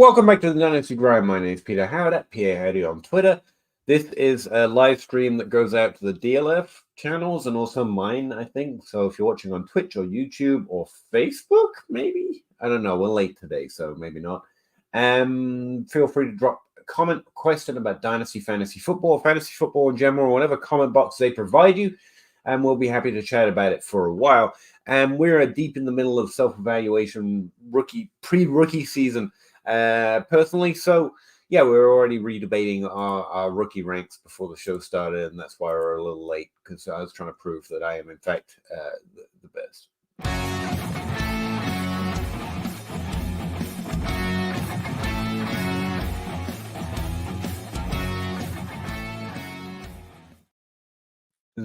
welcome back to the Dynasty Grind. My name is Peter Howard at PA Howdy on Twitter. This is a live stream that goes out to the DLF channels and also mine, I think. So if you're watching on Twitch or YouTube or Facebook, maybe, I don't know. We're late today, so maybe not. Feel free to drop a comment, question about Dynasty fantasy football in general, whatever comment box they provide you, and we'll be happy to chat about it for a while. And we're deep in the middle of self-evaluation pre-rookie season personally. So yeah, we're already redebating our rookie ranks before the show started, and that's why we're a little late, because I was trying to prove that I am in fact the best.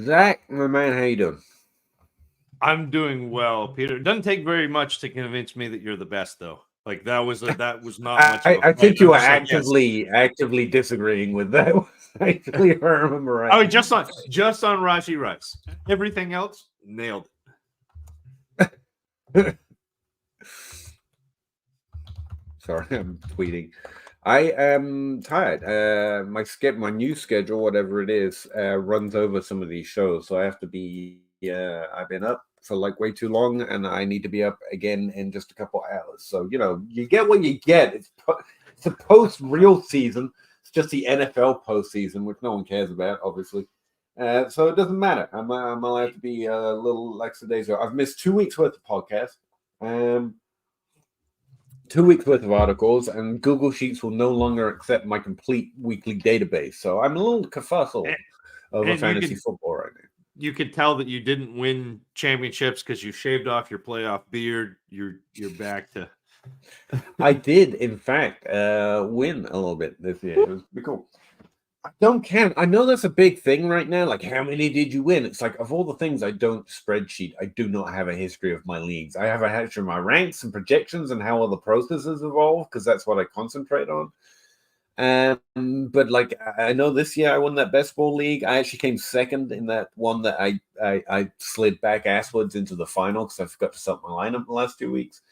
Zach, my man, how you doing? I'm doing well, Peter. It doesn't take very much to convince me that you're the best, though. Like that was not much. I think you were actively disagreeing with that. Actually, if I remember right. Oh, just on Raji Rice. Everything else nailed it. Sorry, I'm tweeting. I am tired. My new schedule, whatever it is, runs over some of these shows, so I have to be. I've been up for like way too long, and I need to be up again in just a couple hours. So you get what you get. It's a post-real season. It's just the NFL postseason, which no one cares about, obviously. So it doesn't matter. I'm allowed to be a little lackadaisical. I've missed 2 weeks worth of podcasts. 2 weeks worth of articles, and Google Sheets will no longer accept my complete weekly database. So I'm a little kerfuffle over fantasy football right now. You could tell that you didn't win championships because you shaved off your playoff beard. You're back to. I did, in fact, win a little bit this year. It was pretty cool. I don't count. I know that's a big thing right now. Like, how many did you win? It's like, of all the things I don't spreadsheet, I do not have a history of my leagues. I have a history of my ranks and projections and how all the processes evolve, because that's what I concentrate on. But like, I know this year I won that best ball league. I actually came second in that one that I slid back asswards into the final because I forgot to set my lineup the last 2 weeks.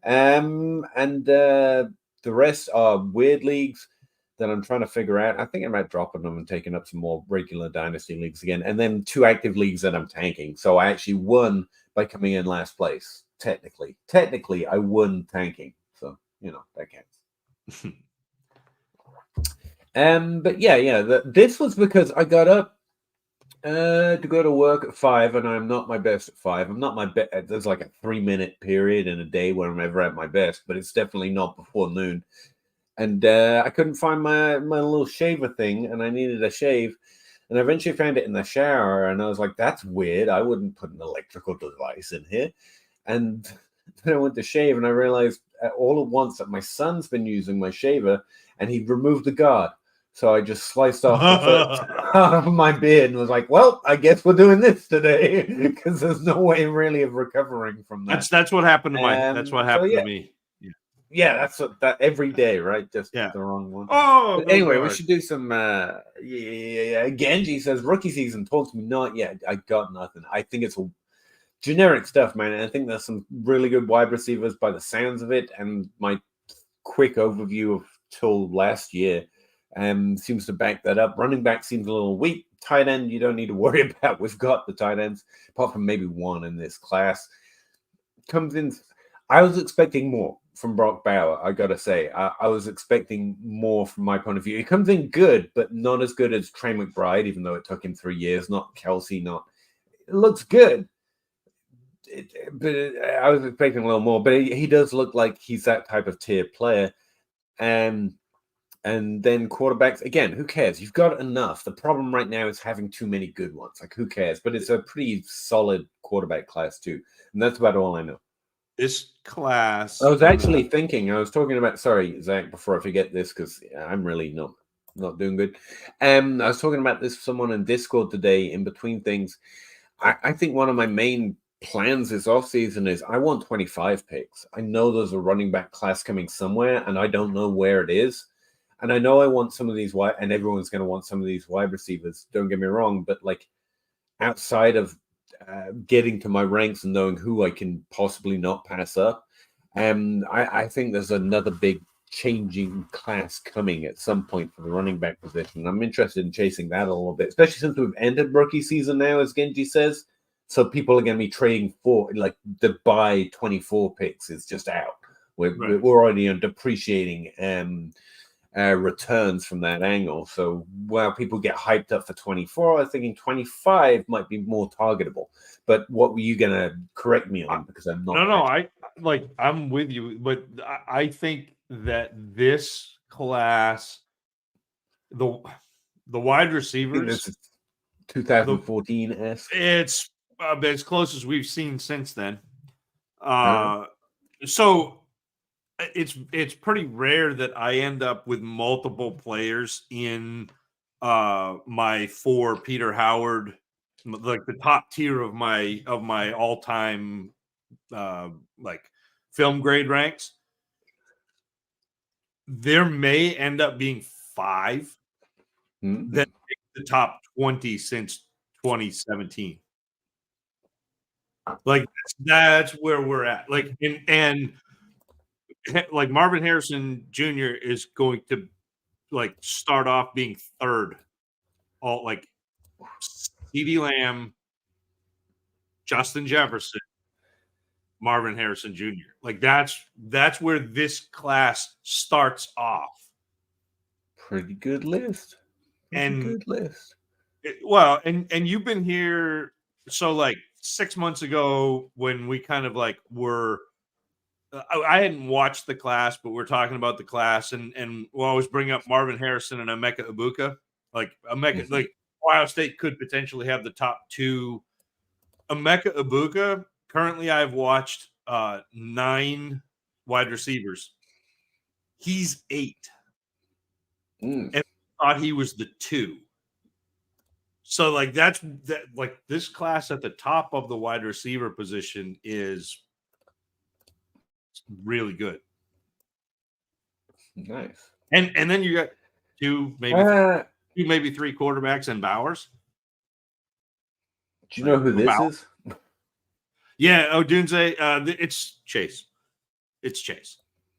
The rest are weird leagues that I'm trying to figure out. I think I'm about dropping them and taking up some more regular Dynasty leagues again. And then 2 active leagues that I'm tanking. So I actually won by coming in last place. Technically, I won tanking. So, that counts. But yeah. This was because I got up to go to work at 5, and I'm not my best at 5. I'm not my best. There's like a 3-minute period in a day where I'm ever at my best, but it's definitely not before noon. And I couldn't find my little shaver thing, and I needed a shave. And I eventually found it in the shower, and I was like, that's weird. I wouldn't put an electrical device in here. And then I went to shave, and I realized all at once that my son's been using my shaver, and he removed the guard. So I just sliced off the first half of my beard and was like, well, I guess we're doing this today, because there's no way really of recovering from that. That's what happened to that's what happened to me. Yeah, that's that every day, right? Just the wrong one. Oh, but anyway, we should do some. Genji says rookie season. Talk to me. Not yet. I got nothing. I think it's all generic stuff, man. And I think there's some really good wide receivers by the sounds of it. And my quick overview of till last year seems to back that up. Running back seems a little weak. Tight end, you don't need to worry about. We've got the tight ends, apart from maybe one in this class. Comes in. I was expecting more from Brock Bauer, I got to say. I was expecting more from my point of view. He comes in good, but not as good as Trey McBride, even though it took him 3 years. Not Kelsey, It looks good. I was expecting a little more, but he does look like he's that type of tier player. And then quarterbacks, again, who cares? You've got enough. The problem right now is having too many good ones. Like, who cares? But it's a pretty solid quarterback class, too. And that's about all I know. This class. I was actually thinking, I was talking about, sorry, Zach, before I forget this, because I'm really not doing good. I was talking about this with someone in Discord today in between things. I think one of my main plans this offseason is I want 25 picks. I know there's a running back class coming somewhere, and I don't know where it is. And I know I want some of these wide, and everyone's going to want some of these wide receivers. Don't get me wrong, but like outside of getting to my ranks and knowing who I can possibly not pass up, I think there's another big changing class coming at some point for the running back position. I'm interested in chasing that a little bit, especially since we've ended rookie season now, as Genji says. So people are going to be trading for, like, the buy 24 picks is just out. We're already depreciating returns from that angle. So while people get hyped up for 24, I was thinking 25 might be more targetable. But what were you going to correct me on? Because I'm not. No, I'm with you, but I think that this class, the wide receivers, this is 2014-esque. it's as close as we've seen since then. So it's pretty rare that I end up with multiple players in my 4 Peter Howard, like the top tier of my all-time like film grade ranks. There may end up being 5 that make the top 20 since 2017. Like that's where we're at. Like and like Marvin Harrison Jr. is going to like start off being 3rd. All like CeeDee Lamb, Justin Jefferson, Marvin Harrison Jr. Like that's where this class starts off. Pretty good list. Good list. Well, and you've been here. So like 6 months ago when we kind of like were, I hadn't watched the class, but we're talking about the class, and we'll always bring up Marvin Harrison and Emeka Ibuka. Like like Ohio State could potentially have the top 2. Emeka Ibuka, currently I've watched 9 wide receivers. He's 8. And I thought he was the 2. So like that like this class at the top of the wide receiver position is really good. Nice. And then you got 2 maybe 3 quarterbacks and Bowers. Do you know who this is? Yeah, Odunze. It's Chase. It's Chase.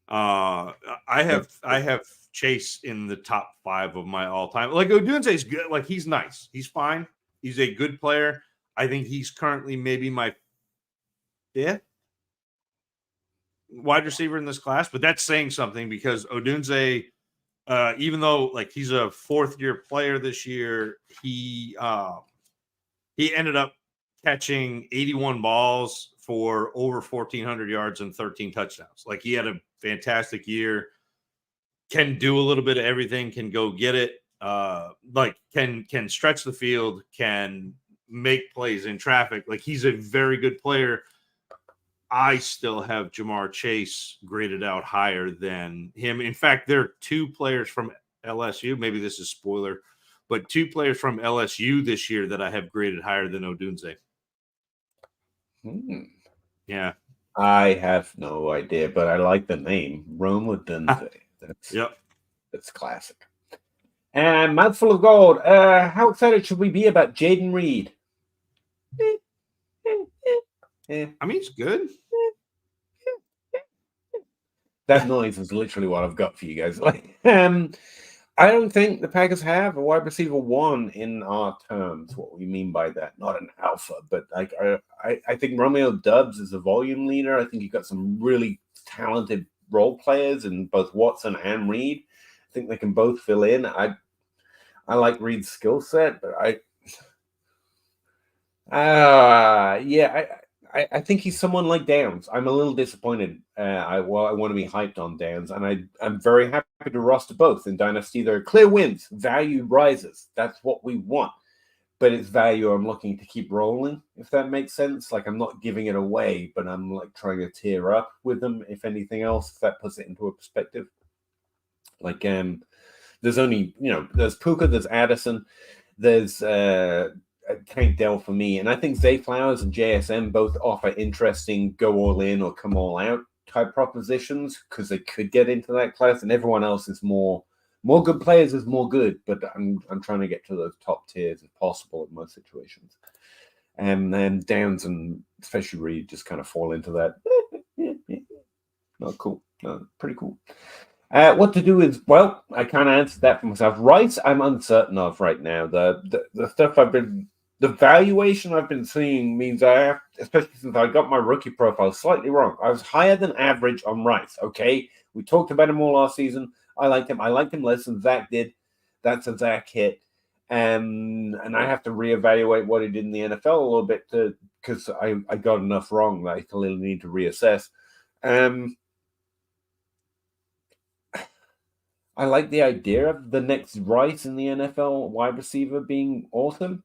I have Chase in the top 5 of my all-time. Like Odunze's good. Like he's nice. He's fine. He's a good player. I think he's currently maybe my 5th wide receiver in this class, but that's saying something because Odunze, even though like he's a 4th-year player this year, he ended up catching 81 balls for over 1,400 yards and 13 touchdowns. Like he had a fantastic year. Can do a little bit of everything. Can go get it. Like can stretch the field. Can make plays in traffic. Like he's a very good player. I still have Jamar Chase graded out higher than him. In fact, there are 2 players from LSU. Maybe this is spoiler, but 2 players from LSU this year that I have graded higher than Odunze. Yeah. I have no idea, but I like the name. Rome Odunze. That's classic. And Mouthful of Gold. How excited should we be about Jaden Reed? I mean, it's good. That noise is literally what I've got for you guys. I don't think the Packers have a wide receiver 1 in our terms. What we mean by that, not an alpha, but like I think Romeo Doubs is a volume leader. I think you've got some really talented role players in both Watson and Reed. I think they can both fill in. I like Reed's skill set, but I think he's someone like Downs. I'm a little disappointed. I want to be hyped on Downs, and I'm very happy to roster both in Dynasty. There are clear wins, value rises. That's what we want, but it's value I'm looking to keep rolling, if that makes sense. Like I'm not giving it away, but I'm like trying to tear up with them, if anything else, if that puts it into a perspective. Like there's only there's Puka, there's Addison, there's Tank Dell for me, and I think Zay Flowers and JSM both offer interesting go all in or come all out type propositions because they could get into that class, and everyone else is more good players is more good, but I'm trying to get to those top tiers if possible in most situations. And then Downs and especially Reed just kind of fall into that. Not cool. No, pretty cool. What to do is, well, I kind of answered that for myself. Rice, I'm uncertain of right now. The stuff the valuation I've been seeing means I have, especially since I got my rookie profile slightly wrong. I was higher than average on Rice. Okay, we talked about him all last season. I liked him. I liked him less than Zach did. That's a Zach hit. And I have to reevaluate what he did in the NFL a little bit because I got enough wrong that I clearly need to reassess. I like the idea of the next Rice in the NFL wide receiver being awesome.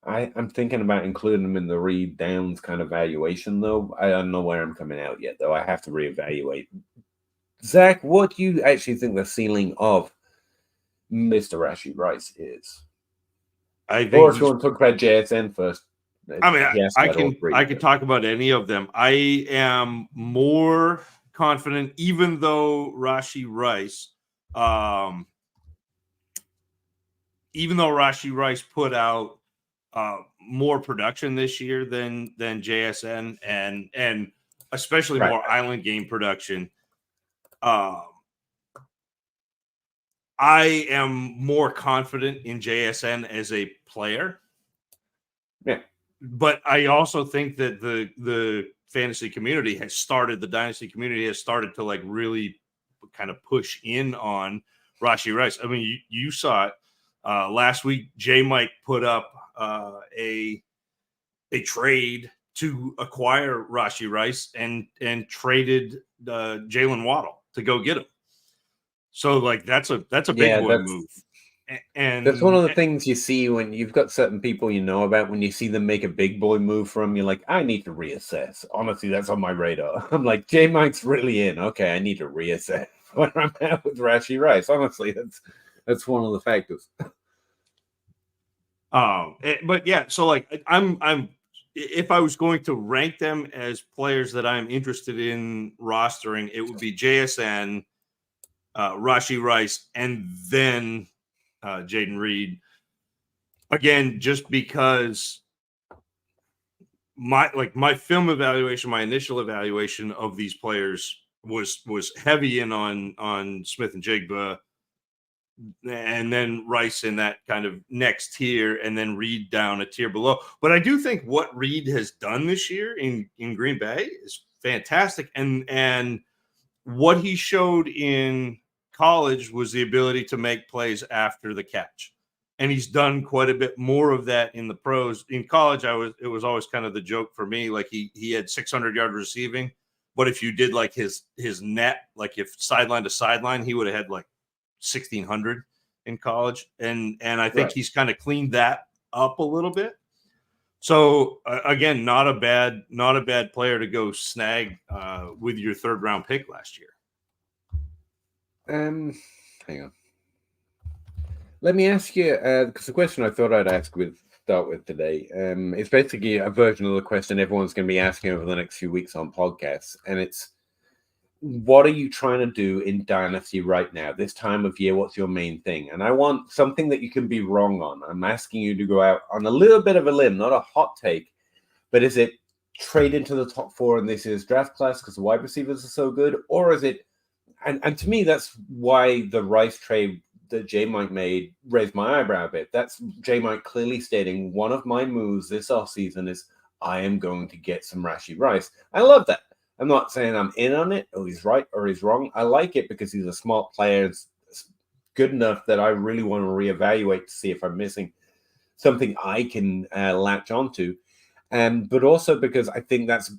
I'm thinking about including him in the Reed Downs kind of valuation, though. I don't know where I'm coming out yet, though. I have to reevaluate. Zach, what do you actually think the ceiling of Mr. Rashid Rice is? I think Or if you want to talk about JSN first. I mean, I can talk about any of them. I am more confident, even though Rashid Rice put out more production this year than JSN and especially more island game production. I am more confident in JSN as a player. Yeah. But I also think that the fantasy community has started, the Dynasty community has started to like really kind of push in on Rashid Rice. I mean, you saw it last week. J Mike put up a trade to acquire Rashid Rice and traded Jalen Waddle to go get him. So like that's a big boy move. And that's one of the things you see when you've got certain people you know about. When you see them make a big boy move from, you're like, I need to reassess. Honestly, that's on my radar. I'm like, J Mike's really in. Okay, I need to reassess where I'm at with Rashid Rice. Honestly, that's one of the factors. But yeah, so like I'm if I was going to rank them as players that I'm interested in rostering, it would be JSN, Rashid Rice, and then Jaden Reed. Again, just because my film evaluation, my initial evaluation of these players was heavy in on Smith and Jigba, and then Rice in that kind of next tier, and then Reed down a tier below. But I do think what Reed has done this year in Green Bay is fantastic, and what he showed in college was the ability to make plays after the catch. And he's done quite a bit more of that in the pros. In college, it was always kind of the joke for me. Like he had 600-yard receiving, but if you did like his net, like if sideline to sideline, he would have had like 1,600 in college. And I think he's kind of cleaned that up a little bit. So again, not a bad player to go snag with your third round pick last year. Hang on. Let me ask you, because the question I thought I'd start with today, it's basically a version of the question everyone's going to be asking over the next few weeks on podcasts, and it's, what are you trying to do in Dynasty right now? This time of year, what's your main thing? And I want something that you can be wrong on. I'm asking you to go out on a little bit of a limb, not a hot take, but is it trade into the top 4 in this year's draft class because the wide receivers are so good? Or is it, and to me, that's why the Rice trade that J Mike made raised my eyebrow a bit. That's J Mike clearly stating, one of my moves this offseason is I am going to get some Rashid Rice. I love that. I'm not saying I'm in on it, or he's right or he's wrong. I like it because he's a smart player. It's good enough that I really want to reevaluate to see if I'm missing something I can latch onto. But also because I think that's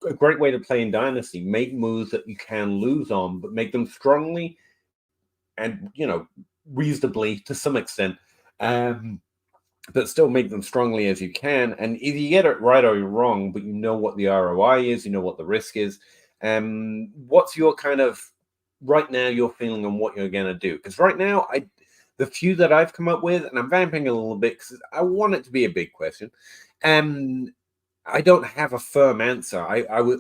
a great way to play in Dynasty. Make moves that you can lose on, but make them strongly and, reasonably to some extent, but still make them strongly as you can. And either you get it right or you're wrong, but you know what the ROI is, you know what the risk is. What's your kind of right now your feeling on what you're going to do? Because right now, the few that I've come up with, and I'm vamping a little bit because I want it to be a big question, I don't have a firm answer. I would.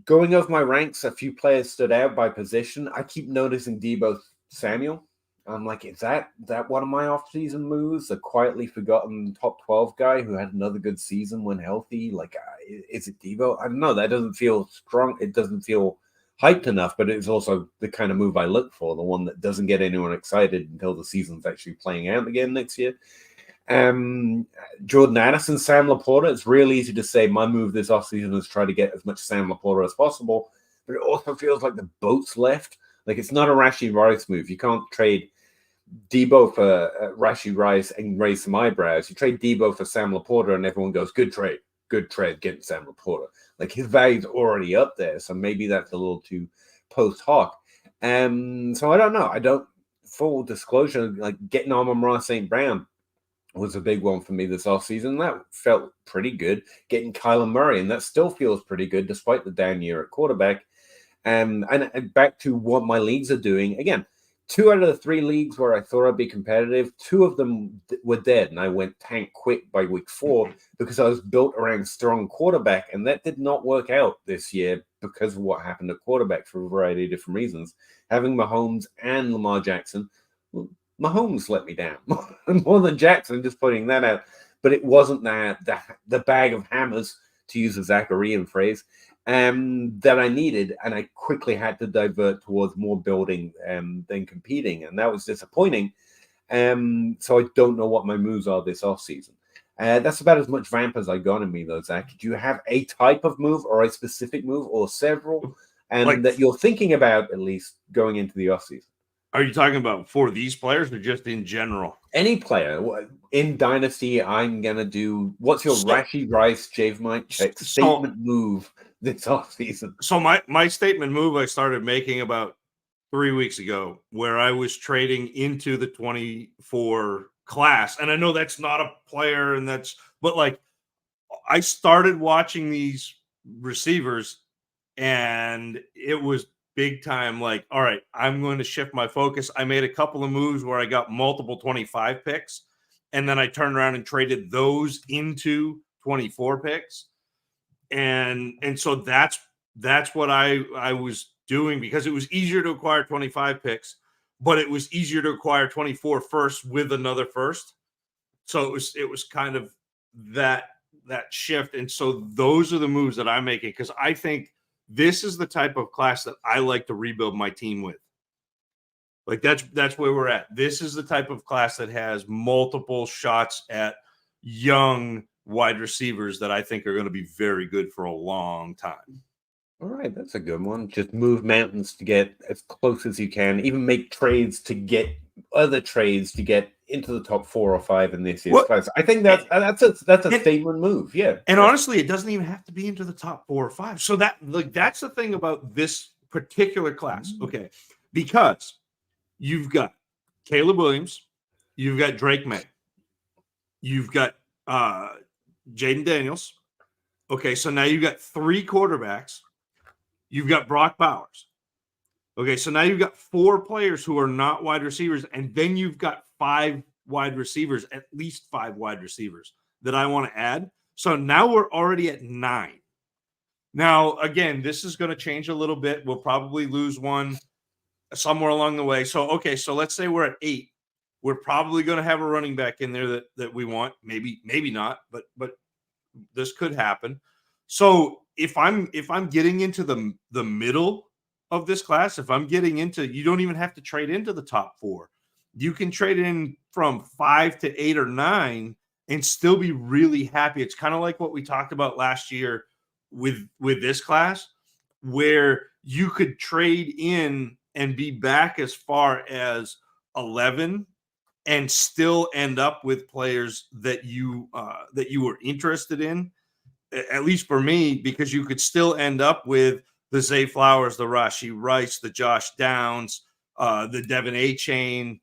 Going over my ranks, a few players stood out by position. I keep noticing Deebo Samuel. I'm like, is that one of my off-season moves? A quietly forgotten top 12 guy who had another good season when healthy? Like, is it Deebo? I don't know. That doesn't feel strong. It doesn't feel hyped enough, but it's also the kind of move I look for, the one that doesn't get anyone excited until the season's actually playing out again next year. Jordan Addison, Sam Laporta. It's real easy to say my move this offseason is try to get as much Sam Laporta as possible, but it also feels like the boat's left. Like, it's not a Rashee Rice move. You can't trade Debo for Rashee Rice and raise some eyebrows. You trade Debo for Sam Laporta and everyone goes, good trade, getting Sam Laporta. Like, his value's already up there, so maybe that's a little too post hoc. So I don't know. I don't, full disclosure, like getting Amon-Ra St. Brown was a big one for me this offseason. That felt pretty good. Getting Kyler Murray, and that still feels pretty good despite the down year at quarterback. And back to what my leagues are doing. Again, 2 out of the 3 leagues where I thought I'd be competitive, 2 of them were dead, and I went tank quick by week 4 because I was built around strong quarterback, and that did not work out this year because of what happened at quarterback for a variety of different reasons. Having Mahomes and Lamar Jackson, well, Mahomes let me down more than Jackson, just putting that out. But it wasn't the bag of hammers, to use a Zacharian phrase, that I needed, and I quickly had to divert towards more building than competing, and that was disappointing. So I don't know what my moves are this offseason. That's about as much vamp as I got in me, though, Zach. Do you have a type of move or a specific move or several that you're thinking about at least going into the offseason? Are you talking about for these players or just in general? Any player. In Dynasty, I'm going to do, what's your Rashee Rice, Jave Mike check statement move this offseason? So my statement move I started making about 3 weeks ago, where I was trading into the 24 class. And I know that's not a player, but like, I started watching these receivers and it was big time. Like, all right, I'm going to shift my focus. I made a couple of moves where I got multiple 25 picks, and then I turned around and traded those into 24 picks. And so that's what I was doing, because it was easier to acquire 25 picks, but it was easier to acquire 24 first with another first. So it was kind of that shift. And so those are the moves that I'm making, because I think this is the type of class that I like to rebuild my team with. Like, that's where we're at. This is the type of class that has multiple shots at young wide receivers that I think are going to be very good for a long time. All right, that's a good one. Just move mountains to get as close as you can. Even make trades to get other trades to get into the top 4 or 5 in this year's class. I think that's a statement move. Yeah. And honestly, it doesn't even have to be into the top 4 or 5. So that's the thing about this particular class. Okay. Because you've got Caleb Williams, you've got Drake May, you've got Jaden Daniels. Okay. So now you've got 3 quarterbacks. You've got Brock Bowers. Okay, so now you've got 4 players who are not wide receivers, and then you've got 5 wide receivers, at least 5 wide receivers that I want to add. So now we're already at 9. Now, again, this is going to change a little bit. We'll probably lose one somewhere along the way. So, okay, so let's say we're at 8. We're probably going to have a running back in there that we want. Maybe not, but this could happen. So if I'm getting into the middle of this class, if I'm getting into, you don't even have to trade into the top 4. You can trade in from 5 to 8 or 9 and still be really happy. It's kind of like what we talked about last year with this class, where you could trade in and be back as far as 11 and still end up with players that you were interested in. At least for me, because you could still end up with the Zay Flowers, the Rashee Rice, the Josh Downs, the Devin Achane,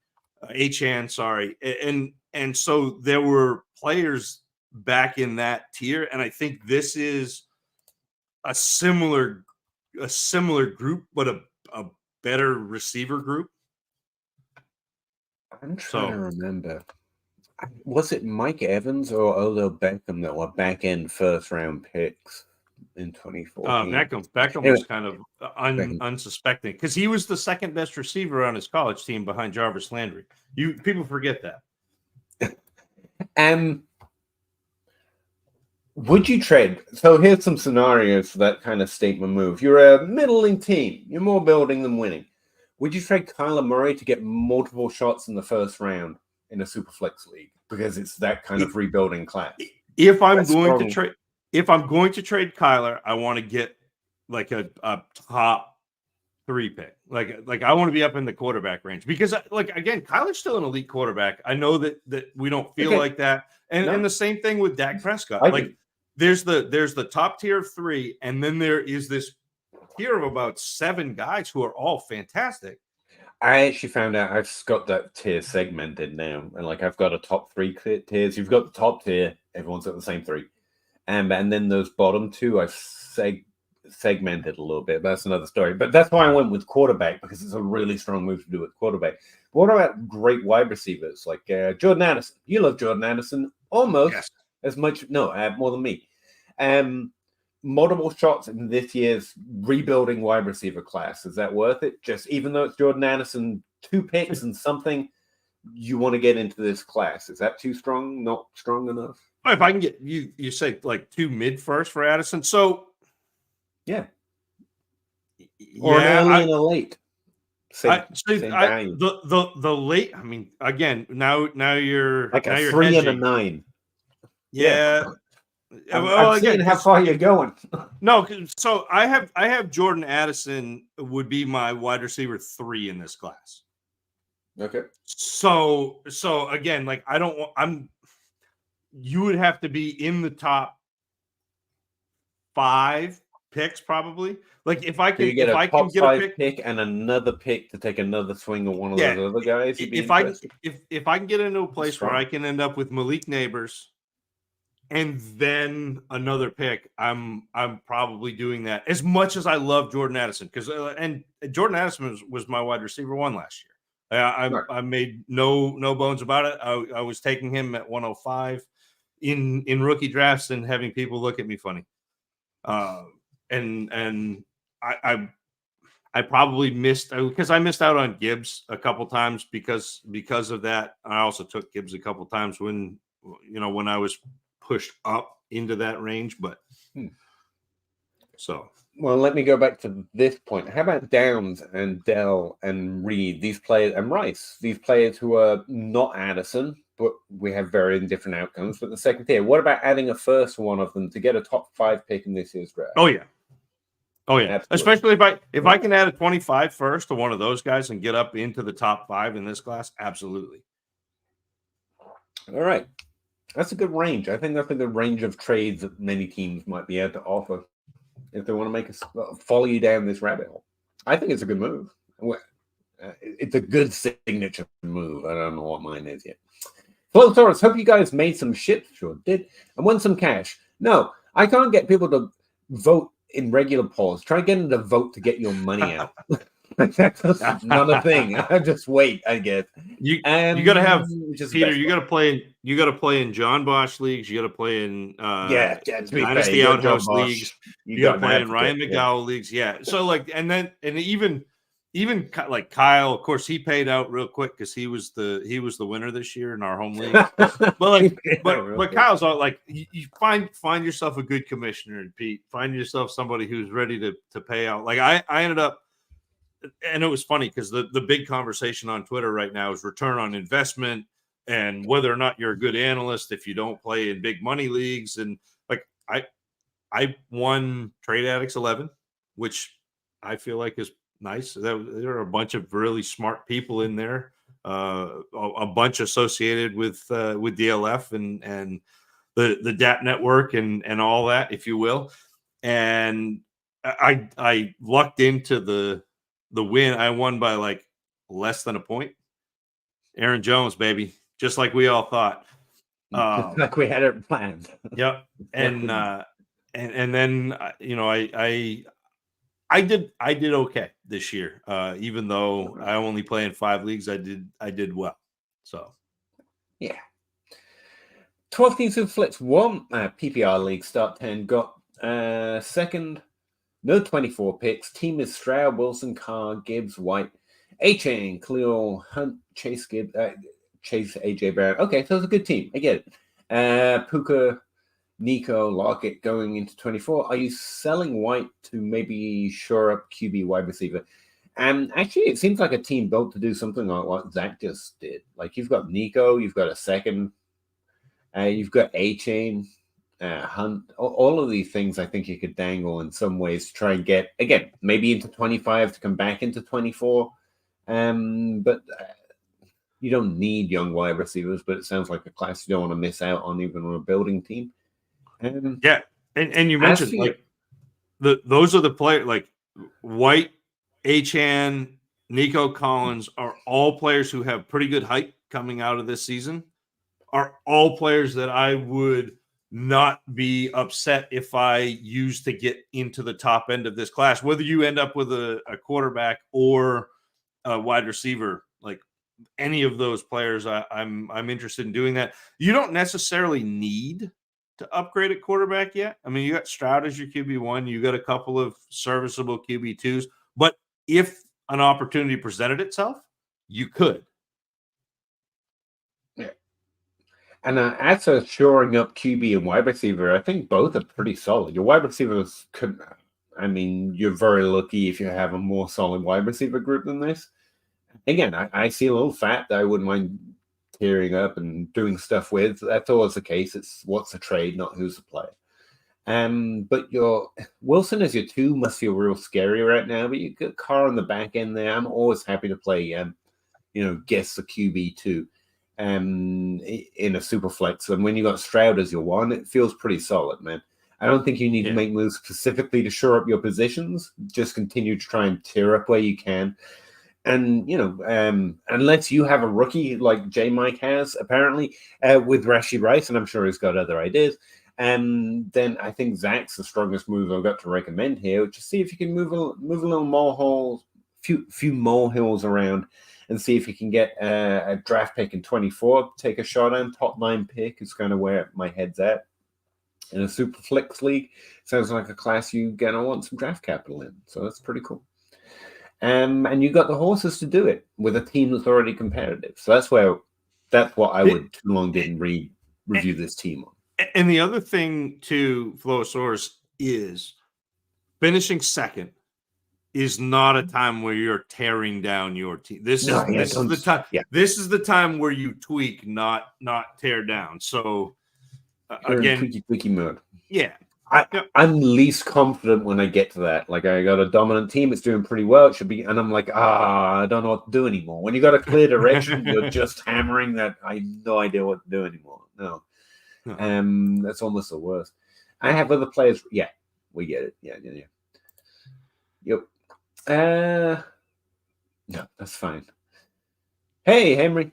sorry. And so there were players back in that tier. And I think this is a similar group, but a better receiver group. I'm trying to remember. Was it Mike Evans or Odell Beckham that were back-end first-round picks in 2014? Beckham was kind of unsuspecting, because he was the second best receiver on his college team behind Jarvis Landry. People forget that. Would you trade? So here's some scenarios for that kind of statement move. You're a middling team. You're more building than winning. Would you trade Kyler Murray to get multiple shots in the first round in a Superflex league because it's that kind of rebuilding class? If I'm That's going strong. to trade, if I'm going to trade Kyler, I want to get like a top 3 pick. Like I want to be up in the quarterback range because like again, Kyler's still an elite quarterback. I know that we don't feel like that. And the same thing with Dak Prescott. Like there's the top tier of 3, and then there is this tier of about 7 guys who are all fantastic. I actually found out I've got that tier segmented now, and like I've got a top 3 tiers. You've got the top tier, everyone's got the same 3, and then those bottom 2 I've segmented a little bit. That's another story. But that's why I went with quarterback, because it's a really strong move to do with quarterback. But what about great wide receivers like Jordan Addison? You love Jordan Addison almost as much. No, more than me. Multiple shots in this year's rebuilding wide receiver class. Is that worth it? Just even though it's Jordan Addison, 2 picks and something, you want to get into this class. Is that too strong? Not strong enough? If I can get you say like 2 mid-first for Addison. So yeah. Or an early and a late. The late, I mean, again, now you're like now a you're 3 hedging. and a 9. Yeah. I'm seeing how far you're going. No, so I have Jordan Addison would be my wide receiver 3 in this class. Okay. So again, like you would have to be in the top 5 picks probably. Like if I can, so get if a I top can get 5 a pick and another pick to take another swing of one of those other guys. If I can get into a place where I can end up with Malik Neighbors and then another pick, I'm probably doing that. As much as I love Jordan Addison, because and Jordan Addison was my wide receiver 1 last year. I made no bones about it. I was taking him at 105 in rookie drafts and having people look at me funny. And I probably missed because I missed out on Gibbs a couple times because of that. I also took Gibbs a couple times when I was pushed up into that range, but so. Well, let me go back to this point. How about Downs and Dell and Reed, these players, and Rice, these players who are not Addison, but we have very different outcomes. But the second tier, what about adding a first one of them to get a top 5 pick in this year's draft? Oh yeah. Absolutely. Especially if I can add a 25 first to one of those guys and get up into the top 5 in this class, absolutely. All right. That's a good range. I think that's a good range of trades that many teams might be able to offer if they want to make us follow you down this rabbit hole. I think it's a good move. It's a good signature move. I don't know what mine is yet. Well, Taurus, hope you guys made some shit. Sure did. And won some cash. No, I can't get people to vote in regular polls. Try getting them to vote to get your money out. That's not a thing. I just wait, I guess. You got to have Peter. You got to play in John Bosch leagues. You got to play in Dynasty Outhouse leagues. You got to play in Ryan McGowan leagues. Yeah. So even like Kyle, of course, he paid out real quick because he was the winner this year in our home league. but Kyle's all like, you find yourself a good commissioner, and Pete, find yourself somebody who's ready to pay out. Like I ended up. And it was funny because the big conversation on Twitter right now is return on investment and whether or not you're a good analyst if you don't play in big money leagues. And like I won Trade Addicts 11, which I feel like is nice. There are a bunch of really smart people in there, a bunch associated with DLF and the DAP network and all that, if you will. And I lucked into the win. I won by like less than a point. Aaron Jones, baby, just like we all thought. Like we had it planned. Yep. And then I did okay this year. Even though I only play in 5 leagues, I did well. So yeah. 12 teams who flipped 1 PPR league start 10 got second. No 24 picks. Team is Stroud, Wilson, Carr, Gibbs, White, A-Chain, Khalil, Hunt, Chase, Gibbs, Chase, AJ Brown. Okay, so it's a good team. I get it. Puka, Nico, Lockett going into 24. Are you selling White to maybe shore up QB wide receiver? And actually, it seems like a team built to do something like what Zach just did. Like you've got Nico, you've got a second, you've got A-Chain, Hunt, all of these things I think you could dangle in some ways to try and get, again, maybe into 25 to come back into 24. But you don't need young wide receivers, but it sounds like a class you don't want to miss out on even on a building team. Yeah. And you mentioned like those are the players like White, Achan, Nico Collins are all players who have pretty good hype coming out of this season, are all players that I would not be upset if I used to get into the top end of this class, whether you end up with a quarterback or a wide receiver, like any of those players, I'm interested in doing that. You don't necessarily need to upgrade at quarterback yet. I mean, you got Stroud as your QB1, you got a couple of serviceable QB2s, but if an opportunity presented itself, you could. Yeah. And as for shoring up QB and wide receiver, I think both are pretty solid. Your wide receivers could, I mean, you're very lucky if you have a more solid wide receiver group than this. Again, I see a little fat that I wouldn't mind tearing up and doing stuff with. That's always the case. It's what's the trade, not who's the player. But your Wilson as your 2 must feel real scary right now. But you got Carr on the back end there. I'm always happy to play, guess the QB2 in a super flex. And when you got Stroud as your 1, it feels pretty solid, man. I don't think you need to make moves specifically to shore up your positions. Just continue to try and tear up where you can. And, unless you have a rookie like J. Mike has, apparently, with Rashee Rice, and I'm sure he's got other ideas, then I think Zach's the strongest move I've got to recommend here. Just see if you can move a little more few molehills around and see if you can get a draft pick in 24, take a shot on top 9 pick is kind of where my head's at. In a super flex league, sounds like a class you're going to want some draft capital in. So that's pretty cool. And you got the horses to do it with a team that's already competitive. So that's what I would too long didn't review this team on. And the other thing to Flowosaurus is finishing second is not a time where you're tearing down your team. This is the time. Yeah. This is the time where you tweak, not tear down. So again, tweaky mode. Yeah. I'm least confident when I get to that. Like I got a dominant team, it's doing pretty well. It should be, and I'm like, I don't know what to do anymore. When you got a clear direction, you're just hammering that. I have no idea what to do anymore. No. That's almost the worst. I have other players. Yeah, we get it. Yeah. Yep. No, that's fine. Hey, Henry.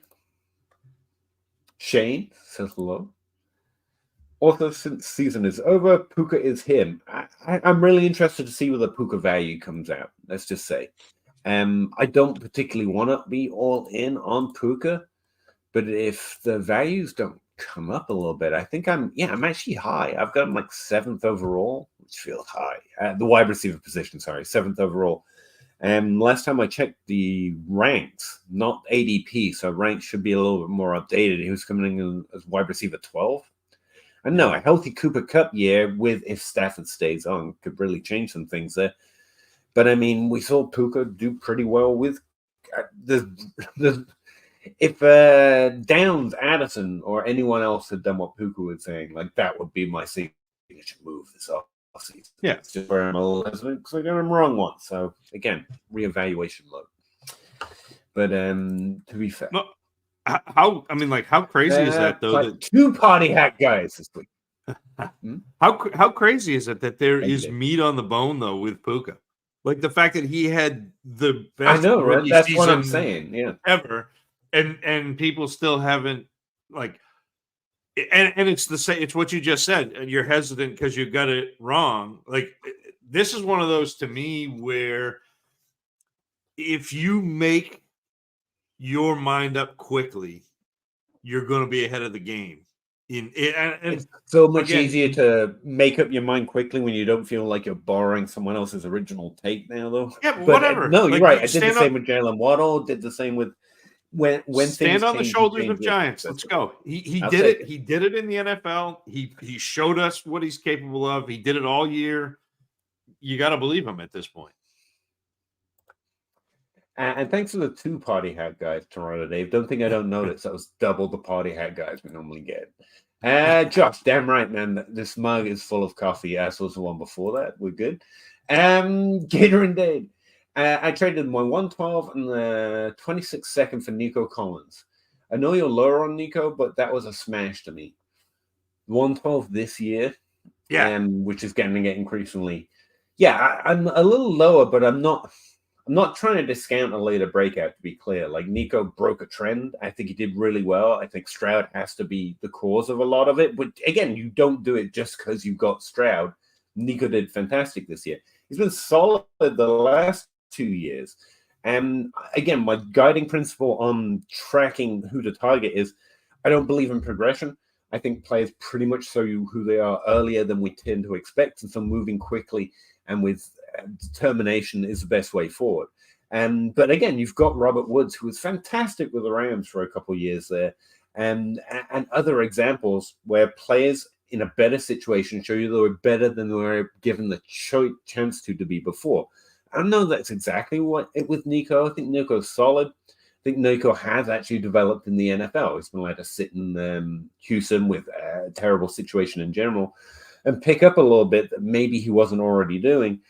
Shane says hello. Also, since season is over, Puka is him. I'm really interested to see where the Puka value comes out. Let's just say. I don't particularly want to be all in on Puka, but if the values don't come up a little bit, I think I'm actually high. I've got him like 7th overall, which feels high. The wide receiver position, 7th overall. Last time I checked the ranks, not ADP, so ranks should be a little bit more updated. He was coming in as wide receiver 12. I know a healthy Cooper Kupp year if Stafford stays on could really change some things there. But I mean, we saw Puka do pretty well with if Downs, Addison, or anyone else had done what Puka was saying, like that would be my signature move this offseason. Yeah, it's just where I'm a little hesitant because I got him wrong once. So again, reevaluation mode. But to be fair. No. How crazy is that though? That 2 party hat guys this week. How crazy is it that there is meat on the bone though with Puka? Like the fact that he had the best rookie that's season what I'm saying, ever, and people still haven't like. And it's the same. It's what you just said. And you're hesitant because you got it wrong. Like this is one of those to me where if you make your mind up quickly, you're going to be ahead of the game. It's so much easier to make up your mind quickly when you don't feel like you're borrowing someone else's original take now, though. Yeah, but whatever. No, you're right. I did the same with Jalen Waddle. Did the same with when stand things on the change, shoulders change of with giants. it. Let's go. He I'll did take it. He did it in the NFL. He showed us what he's capable of. He did it all year. You got to believe him at this point. And thanks for the 2 party hat guys, Toronto Dave. Don't think I don't notice. That was double the party hat guys we normally get. Josh, damn right, man. This mug is full of coffee, as was the one before that. We're good. Gator and Dade. I traded my 112 and the 26 second for Nico Collins. I know you're lower on Nico, but that was a smash to me. 112 this year, which is going to get increasingly. Yeah, I'm a little lower, but I'm not trying to discount a later breakout, to be clear. Like, Nico broke a trend. I think he did really well. I think Stroud has to be the cause of a lot of it. But again, you don't do it just because you got Stroud. Nico did fantastic this year. He's been solid the last 2 years. And again, my guiding principle on tracking who to target is I don't believe in progression. I think players pretty much show you who they are earlier than we tend to expect. And so moving quickly and with determination is the best way forward. But again, you've got Robert Woods, who was fantastic with the Rams for a couple of years there, and other examples where players in a better situation show you they were better than they were given the chance to be before. I don't know that's exactly what it with Nico. I think Nico's solid. I think Nico has actually developed in the NFL. He's been allowed to sit in Houston with a terrible situation in general and pick up a little bit that maybe he wasn't already doing.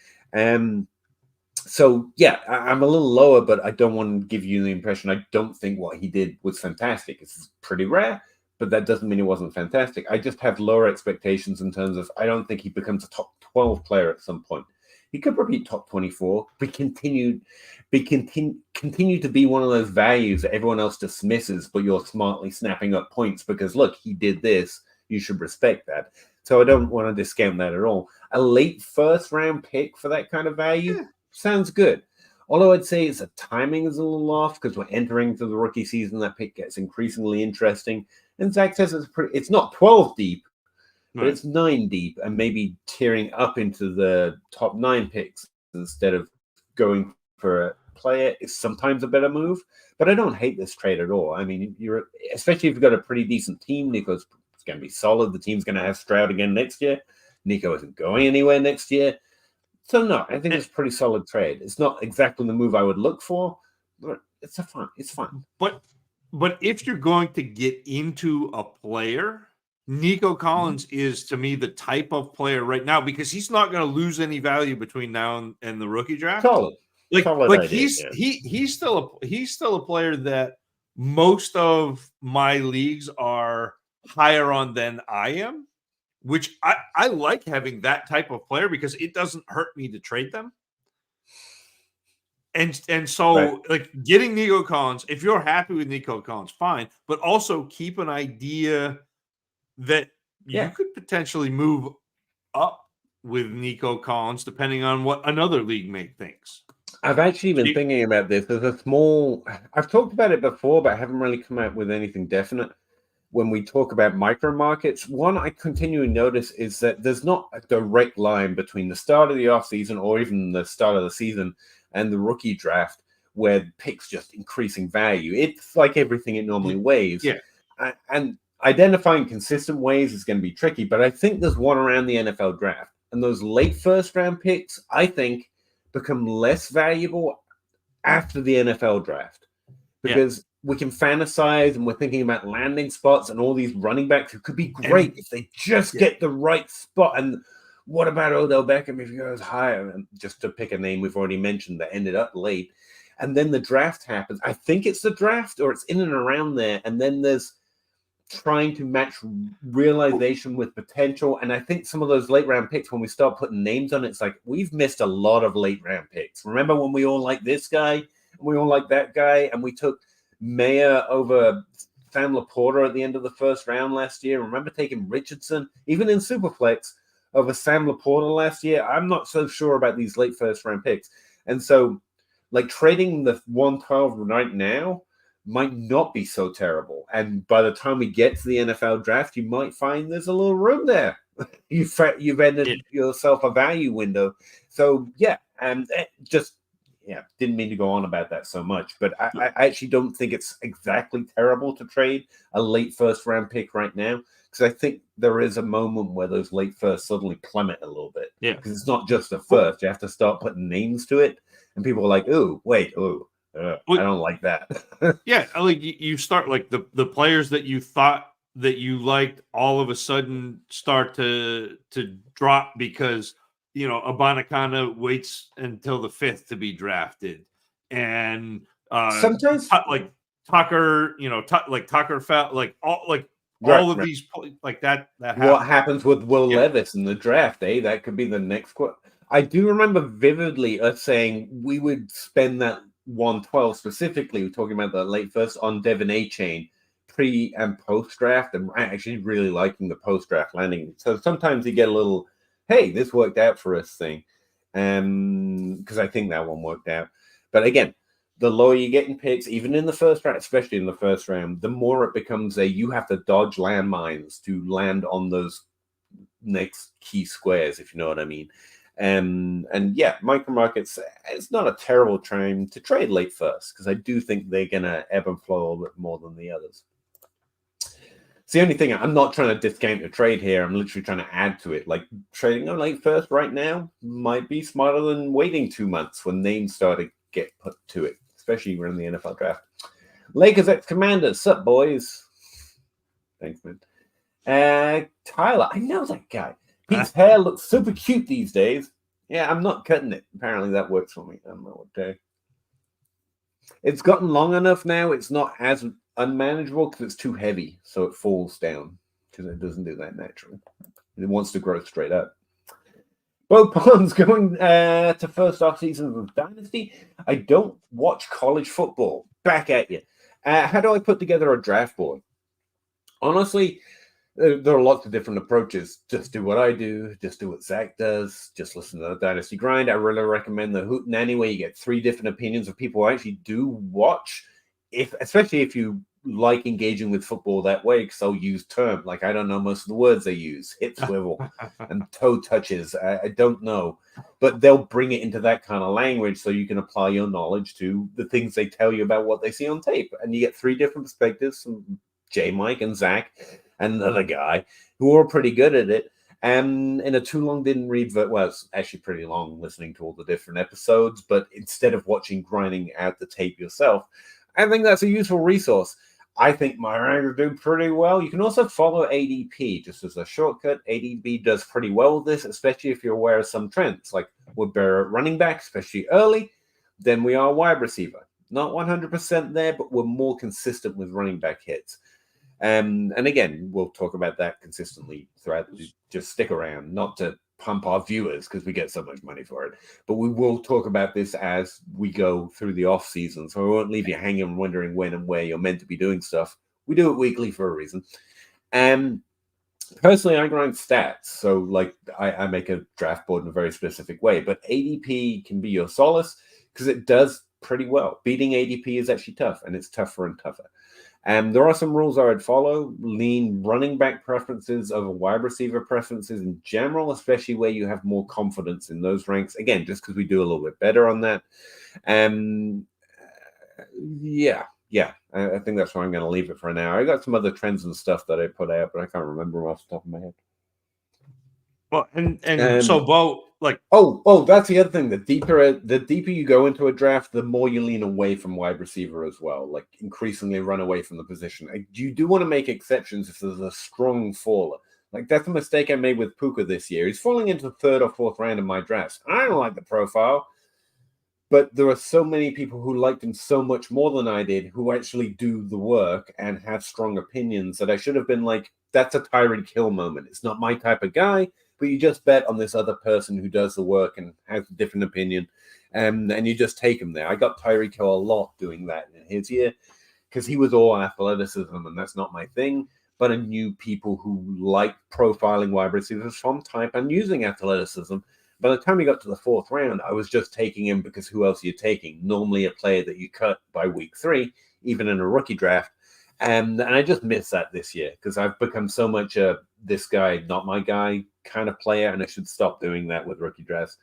So, yeah, I'm a little lower, but I don't want to give you the impression I don't think what he did was fantastic. It's pretty rare, but that doesn't mean it wasn't fantastic. I just have lower expectations in terms of I don't think he becomes a top 12 player at some point. He could repeat top 24, but continue to be one of those values that everyone else dismisses, but you're smartly snapping up points because, look, he did this. You should respect that. So I don't want to discount that at all. A late first round pick for that kind of value sounds good. Although I'd say the timing is a little off because we're entering to the rookie season. That pick gets increasingly interesting. And Zach says it's not 12 deep, but it's 9 deep and maybe tearing up into the top 9 picks instead of going for a player is sometimes a better move. But I don't hate this trade at all. I mean, especially if you've got a pretty decent team. Nico's going to be solid. The team's going to have Stroud again next year. Nico isn't going anywhere next year. So, no, I think it's a pretty solid trade. It's not exactly the move I would look for, but it's fun. But if you're going to get into a player, Nico Collins is, to me, the type of player right now because he's not going to lose any value between now and the rookie draft. Solid. He's still a player that most of my leagues are higher on than I am, which I like having that type of player because it doesn't hurt me to trade them. And so like getting Nico Collins, if you're happy with Nico Collins, fine, but also keep an idea that you could potentially move up with Nico Collins depending on what another league mate thinks. I've actually been thinking about this. I've talked about it before, but I haven't really come out with anything definite. When we talk about micro markets, one I continue to notice is that there's not a direct line between the start of the offseason or even the start of the season and the rookie draft where picks just increasing value. It's like everything it normally weighs. Yeah. And identifying consistent ways is going to be tricky, but I think there's one around the NFL draft. And those late first round picks, I think, become less valuable after the NFL draft because we can fantasize and we're thinking about landing spots and all these running backs who could be great if they just get the right spot. And what about Odell Beckham if he goes higher? And just to pick a name we've already mentioned that ended up late. And then the draft happens. I think it's the draft or it's in and around there. And then there's trying to match realization with potential. And I think some of those late round picks, when we start putting names on it, it's like we've missed a lot of late round picks. Remember when we all like this guy and we all like that guy and we took Mayer over Sam Laporta at the end of the first round last year? Remember taking Richardson, even in Superflex, over Sam Laporta last year? I'm not so sure about these late first round picks. And so like trading the 112 right now might not be so terrible. And by the time we get to the NFL draft, you might find there's a little room there. You've ended yourself a value window. So, yeah, and just didn't mean to go on about that so much, but I actually don't think it's exactly terrible to trade a late first round pick right now, because I think there is a moment where those late firsts suddenly plummet a little bit. Yeah, because it's not just a first; you have to start putting names to it, and people are like, "Ooh, wait, I don't like that." Yeah, like you start like the players that you thought that you liked all of a sudden start to drop because Abanikana waits until the 5th to be drafted, and Sometimes, like Tucker, like Tucker felt like all of these like that what happens with Will Yeah. Levis in the draft, that could be the next quote. I do remember vividly us saying we would spend that 112 specifically, we're talking about the late first, on Devin A-Chain pre and post draft, and actually really liking the post draft landing. So sometimes you get a little, hey, this worked out for us thing, because I think that one worked out. But again, the lower you get in picks, even in the first round, especially in the first round, the more it becomes you have to dodge landmines to land on those next key squares, if you know what I mean. And yeah, micro markets, it's not a terrible time to trade late first, because I do think they're going to ebb and flow a little bit more than the others. It's the only thing. I'm not trying to discount a trade here. I'm literally trying to add to it. Like trading on late first right now might be smarter than waiting 2 months when names start to get put to it, especially around the NFL draft. Lakers ex-Commanders, sup boys? Thanks, man. Tyler, I know that guy. Pete's hair looks super cute these days. Yeah, I'm not cutting it. Apparently that works for me. I don't know what to do. It's gotten long enough now. It's not as unmanageable because it's too heavy, so it falls down because it doesn't do that naturally. It wants to grow straight up. Bo Pond's going to first off season of Dynasty. I don't watch college football. Back at you. How do I put together a draft board? Honestly, there are lots of different approaches. Just do what I do. Just do what Zach does. Just listen to the Dynasty Grind. I really recommend the Hootenanny, where you get 3 different opinions of people who actually do watch, especially if you like engaging with football that way, because they'll use terms like, I don't know most of the words they use, hip swivel and toe touches. I don't know, but they'll bring it into that kind of language so you can apply your knowledge to the things they tell you about what they see on tape. And you get 3 different perspectives from J. Mike and Zach and another guy who are pretty good at it. And in a too long didn't read, well, it's actually pretty long listening to all the different episodes, but instead of grinding out the tape yourself, I think that's a useful resource. I think my rankers do pretty well. You can also follow ADP just as a shortcut. ADP does pretty well with this, especially if you're aware of some trends. Like we're better at running back, especially early, than we are wide receiver. Not 100% there, but we're more consistent with running back hits. And again, we'll talk about that consistently throughout. Just stick around, not to pump our viewers because we get so much money for it, but we will talk about this as we go through the off season, so we won't leave you hanging wondering when and where you're meant to be doing stuff. We do it weekly for a reason. And personally, I grind stats, so like I make a draft board in a very specific way, but ADP can be your solace because it does pretty well. Beating ADP is actually tough, and it's tougher and tougher. There are some rules I would follow. Lean running back preferences over wide receiver preferences in general, especially where you have more confidence in those ranks. Again, just because we do a little bit better on that. Yeah. I think that's where I'm going to leave it for now. I got some other trends and stuff that I put out, but I can't remember off the top of my head. Well, and so Bo, like, that's the other thing. The deeper you go into a draft, the more you lean away from wide receiver as well. Like increasingly run away from the position. You do want to make exceptions if there's a strong faller. Like that's a mistake I made with Puka this year. He's falling into the 3rd or 4th round of my drafts. I don't like the profile, but there are so many people who liked him so much more than I did, who actually do the work and have strong opinions, that I should have been like, that's a Tyreek Hill moment. It's not my type of guy. But you just bet on this other person who does the work and has a different opinion, and you just take him there. I got Tyreek Hill a lot doing that in his year because he was all athleticism, and that's not my thing. But I knew people who like profiling wide receivers from type and using athleticism. By the time you got to the 4th round, I was just taking him because who else are you taking? Normally a player that you cut by week 3, even in a rookie draft. And I just miss that this year because I've become so much this guy, not my guy kind of player, and I should stop doing that with rookie drafts,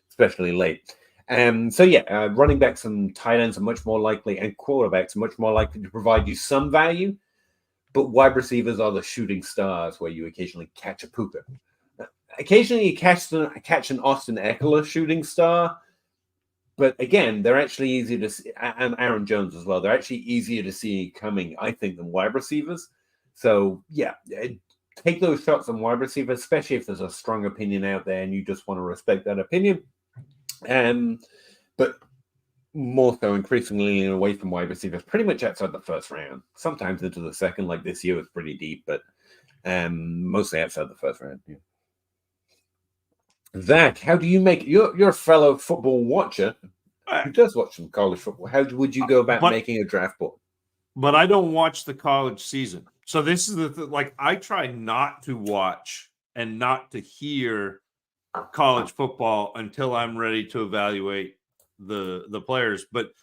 especially late. So yeah, running backs and tight ends are much more likely, and quarterbacks are much more likely to provide you some value. But wide receivers are the shooting stars where you occasionally catch a Puka. Occasionally you catch an Austin Eckler shooting star, but again, they're actually easier to see, and Aaron Jones as well. They're actually easier to see coming, I think, than wide receivers. So yeah, take those shots on wide receivers, especially if there's a strong opinion out there and you just want to respect that opinion. But more so increasingly away from wide receivers, pretty much outside the first round. Sometimes into the second, like this year was pretty deep, but mostly outside the first round. Yeah. Zach, how do you make you're a fellow football watcher who does watch some college football? How would you go about making a draft board? But I don't watch the college season. So this is like I try not to watch and not to hear college football until I'm ready to evaluate the players. But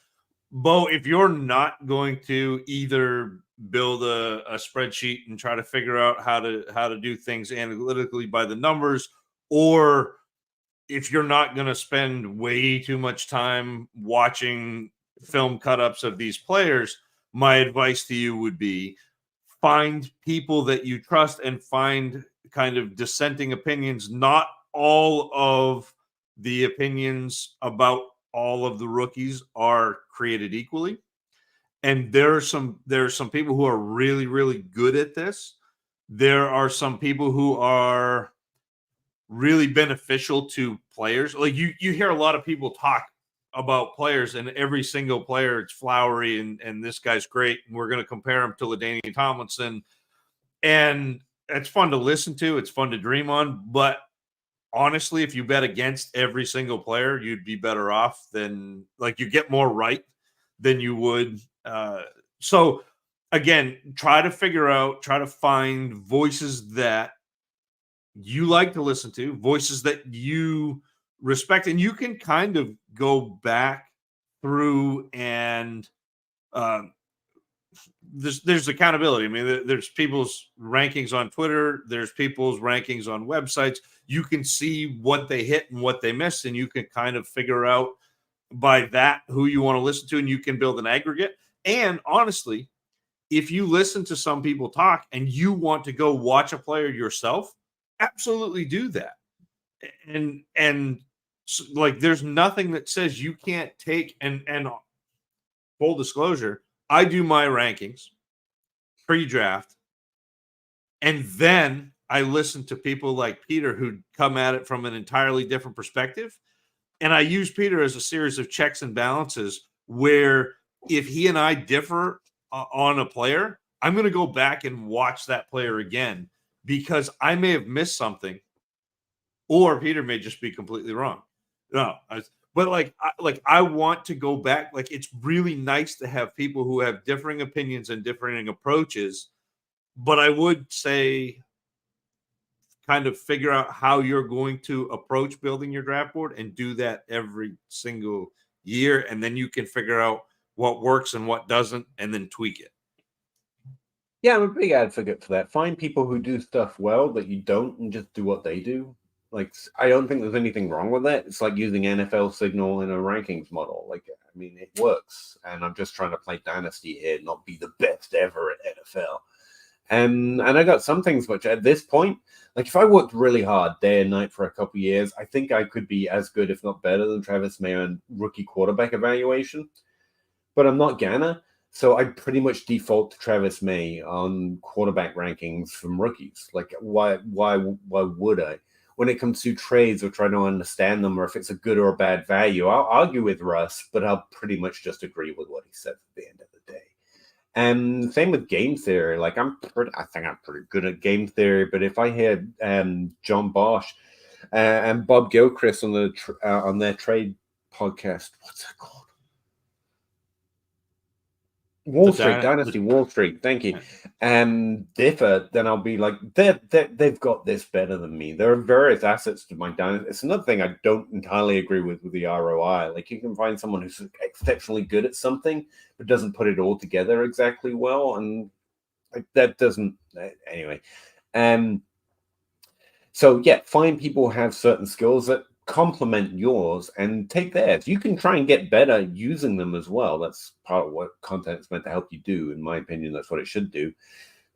Bo, if you're not going to either build a spreadsheet and try to figure out how to do things analytically by the numbers, or if you're not going to spend way too much time watching film cut-ups of these players, my advice to you would be find people that you trust and find kind of dissenting opinions. Not all of the opinions about all of the rookies are created equally. And there are some people who are really, really good at this. There are some people who are really beneficial to players. Like you hear a lot of people talk about players, and every single player, it's flowery and this guy's great, and we're going to compare him to LaDainian Tomlinson. And it's fun to listen to. It's fun to dream on. But honestly, if you bet against every single player, you'd be better off than like you get more right than you would. So again, try to find voices that you like to listen to, voices that you respect, and you can kind of go back through and there's accountability. I mean, there's people's rankings on Twitter, there's people's rankings on websites. You can see what they hit and what they missed, and you can kind of figure out by that who you want to listen to, and you can build an aggregate. And honestly, if you listen to some people talk and you want to go watch a player yourself, absolutely do that. And like there's nothing that says you can't take and full disclosure, I do my rankings pre-draft, and then I listen to people like Peter who come at it from an entirely different perspective. And I use Peter as a series of checks and balances where if he and I differ on a player, I'm going to go back and watch that player again because I may have missed something or Peter may just be completely wrong. But I want to go back. Like, it's really nice to have people who have differing opinions and differing approaches. But I would say kind of figure out how you're going to approach building your draft board and do that every single year. And then you can figure out what works and what doesn't, and then tweak it. Yeah, I'm a big advocate for that. Find people who do stuff well that you don't and just do what they do. Like, I don't think there's anything wrong with that. It's like using NFL signal in a rankings model. Like, I mean, it works. And I'm just trying to play Dynasty here, not be the best ever at NFL. And I got some things which at this point, like if I worked really hard day and night for a couple of years, I think I could be as good, if not better, than Travis Mayer in rookie quarterback evaluation. But I'm not gonna. So I pretty much default to Travis May on quarterback rankings from rookies. Like, why would I? When it comes to trades or trying to understand them, or if it's a good or a bad value, I'll argue with Russ, but I'll pretty much just agree with what he said at the end of the day. And same with game theory. Like, I think I'm pretty good at game theory. But if I hear John Bosch and Bob Gilchrist on their trade podcast, what's that called? Wall Street, Dynasty, Wall Street. Thank you. Differ, then I'll be like, they've got this better than me. There are various assets to my Dynasty. It's another thing I don't entirely agree with the ROI. Like, you can find someone who's exceptionally good at something, but doesn't put it all together exactly well. And that doesn't, anyway. So, yeah, find people who have certain skills that complement yours and take theirs. You can try and get better using them as well. That's part of what content is meant to help you do. In my opinion, that's what it should do.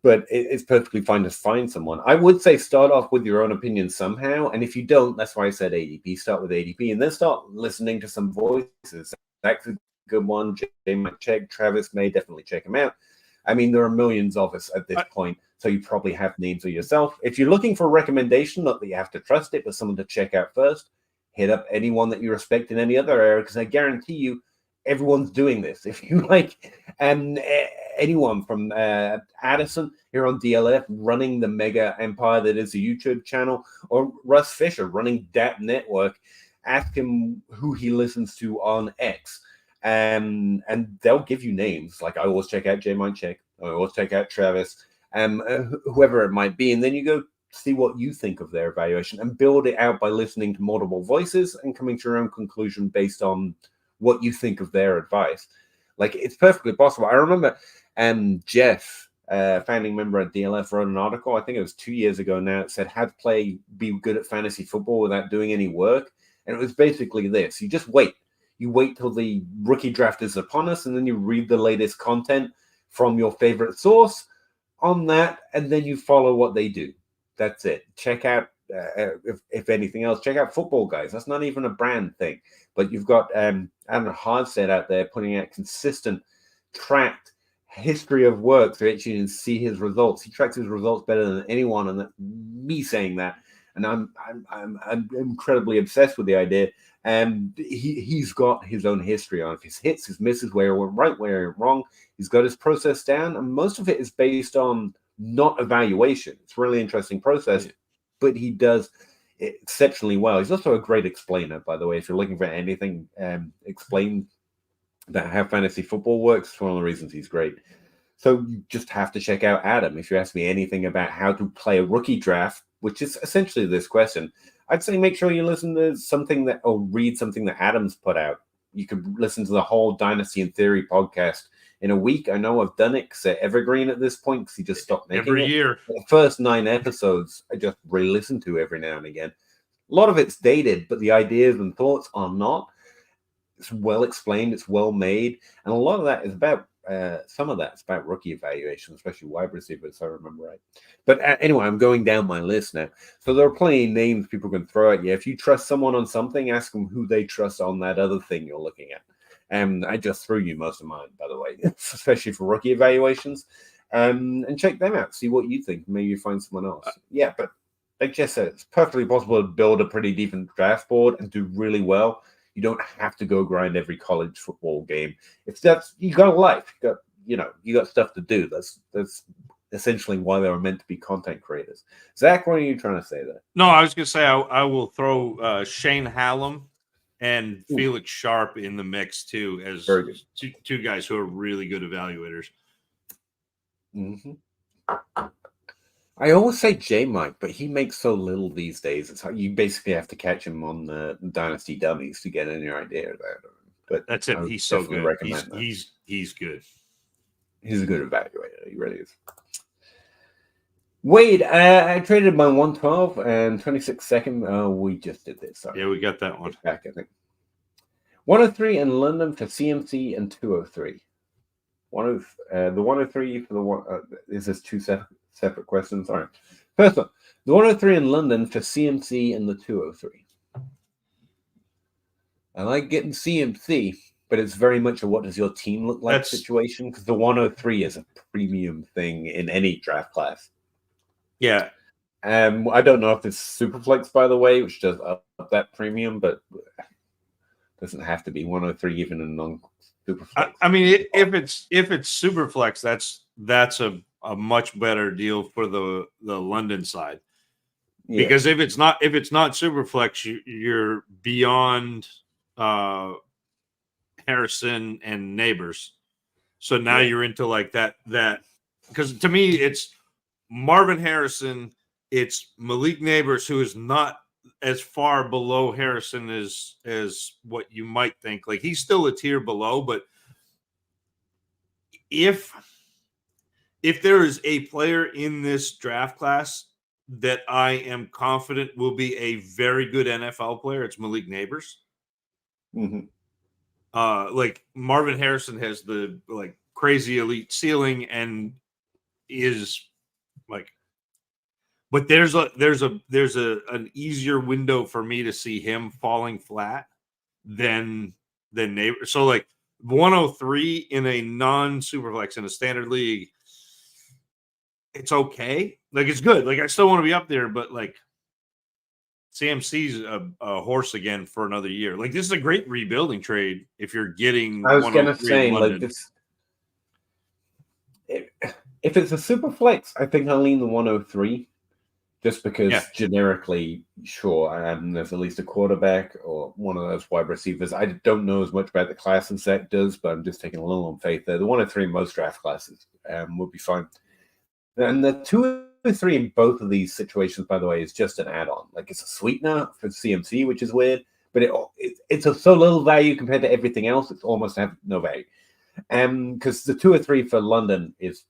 But it's perfectly fine to find someone. I would say start off with your own opinion somehow. And if you don't, that's why I said ADP. Start with ADP and then start listening to some voices. That's a good one. Jay might check. Travis may definitely check him out. I mean, there are millions of us at this point, so you probably have names of yourself. If you're looking for a recommendation, not that you have to trust it, but someone to check out first, hit up anyone that you respect in any other area, because I guarantee you, everyone's doing this. If you like anyone from Addison here on DLF running the mega empire that is a YouTube channel, or Russ Fisher running that network, ask him who he listens to on X. And they'll give you names. Like I always check out J Mind Check. I always check out Travis, whoever it might be. And then you go see what you think of their evaluation and build it out by listening to multiple voices and coming to your own conclusion based on what you think of their advice. Like it's perfectly possible. I remember Jeff, founding member at DLF, wrote an article, I think it was 2 years ago now, it said how to be good at fantasy football without doing any work. And it was basically this. You just wait. You wait till the rookie draft is upon us, and then you read the latest content from your favorite source on that, and then you follow what they do. That's it. Check out, if anything else, check out Football Guys. That's not even a brand thing. But you've got Adam Hardstead out there putting out consistent, tracked history of work so that you can see his results. He tracks his results better than anyone, and that's me saying that. And I'm incredibly obsessed with the idea. And he's got his own history on his hits, his misses, where it went right, where it went wrong. He's got his process down, and most of it is based on not evaluation. It's a really interesting process, but he does it exceptionally well. He's also a great explainer, by the way. If you're looking for anything explained about how fantasy football works, it's one of the reasons he's great. So you just have to check out Adam. If you ask me anything about how to play a rookie draft, which is essentially this question, I'd say make sure you listen to something that, or read something that Adam's put out. You could listen to the whole Dynasty in Theory podcast in a week. I know I've done it because they're evergreen at this point because he just stopped making every it. year. The first 9 episodes I just re-listen to every now and again. A lot of it's dated, but the ideas and thoughts are not. It's well explained, it's well made, and a lot of that is about some of that's about rookie evaluation, especially wide receivers, if I remember right. But anyway, I'm going down my list now. So there are plenty of names people can throw at you. If you trust someone on something, ask them who they trust on that other thing you're looking at. And I just threw you most of mine, by the way, especially for rookie evaluations. And check them out, see what you think. Maybe you find someone else. Yeah, but like Jess said, it's perfectly possible to build a pretty decent draft board and do really well. You don't have to go grind every college football game. If that's, you got a life, you got stuff to do. That's essentially why they were meant to be content creators. Zach, what are you trying to say there? No, I was going to say I will throw Shane Hallam and Felix Sharp in the mix too, as two guys who are really good evaluators. Mm-hmm. I always say J-Mike, but he makes so little these days. It's hard. You basically have to catch him on the Dynasty Dummies to get any idea about him. But that's it. He's so good. He's good. He's a good evaluator. He really is. Wade, I traded my 112 and 26 second. We just did this. Sorry. Yeah, we got that one. Back, I think. 103 in London for CMC and 203. The 103 for the one. Is this two separate questions? Sorry. First one, the 103 in London for CMC and the 203. I like getting CMC, but it's very much a what does your team look like situation, because the 103 is a premium thing in any draft class. Yeah. I don't know if it's Superflex, by the way, which does up that premium, but doesn't have to be 103 even in non-Superflex. I mean, if it's Superflex, that's a much better deal for the London side, because if it's not Superflex, you're beyond Harrison and Neighbors, so now you're into like that because to me it's Marvin Harrison, it's Malik Neighbors, who is not as far below Harrison as what you might think. Like he's still a tier below, but if there is a player in this draft class that I am confident will be a very good NFL player, it's Malik Neighbors. Mm-hmm. Like Marvin Harrison has the like crazy elite ceiling and is like, but there's an easier window for me to see him falling flat than Neighbors. So like 103 in a non-superflex in a standard league, it's okay. Like it's good. Like I still want to be up there, but like CMC's a horse again for another year. Like this is a great rebuilding trade if you're getting. I was gonna 103 say in like London. this. If it's a super flex, I think I'll lean the 103, just because generically, sure, there's at least a quarterback or one of those wide receivers. I don't know as much about the class as Zach does, but I'm just taking a little on faith there. The 103 in most draft classes would be fine. And the 203 in both of these situations, by the way, is just an add-on. Like it's a sweetener for CMC, which is weird, but it's of so little value compared to everything else. It's almost have no value. Because the 203 for London is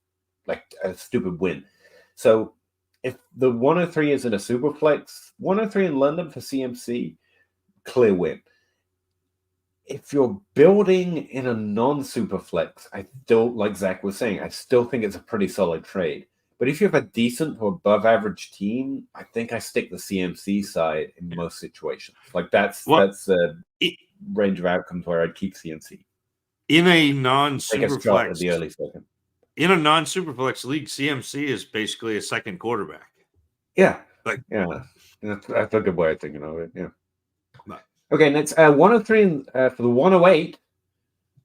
like a stupid win. So if the 103 is in a super flex, 103 in London for CMC, clear win. If you're building in a non-super flex, I still, like Zach was saying, I still think it's a pretty solid trade. But if you have a decent or above average team, I think I stick the CMC side in most situations. Like that's a range of outcomes where I'd keep CMC. In a non-super flex, the early second. In a non-super flex league, CMC is basically a second quarterback. Yeah, like that's a good way of thinking of it. Yeah. Okay, next 103 for the 108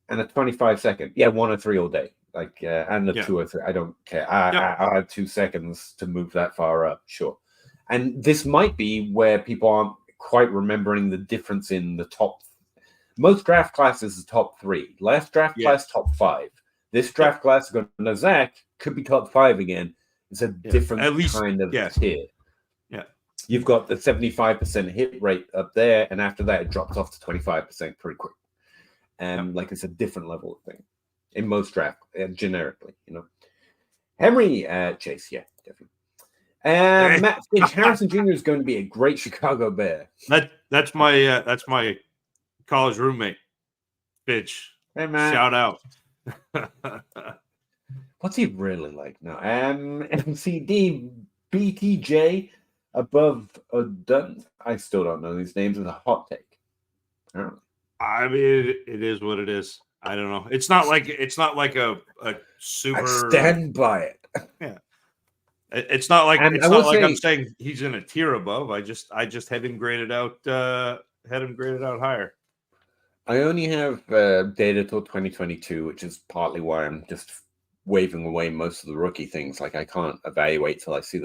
and a 25 second. Yeah, 103 all day. Like and the 203. I don't care. I have 2 seconds to move that far up. Sure. And this might be where people aren't quite remembering the difference in the top. Most draft classes is top 3. Last draft class top 5. This draft class, going to Zach, could be top 5 again. It's a different kind of tier. Yeah. You've got the 75% hit rate up there, and after that, it drops off to 25% pretty quick. Like it's a different level of thing in most draft, generically, you know. Henry Chase, yeah, definitely. Matt Finch, Harrison Jr. is going to be a great Chicago Bear. That's my college roommate, Finch. Hey, Matt. Shout out. What's he really like now? MCD BTJ above a done. I still don't know these names. It's a hot take. Apparently. I mean, it is what it is. I don't know. It's not like a super. I stand by it. Yeah. It's not like I'm saying he's in a tier above. I just had him graded out. Higher. I only have data till 2022, which is partly why I'm just waving away most of the rookie things. Like I can't evaluate till I see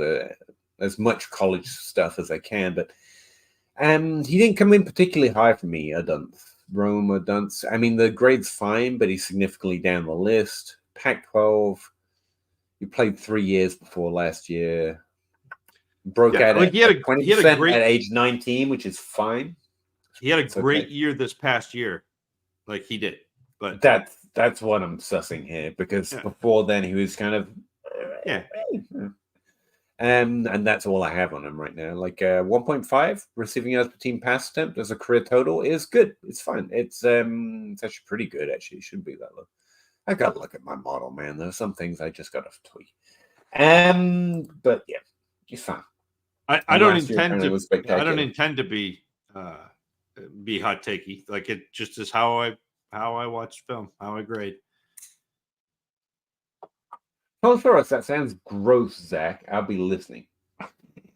as much college stuff as I can. But he didn't come in particularly high for me. Rome or Dunce. I mean, the grade's fine, but he's significantly down the list. Pac-12. He played 3 years before last year. Broke out at 20% at age 19, which is fine. He had a great year this past year, like he did. But that's what I'm sussing here, because before then he was kind of and that's all I have on him right now. Like 1.5 receiving yards per team pass attempt as a career total is good. It's fine. It's actually pretty good. Actually, it shouldn't be that low. I got to look at my model, man. There's some things I just got to tweak. But yeah, he's fine. I don't intend to be hot takey. Like it just is how I watch film, how I grade. Oh, for us, that sounds gross, Zach. I'll be listening.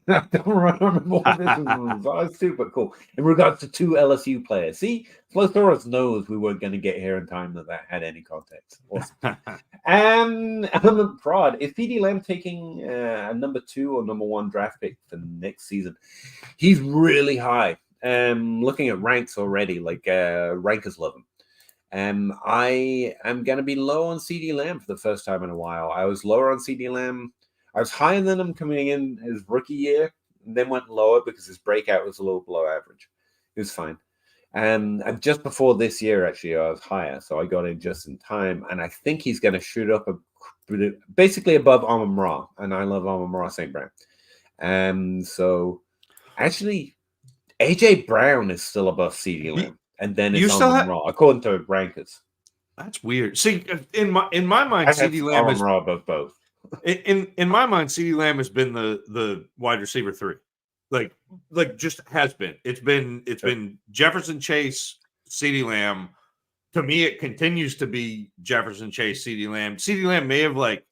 I don't remember what this was. Oh, super cool. In regards to 2 LSU players. See, Flothoris knows we weren't going to get here in time that had any context. Awesome. Element Prod. Is PD Lamb taking a number 2 or number 1 draft pick for next season? He's really high. Looking at ranks already, like rankers love him. I am going to be low on CD Lamb for the first time in a while. I was lower on CD Lamb. I was higher than him coming in his rookie year, and then went lower because his breakout was a little below average. It was fine. And just before this year, actually, I was higher, so I got in just in time. And I think he's going to shoot up basically above Amon-Ra, and I love Amon-Ra St. Brown. So actually, AJ Brown is still above CeeDee Lamb, and then You it's still Amon have Ra according to rankers. that's weird. See, in my mind, I have CeeDee Lamb Amon is Ra above both. in my mind, CeeDee Lamb has been the wide receiver 3, like just has been. It's been Jefferson, Chase, CeeDee Lamb. To me, it continues to be Jefferson, Chase, CeeDee Lamb. CeeDee Lamb may have like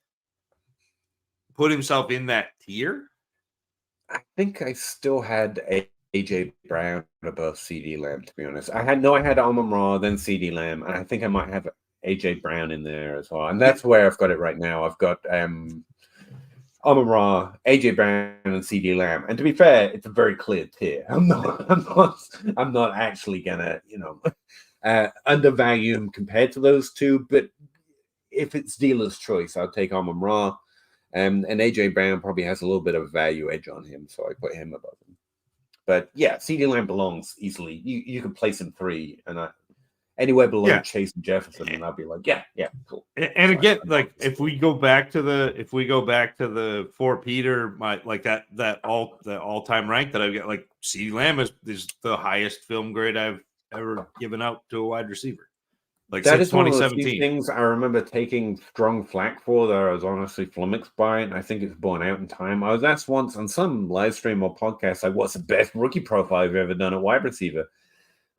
put himself in that tier. I think I still had AJ Brown above CeeDee Lamb. To be honest, I had Amon Ra, then CeeDee Lamb, and I think I might have AJ Brown in there as well. And that's where I've got it right now. I've got Amon Ra, AJ Brown, and CeeDee Lamb. And to be fair, it's a very clear tier. I'm not actually gonna, undervalue him compared to those two. But if it's dealer's choice, I'll take Amon Ra. And AJ Brown probably has a little bit of value edge on him, so I put him above him. But yeah, CeeDee Lamb belongs easily. You can place him 3, and anywhere below Chase and Jefferson, and I'll be like, yeah, cool. And again, like if we go back to the 4 Peter, that all-time rank that I've got, like CeeDee Lamb is the highest film grade I've ever given out to a wide receiver. Like that since is one of the few 2017. things I remember taking strong flack for that I was honestly flummoxed by it. And I think it's borne out in time. I was asked once on some live stream or podcast, like, what's the best rookie profile you've ever done at wide receiver?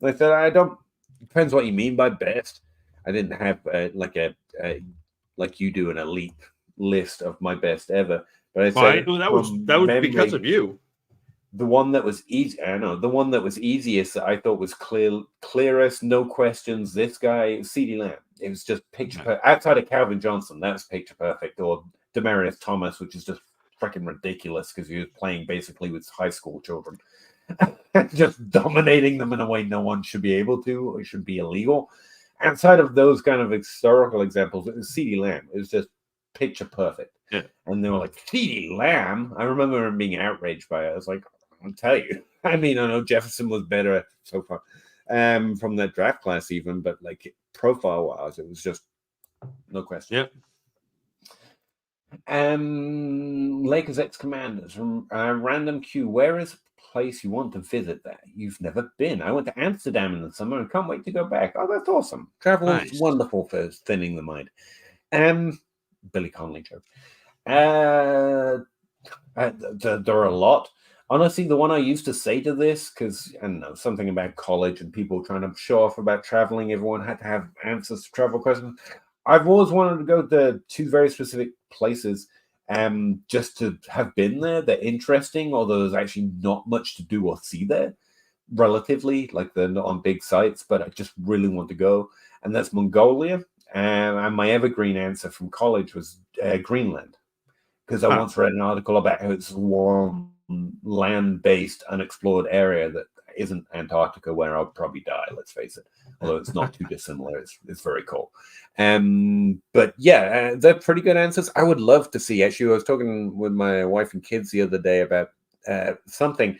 And I said, I don't. Depends what you mean by best. I didn't have like you do an elite list of my best ever. But I said that was because of you. The one that was easy, I know, the one that was easiest that I thought was clearest, no questions. This guy, CeeDee Lamb. It was just picture perfect. Outside of Calvin Johnson, that was picture perfect. Or Demaryius Thomas, which is just freaking ridiculous because he was playing basically with high school children, just dominating them in a way no one should be able to, or should be illegal. Outside of those kind of historical examples, it was CeeDee Lamb. It was just picture perfect. Yeah. And they were like, CeeDee Lamb? I remember him being outraged by it. I was like, I'll tell you. I mean, I know Jefferson was better so far from that draft class even, but like profile-wise, it was just no question. Yep. Lakers ex-commanders from Random Q. Where is a place you want to visit that you've never been? I went to Amsterdam in the summer and can't wait to go back. Oh, that's awesome. Travel is wonderful for thinning the mind. Billy Connolly joke. There are a lot. Honestly, the one I used to say to this, because I don't know, something about college and people trying to show off about traveling, everyone had to have answers to travel questions. I've always wanted to go to 2 very specific places just to have been there. They're interesting, although there's actually not much to do or see there, relatively, like they're not on big sites, but I just really want to go. And that's Mongolia. And my evergreen answer from college was Greenland, because I once read an article about how it's one land-based unexplored area that isn't Antarctica, where I'll probably die, let's face it, although it's not too dissimilar. It's very cool. But yeah, they're pretty good answers. I would love to see, actually, I was talking with my wife and kids the other day about something,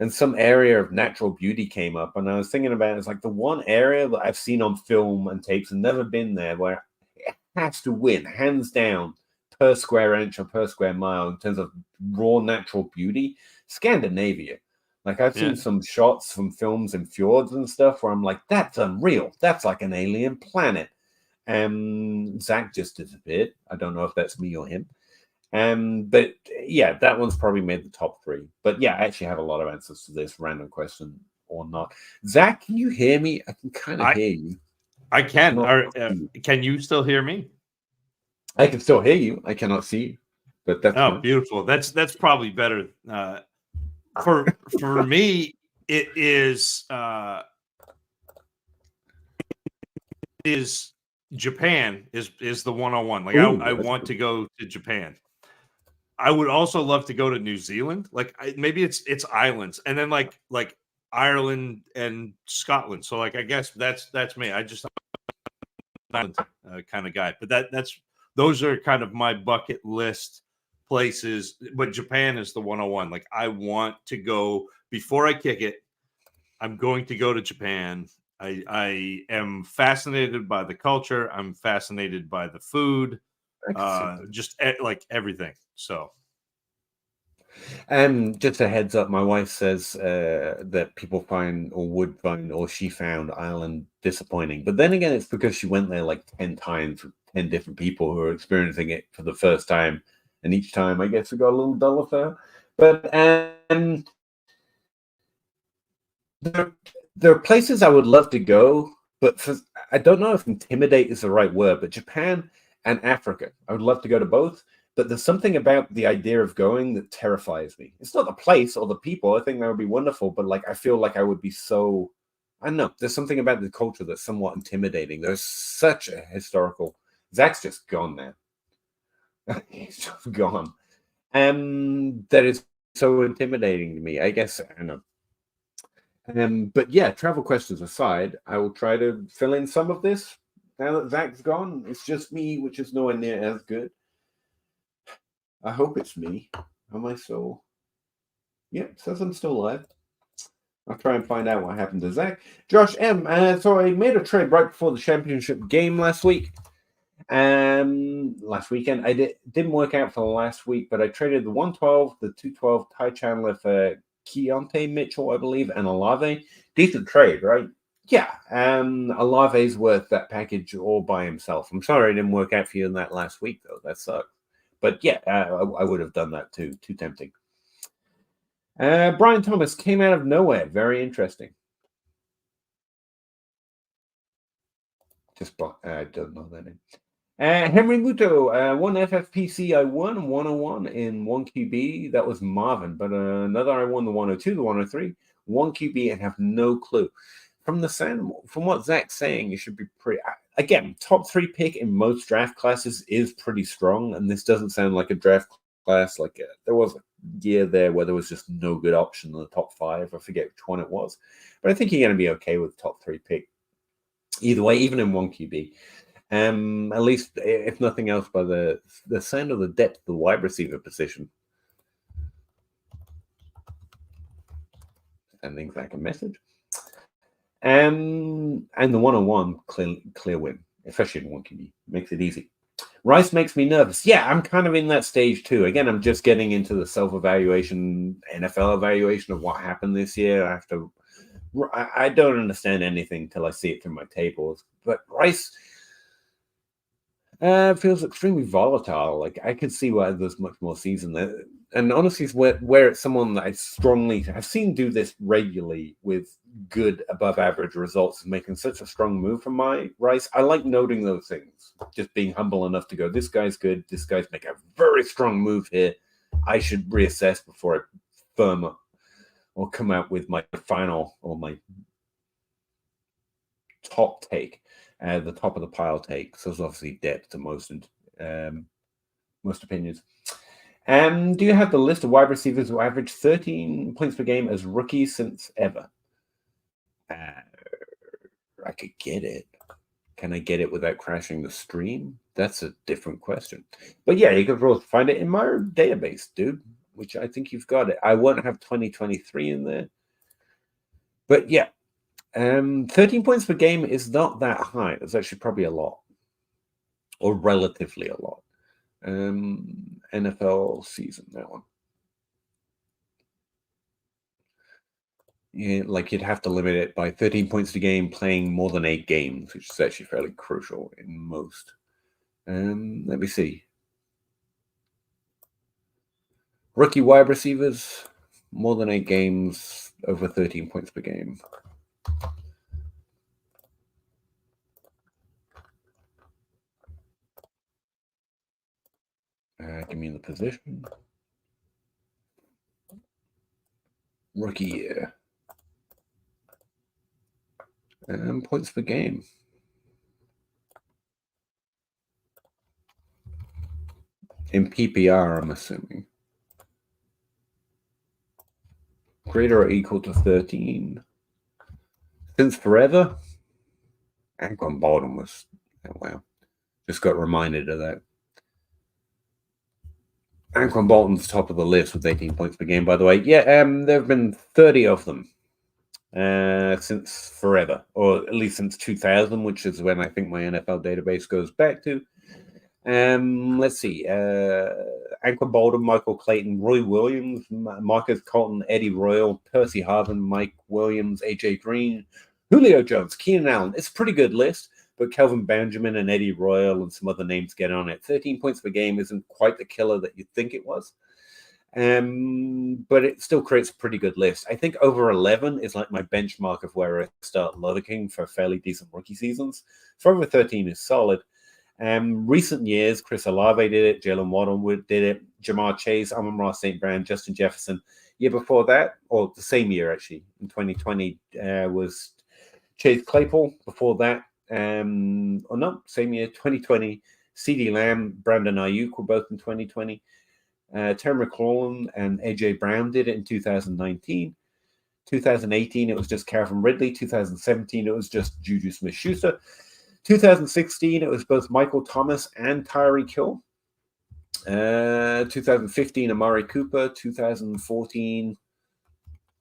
and some area of natural beauty came up, and I was thinking about it's like the one area that I've seen on film and tapes and never been there, where it has to win hands down per square inch or per square mile in terms of raw natural beauty. Scandinavia. Like I've seen some shots from films and fjords and stuff where I'm like, that's unreal. That's like an alien planet. Zach just disappeared. I don't know if that's me or him. But yeah, that one's probably made the top 3. But yeah, I actually have a lot of answers to this random question or not. Zach, can you hear me? I can kind of hear you. I can. Can you still hear me? I can still hear you. I cannot see you. But that's fine. Beautiful. That's probably better. For me, it is Japan is the 101. Like I want to go to Japan. I would also love to go to New Zealand. Like maybe it's islands, and then like Ireland and Scotland. So like I guess that's me. I just island kind of guy. But those are kind of my bucket list places. But Japan is the 101. Like I want to go before I kick it. I'm going to go to Japan. I am fascinated by the culture. I'm fascinated by the food. Just like everything. So Just a heads up, my wife says that people find or would find or she found Ireland disappointing. But then again, it's because she went there like 10 times with 10 different people who are experiencing it for the first time. And each time, I guess, it got a little duller for her. But there are places I would love to go, but I don't know if intimidate is the right word, but Japan and Africa. I would love to go to both. But there's something about the idea of going that terrifies me. It's not the place or the people. I think that would be wonderful, but like I feel like I would be so. I don't know. There's something about the culture that's somewhat intimidating. There's such a historical. Zach's just gone now. He's just gone, and that is so intimidating to me. I guess I don't know. But yeah, travel questions aside, I will try to fill in some of this now that Zach's gone. It's just me, which is nowhere near as good. I hope it's me. Am I still? Yeah, it says I'm still alive. I'll try and find out what happened to Zach. Josh M. So I made a trade right before the championship game last week. Last weekend. I didn't work out for the last week, but I traded the 112, the 212 Ty Chandler for Keontae Mitchell, I believe, and Olave. Decent trade, right? Yeah. Olave's worth that package all by himself. I'm sorry I didn't work out for you in that last week, though. That sucks. But yeah, I would have done that too. Too tempting. Brian Thomas came out of nowhere. Very interesting. I don't know that name. Henry Muto, one FFPC I won 101 in 1 QB. That was Marvin. But another I won the 102, the 103, 1 QB, and have no clue. From what Zach's saying, it should be pretty. Again, top 3 pick in most draft classes is pretty strong, and this doesn't sound like a draft class. Like there was a year there where there was just no good option in the top 5. I forget which one it was, but I think you're going to be okay with top 3 pick either way, even in 1 QB. At least, if nothing else, by the sound of the depth of the wide receiver position. Sending Zach a message. And the 101 clear win, especially in 1 QB, makes it easy. Rice makes me nervous. Yeah, I'm kind of in that stage too. Again, I'm just getting into the self-evaluation, NFL evaluation of what happened this year. I don't understand anything till I see it through my tables. But Rice feels extremely volatile. Like I could see why there's much more season there. And honestly, it's where it's someone that I strongly have seen do this regularly with good above average results, making such a strong move from my Rice. I like noting those things, just being humble enough to go, this guy's good. This guy's making a very strong move here. I should reassess before I firm up or come out with my final or my top take, the top of the pile take. So there's obviously depth to most opinions. Do you have the list of wide receivers who average 13 points per game as rookies since ever? I could get it. Can I get it without crashing the stream? That's a different question. But yeah, you could find it in my database, dude, which I think you've got it. I won't have 2023 in there. But yeah, 13 points per game is not that high. It's actually probably a lot, or relatively a lot. NFL season, that one. Yeah, like you'd have to limit it by 13 points a game playing more than 8 games, which is actually fairly crucial in most. Let me see. Rookie wide receivers, more than 8 games, over 13 points per game. Give me the position. Rookie year. Points per game. In PPR, I'm assuming. Greater or equal to 13. Since forever? Anquan Bolden was, oh, wow. Just got reminded of that. Anquan Bolton's top of the list with 18 points per game, by the way. Yeah, there have been 30 of them since forever, or at least since 2000, which is when I think my NFL database goes back to. Let's see. Anquan Bolden, Michael Clayton, Roy Williams, Marcus Colton, Eddie Royal, Percy Harvin, Mike Williams, AJ Green, Julio Jones, Keenan Allen. It's a pretty good list, but Kelvin Benjamin and Eddie Royal and some other names get on it. 13 points per game isn't quite the killer that you'd think it was. But it still creates a pretty good list. I think over 11 is like my benchmark of where I start looking for fairly decent rookie seasons. So over 13 is solid. Recent years, Chris Olave did it, Jalen Waddle did it, Jamar Chase, Amon-Ra St. Brown, Justin Jefferson. Year before that, or the same year actually, in 2020, was Chase Claypool. Before that, same year, 2020, CeeDee Lamb, Brandon Ayuk were both in 2020. Terry McLaurin and AJ Brown did it in 2019. 2018, it was just Calvin Ridley. 2017, it was just Juju Smith-Schuster. 2016, it was both Michael Thomas and Tyreek Hill. 2015, Amari Cooper. 2014,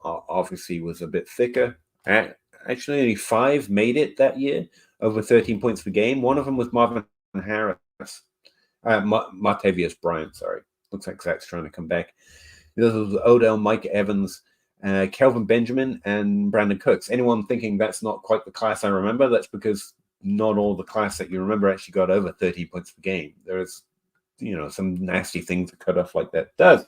obviously, was a bit thicker. Actually, only 5 made it that year, over 13 points per game. One of them was Marvin Harris. Martavius Bryant, sorry. Looks like Zach's trying to come back. This was Odell, Mike Evans, Kelvin Benjamin, and Brandon Cooks. Anyone thinking that's not quite the class I remember, that's because not all the class that you remember actually got over 30 points per game. There's, some nasty things that cut off like that does.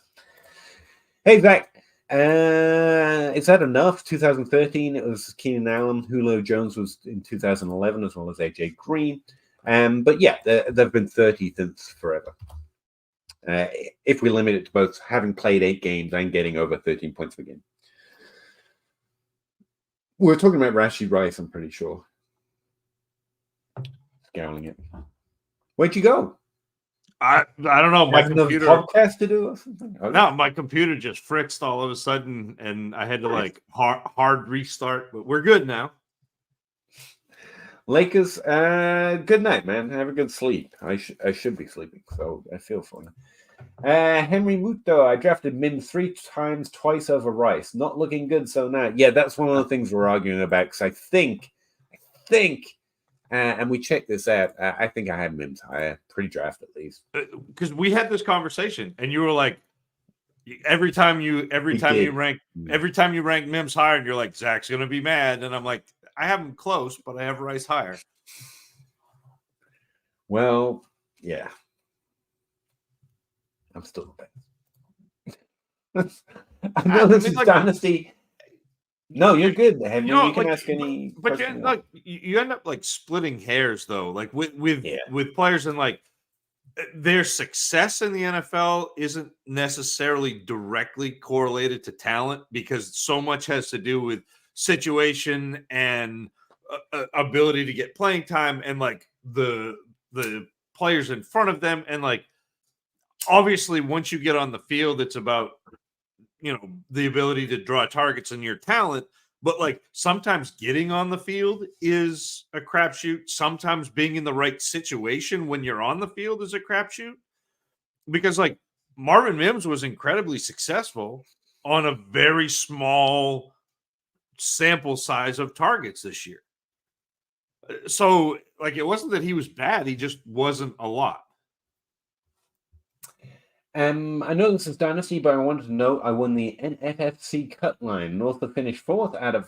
Hey, Zach, is that enough? 2013, it was Keenan Allen. Julio Jones was in 2011, as well as AJ Green. But yeah, there have been 30 since forever. If we limit it to both having played 8 games and getting over 13 points per game. We're talking about Rashee Rice, I'm pretty sure. Scowling it. Where'd you go? I don't know. My computer podcast to do or something? Okay. No, my computer just fritzed all of a sudden, and I had to hard restart. But we're good now. Lakers, good night, man. Have a good sleep. I should be sleeping, so I feel fine. Henry Muto, I drafted Mims 3 times, twice over Rice. Not looking good so now. Yeah, that's one of the things we're arguing about, because I think, and we checked this out, I think I had Mims higher, pre-draft at least. Because we had this conversation, and you were like, every time you rank Mims higher, and you're like, Zach's going to be mad. And I'm like, I have him close, but I have Rice higher. Well, yeah. I'm still bad. I know this is Dynasty. No, you're good, Henry. You can ask any. But you end up splitting hairs though, with players, and their success in the NFL isn't necessarily directly correlated to talent, because so much has to do with situation and ability to get playing time, and the players in front of them, and obviously once you get on the field, it's about the ability to draw targets and your talent. But sometimes getting on the field is a crapshoot. Sometimes being in the right situation when you're on the field is a crapshoot, because Marvin Mims was incredibly successful on a very small sample size of targets this year. So it wasn't that he was bad. He just wasn't a lot. I know this is Dynasty, but I wanted to know I won the NFFC cut line. North finished 4th out of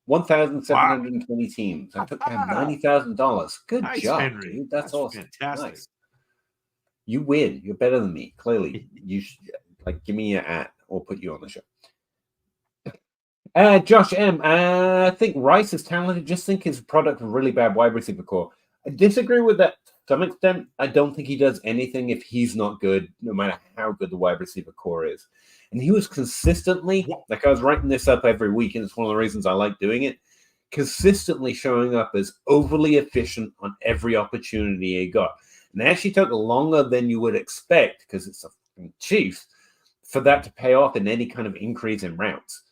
1,720 teams. I took home $90,000. Good nice, job, Henry. Dude. That's awesome. Fantastic. Nice. You win. You're better than me. Clearly, you should give me your at or put you on the show. Josh M. I think Rice is talented. Just think his product of really bad wide receiver core. I disagree with that to some extent. I don't think he does anything if he's not good, no matter how good the wide receiver core is. And he was consistently, I was writing this up every week, and it's one of the reasons I like doing it, consistently showing up as overly efficient on every opportunity he got. And it actually took longer than you would expect, because it's a Chiefs, for that to pay off in any kind of increase in routes.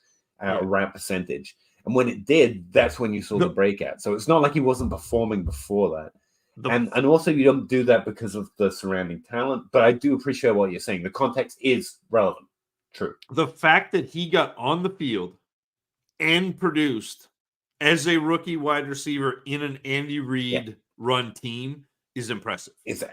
Route percentage, and when it did, that's when you saw the breakout. So it's not like he wasn't performing before that, and also you don't do that because of the surrounding talent. But I do appreciate what you're saying. The context is relevant. True. The fact that he got on the field and produced as a rookie wide receiver in an Andy Reid run team is impressive. It's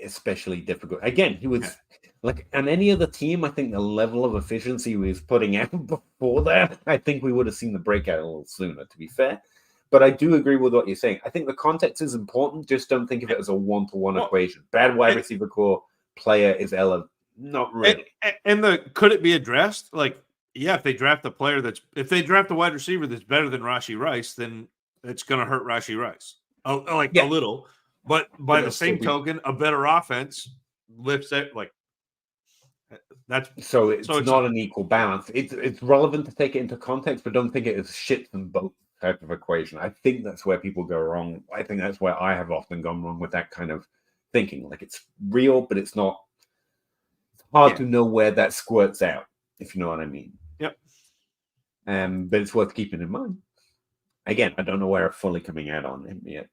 especially difficult. Again, he was like on any other team, I think the level of efficiency he was putting out before that, I think we would have seen the breakout a little sooner, to be fair. But I do agree with what you're saying. I think the context is important. Just don't think of it as a one-to-one equation. Bad wide receiver core player is Ella. Not really. And could it be addressed? Like, yeah, if they draft a wide receiver that's better than Rashee Rice, then it's going to hurt Rashee Rice a little. But by the same token, a better offense lifts it. Like that's so it's not an equal balance. It's relevant to take it into context, but don't think it as shit from both type of equation. I think that's where people go wrong. I think that's where I have often gone wrong with that kind of thinking. Like it's real, but it's not. It's hard to know where that squirts out, if you know what I mean. Yep. But it's worth keeping in mind. Again, I don't know where I'm fully coming out on him yet.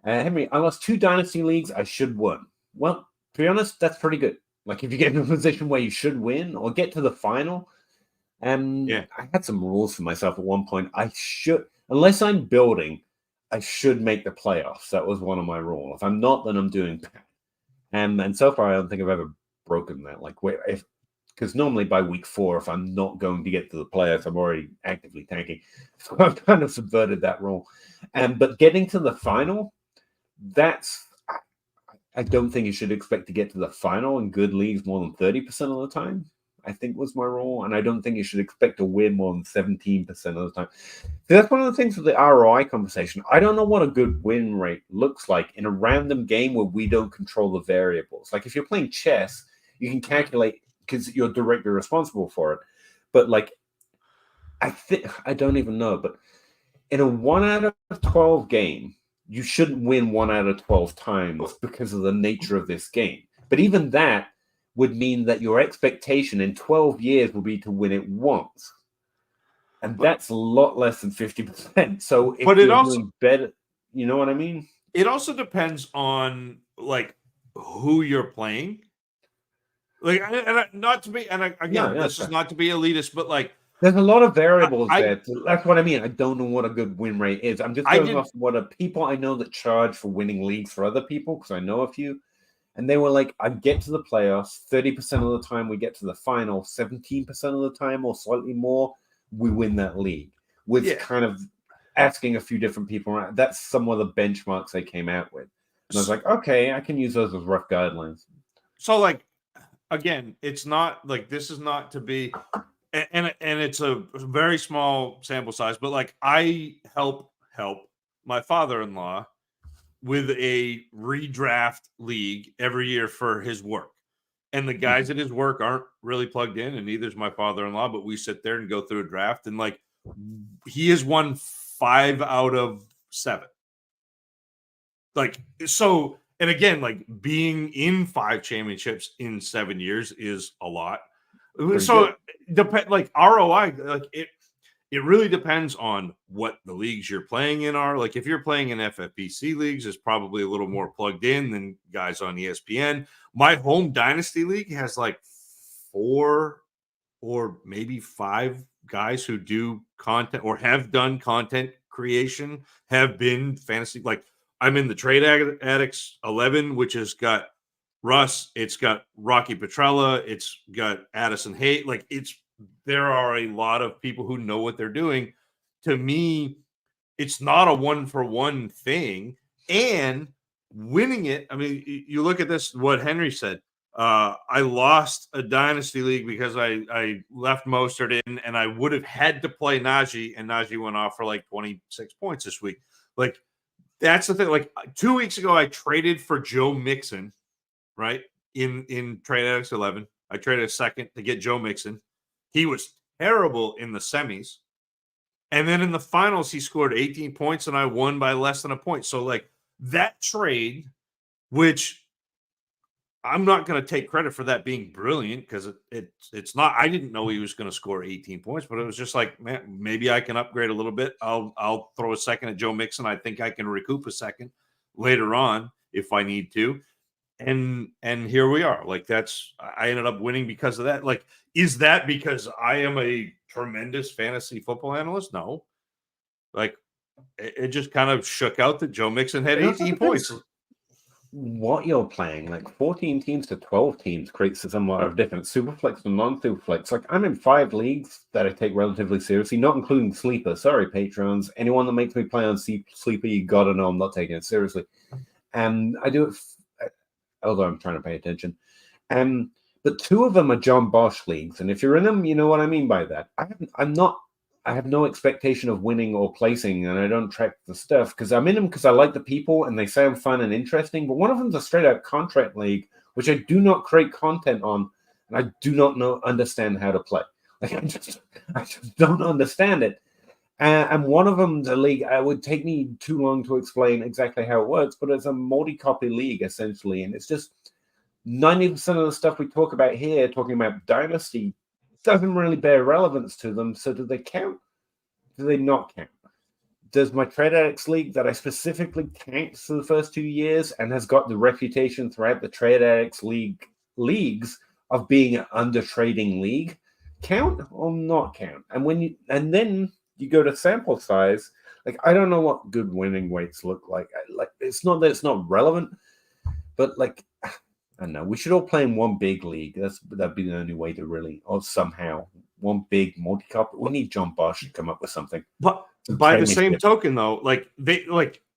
Henry, I lost 2 dynasty leagues. I should win. Well, to be honest, that's pretty good. Like if you get in a position where you should win or get to the final, I had some rules for myself at one point. I should, unless I'm building, I should make the playoffs. That was one of my rules. If I'm not, then I'm doing bad. And so far, I don't think I've ever broken that. Like, because normally by week 4, if I'm not going to get to the playoffs, I'm already actively tanking. So I've kind of subverted that rule. But getting to the final, I don't think you should expect to get to the final in good leagues more than 30% of the time, I think was my rule. And I don't think you should expect to win more than 17% of the time. So that's one of the things with the ROI conversation. I don't know what a good win rate looks like in a random game where we don't control the variables. Like if you're playing chess, you can calculate because you're directly responsible for it. But like, I don't even know. But in a 1 out of 12 game, you shouldn't win 1 out of 12 times because of the nature of this game. But even that would mean that your expectation in 12 years will be to win it once. And that's a lot less than 50%. So if you're doing better, you know what I mean? It also depends on like who you're playing. Like, not to be, this is not to be elitist, but like, there's a lot of variables there. That's what I mean. I don't know what a good win rate is. I'm just going off what are people I know that charge for winning leagues for other people, because I know a few. And they were like, I get to the playoffs, 30% of the time we get to the final, 17% of the time or slightly more, we win that league. With kind of asking a few different people around. That's some of the benchmarks they came out with. And I was like, okay, I can use those as rough guidelines. So like, again, it's not like, this is not to be... And it's a very small sample size, but like I help my father-in-law with a redraft league every year for his work. And the guys at his work aren't really plugged in, and neither is my father-in-law, but we sit there and go through a draft, and like he has won 5 out of 7. Like, so, and again, like being in 5 championships in 7 years is a lot. So like ROI, like it really depends on what the leagues you're playing in are. Like if you're playing in FFPC leagues, it's probably a little more plugged in than guys on ESPN. My home dynasty league has like 4 or maybe 5 guys who do content or have done content creation, have been fantasy. Like I'm in the Trade Addicts 11, which has got Russ, it's got Rocky Petrella, it's got Addison Hay. Like there are a lot of people who know what they're doing. To me, it's not a 1-for-1 thing. And winning it, I mean, you look at this, what Henry said. I lost a dynasty league because I left Mostert in, and I would have had to play Najee, and Najee went off for like 26 points this week. Like, that's the thing. Like 2 weeks ago, I traded for Joe Mixon. Right in Trade Addicts 11, I traded a second to get Joe Mixon. He was terrible in the semis, and then in the finals he scored 18 points, and I won by less than a point. So like that trade, which I'm not going to take credit for that being brilliant because it's not. I didn't know he was going to score 18 points, but it was just like, man, maybe I can upgrade a little bit. I'll throw a second at Joe Mixon. I think I can recoup a second later on if I need to. And here we are. Like I ended up winning because of that. Like, is that because I am a tremendous fantasy football analyst? No. Like it just kind of shook out that Joe Mixon had 18 points. what you're playing. Like 14 teams to 12 teams creates somewhat of difference. Superflex and non-superflex. Like I'm in 5 leagues that I take relatively seriously, not including Sleeper. Sorry, patrons. Anyone that makes me play on Sleeper, you gotta know I'm not taking it seriously. And I do it, although I'm trying to pay attention. But 2 of them are John Bosch leagues, and if you're in them, you know what I mean by that. I have no expectation of winning or placing, and I don't track the stuff because I'm in them because I like the people and they sound fun and interesting. But one of them's a straight out contract league, which I do not create content on, and I do not understand how to play. Like I just don't understand it. And one of them's a league. It would take me too long to explain exactly how it works, but it's a multi-copy league essentially, and it's just 90% of the stuff we talk about here, talking about Dynasty, doesn't really bear relevance to them. So do they count? Do they not count? Does my Trade Addicts League that I specifically tanked for the first 2 years and has got the reputation throughout the Trade Addicts leagues of being an under trading league count or not count? And then you go to sample size. Like I don't know what good winning weights look like. Like it's not that it's not relevant, but like I don't know. We should all play in one big league. That'd be the only way to really, or somehow one big multi-cup. We need John Bosch to come up with something. But by the same token, though,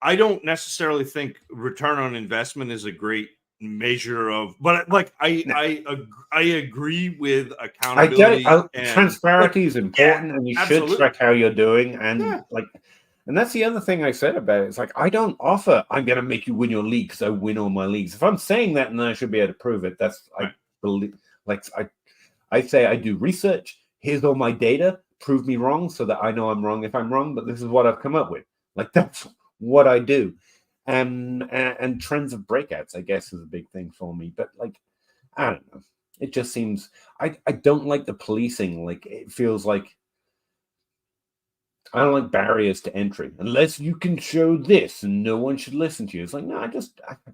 I don't necessarily think return on investment is a great measure of. But I agree with accountability. Transparency is important, and you should track how you're doing. And and that's the other thing I said about it. It's like, I don't offer, I'm going to make you win your league because I win all my leagues. If I'm saying that, then I should be able to prove it. That's, I believe, I say I do research. Here's all my data. Prove me wrong so that I know I'm wrong if I'm wrong. But this is what I've come up with. Like, that's what I do. And trends of breakouts, I guess, is a big thing for me. But, like, I don't know. It just seems, I don't like the policing. Like, it feels like, I don't like barriers to entry. Unless you can show this and no one should listen to you. It's like,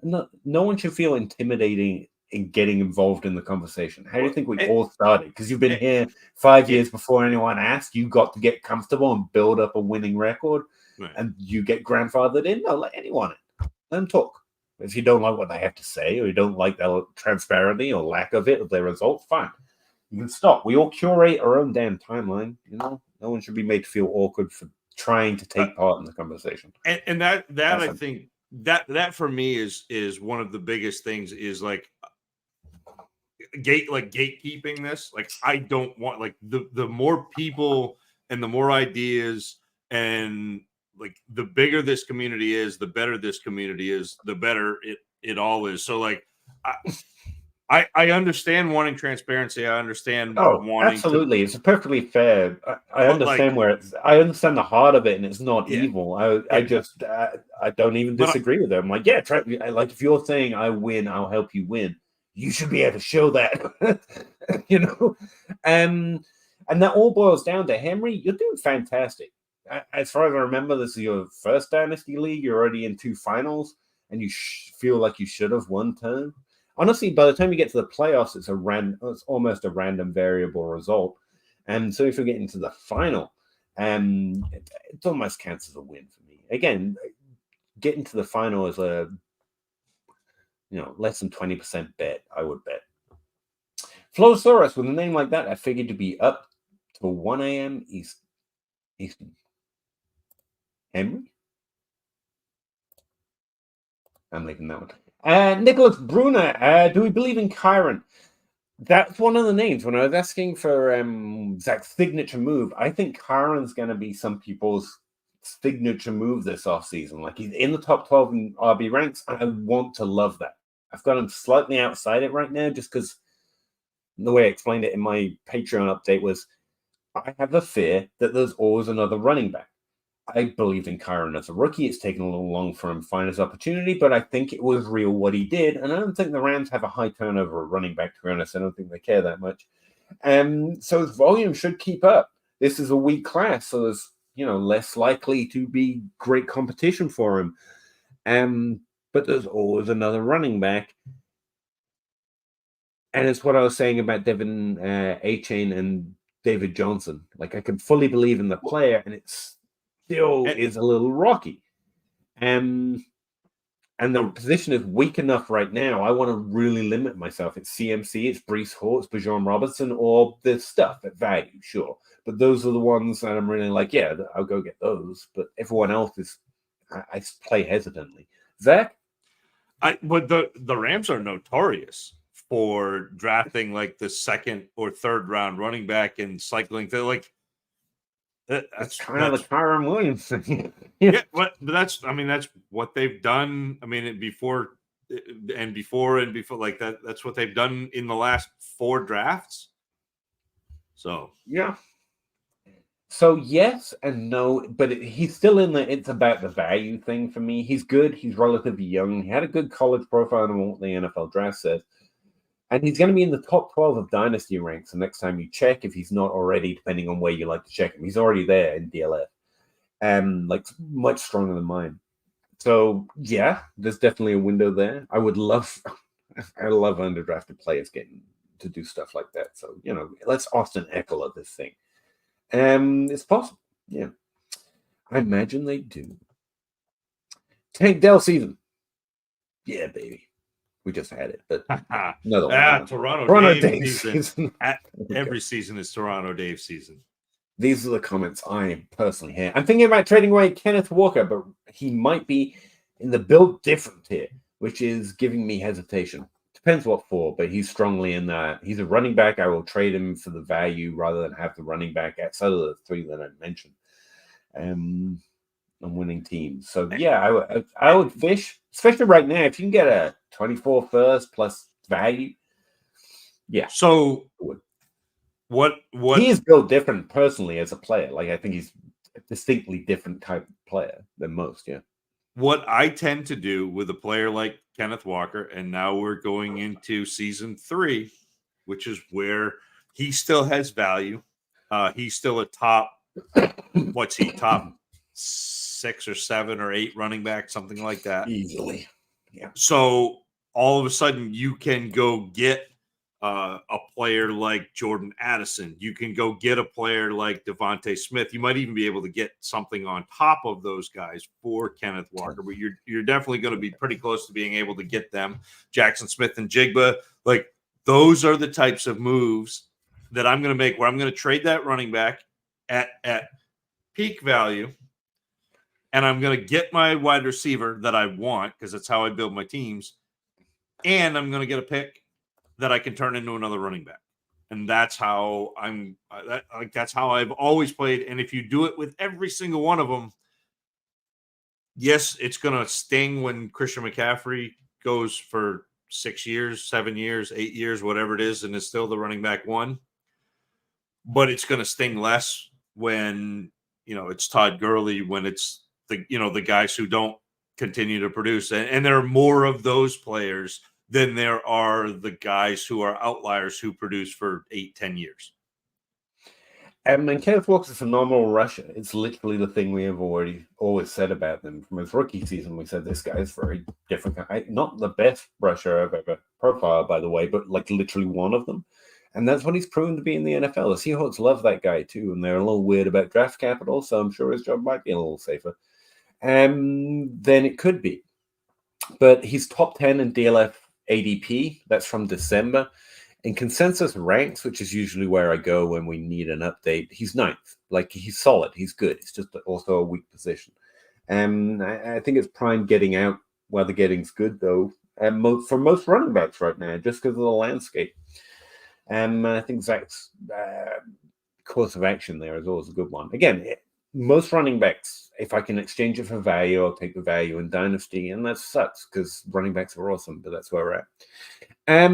no one should feel intimidating in getting involved in the conversation. How do you think we all started? Because you've been here 5 years before anyone asked. You got to get comfortable and build up a winning record. Right. And you get grandfathered in. No, let anyone in. Let them talk. If you don't like what they have to say or you don't like their transparency or lack of it, of their results, fine. You can stop. We all curate our own damn timeline, you know? No one should be made to feel awkward for trying to take part in the conversation. And that I think that for me is one of the biggest things is like gatekeeping this. Like I don't want like the more people and the more ideas and like the bigger this community is, the better this community is, the better it all is. So like I understand wanting transparency. I understand wanting absolutely. It's perfectly fair. I understand I understand the heart of it, and it's not evil. I just I don't even disagree with them. Like, like if you're saying I win, I'll help you win. You should be able to show that, you know. And that all boils down to Henry. You're doing fantastic. As far as I remember, this is your first Dynasty League. You're already in 2 finals, and you feel like you should have won turn. Honestly, by the time you get to the playoffs, it's almost a random variable result. And so if you're getting to the final, it almost counts as a win for me. Again, getting to the final is a less than 20% bet, I would bet. Flosaurus, with a name like that, I figured to be up to 1 a.m. Eastern. Henry? I'm leaving that one. Nicholas Bruner, do we believe in Kyron? That's one of the names. When I was asking for Zach's signature move, I think Kyron's going to be some people's signature move this offseason. Like, he's in the top 12 in RB ranks. I want to love that. I've got him slightly outside it right now just because the way I explained it in my Patreon update was I have a fear that there's always another running back. I believed in Kyron as a rookie. It's taken a little long for him to find his opportunity, but I think it was real what he did. And I don't think the Rams have a high turnover of running back, to be honest. I don't think they care that much. So his volume should keep up. This is a weak class, so there's less likely to be great competition for him. But there's always another running back. And it's what I was saying about Devin A-Chain and David Johnson. Like, I can fully believe in the player, and it's still is a little rocky. And And the position is weak enough right now. I want to really limit myself. It's CMC, it's Brees Hall, it's Bijan Robinson, or this stuff at value, sure. But those are the ones that I'm really like, yeah, I'll go get those. But everyone else is, I play hesitantly. Zach? But the Rams are notorious for drafting like the second or third round running back and cycling through like that's kind of the Kyron Williams thing. Yeah, but that's what they've done. I mean, before like that. That's what they've done in the last 4 drafts. So yeah. So yes and no, but he's still in the. It's about the value thing for me. He's good. He's relatively young. He had a good college profile in what the NFL draft says. And he's going to be in the top 12 of Dynasty ranks the next time you check, if he's not already, depending on where you like to check him. He's already there in DLF, like much stronger than mine. So, yeah, there's definitely a window there. I love underdrafted players getting to do stuff like that. So, let's Austin Eckler this thing. It's possible, yeah. I imagine they do. Tank Dell season. Yeah, baby. We just had it, but Toronto Dave season. Every season is Toronto Dave season. These are the comments I am personally here. I'm thinking about trading away Kenneth Walker, but he might be in the build different tier, which is giving me hesitation. Depends what for, but he's strongly in that. He's a running back. I will trade him for the value rather than have the running back outside of the 3 that I mentioned. On winning teams. So yeah, I would fish, especially right now. If you can get a 24 first plus value, yeah. So what he is built different personally as a player. Like I think he's a distinctly different type of player than most. Yeah. What I tend to do with a player like Kenneth Walker, and now we're going into season 3, which is where he still has value. He's still a top. What's he top? 6 or 7 or 8 running back, something like that. Easily. Yeah. So all of a sudden you can go get a player like Jordan Addison. You can go get a player like Devontae Smith. You might even be able to get something on top of those guys for Kenneth Walker, but you're definitely going to be pretty close to being able to get them. Jackson Smith and Jigba, like those are the types of moves that I'm going to make where I'm going to trade that running back at peak value. And I'm going to get my wide receiver that I want because that's how I build my teams. And I'm going to get a pick that I can turn into another running back. And that's how that's how I've always played. And if you do it with every single one of them, yes, it's going to sting when Christian McCaffrey goes for 6 years, 7 years, 8 years, whatever it is, and is still the running back 1. But it's going to sting less when, it's Todd Gurley, when it's the guys who don't continue to produce. And there are more of those players than there are the guys who are outliers who produce for 8-10 years. And Kenneth Walker's a phenomenal rusher. It's literally the thing we have always said about them. From his rookie season, we said this guy's very different. Not the best rusher I've ever profiled, by the way, but like literally one of them. And that's what he's proven to be in the NFL. The Seahawks love that guy too, and they're a little weird about draft capital, so I'm sure his job might be a little safer than it could be. But he's top 10 in DLF ADP. That's from December. In consensus ranks, which is usually where I go when we need an update, he's 9th. Like, he's solid. He's good. It's just also a weak position. I think it's prime getting out while the getting's good, though, for most running backs right now, just because of the landscape. I think Zach's course of action there is always a good one. Again, most running backs, if I can exchange it for value, I'll take the value in Dynasty, and that sucks because running backs are awesome, but that's where we're at.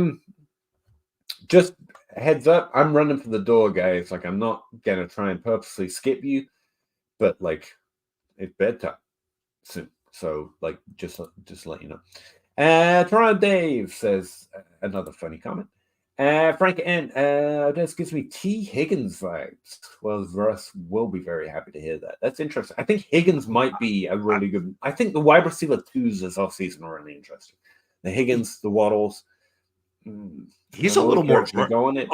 Just heads up, I'm running for the door, guys. Like, I'm not going to try and purposely skip you, but, like, it's bedtime soon. So, like, just let you know. Toronto Dave says, another funny comment. Frank N. This gives me T. Higgins vibes. Well, Russ will be very happy to hear that. That's interesting. I think Higgins might be a really good. I think the wide receiver 2s this offseason are really interesting. The Higgins, the Waddles. He's a little more going it.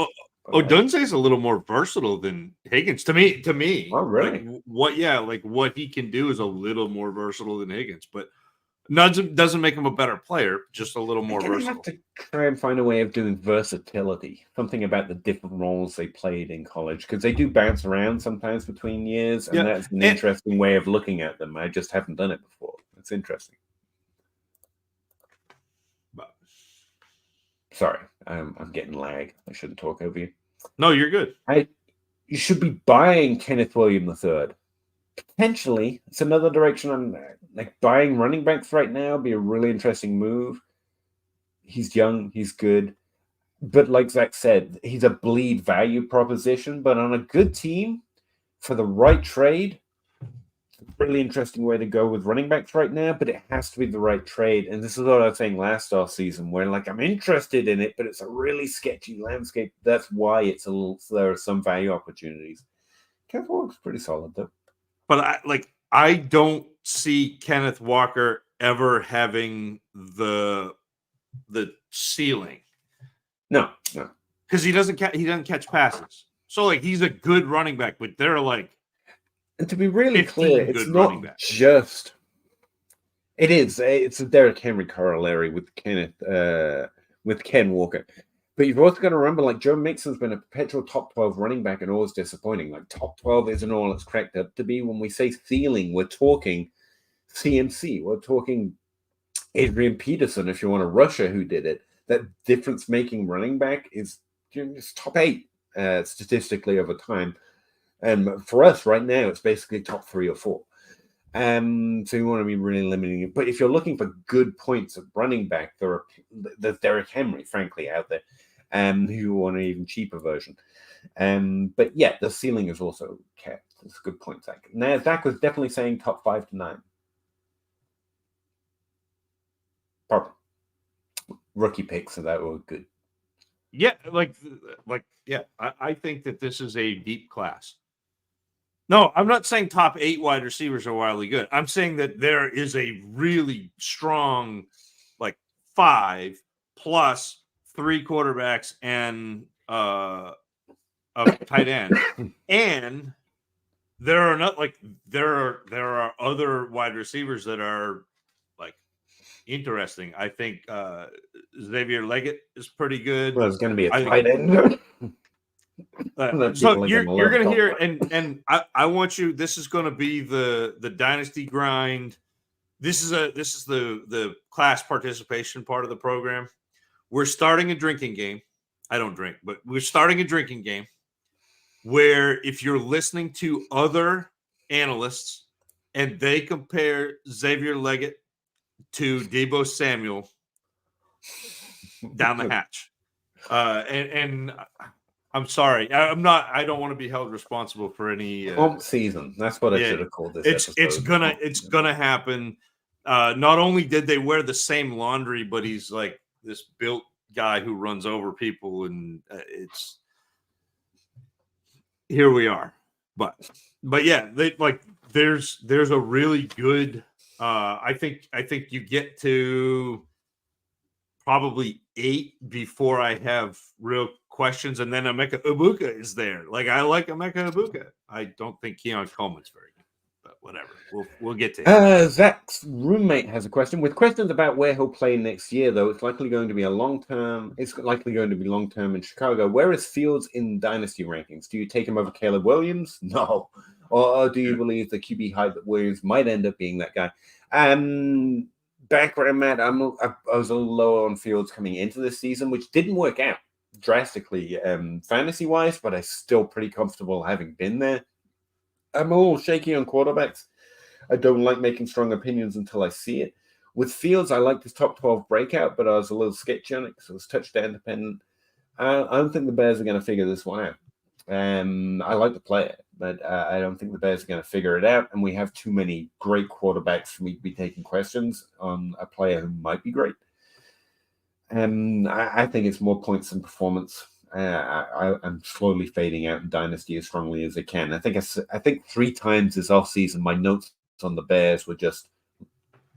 Odunze's a little more versatile than Higgins to me. Oh, really? What he can do is a little more versatile than Higgins. But doesn't make him a better player, just a little more Again, I versatile. have to try and find a way of doing versatility, something about the different roles they played in college, because they do bounce around sometimes between years, and that's an interesting way of looking at them. I just haven't done it before. It's interesting. Sorry, I'm getting lag. I shouldn't talk over you. No, you're good. You should be buying Kenneth William III. Potentially, it's another direction I'm like buying running backs right now. Be a really interesting move. He's young, he's good, but like Zach said, he's a bleed value proposition. But on a good team for the right trade, really interesting way to go with running backs right now, but it has to be the right trade. And this is what I was saying last off season, where like I'm interested in it, but it's a really sketchy landscape. That's why it's a little, there are some value opportunities. Kenneth Walker's pretty solid though. But I don't see Kenneth Walker ever having the ceiling. No. Because he doesn't catch passes. So like he's a good running back, but they're like, and to be really clear, it's not just. It is. It's a Derrick Henry corollary with Ken Walker. But you've also got to remember, like, Joe Mixon's been a perpetual top 12 running back and always disappointing. Like, top 12 isn't all it's cracked up to be. When we say ceiling, we're talking CMC. We're talking Adrian Peterson, if you want a rusher who did it. That difference-making running back is top 8 statistically over time. And for us right now, it's basically top 3 or 4. So you want to be really limiting it. But if you're looking for good points at running back, there's Derrick Henry, frankly, out there, who want an even cheaper version. But yeah, the ceiling is also kept. That's a good point, Zach. Now, Zach was definitely saying top 5 to 9. Probably. Rookie picks, so that were good. Yeah, I think that this is a deep class. No, I'm not saying top 8 wide receivers are wildly good. I'm saying that there is a really strong, like 5 plus 3 quarterbacks and a tight end, and there are other wide receivers that are like interesting. I think Xavier Leggett is pretty good. Well, it's going to be a tight end. So you're going to hear, and I want you. This is going to be the Dynasty grind. This is the class participation part of the program. We're starting a drinking game. I don't drink, but we're starting a drinking game where if you're listening to other analysts and they compare Xavier Leggett to Deebo Samuel, down the hatch, and I'm sorry. I don't want to be held responsible for any season. That's what I should have called this. It's gonna happen. Not only did they wear the same laundry, but he's like this built guy who runs over people, and it's here we are. But yeah, there's a really good. I think you get to probably 8 before I have real questions, and then Emeka Ibuka is there. Like, I like Emeka Ibuka. I don't think Keon Coleman's very good, but whatever. We'll get to it. Zach's roommate has a question. With questions about where he'll play next year, though, it's likely going to be long-term in Chicago. Where is Fields in Dynasty rankings? Do you take him over Caleb Williams? No. Or do you believe the QB hype that Williams might end up being that guy? Background, Matt, I was a little lower on Fields coming into this season, which didn't work out drastically fantasy-wise, but I'm still pretty comfortable having been there. I'm a little shaky on quarterbacks. I don't like making strong opinions until I see it. With Fields, I liked his top 12 breakout, but I was a little sketchy on it because it was touchdown dependent. I don't think the Bears are going to figure this one out. I like the player, but I don't think the Bears are going to figure it out. And we have too many great quarterbacks for me to be taking questions on a player who might be great. I think it's more points than performance. I'm slowly fading out in Dynasty as strongly as I can. I think 3 times this offseason, my notes on the Bears were just,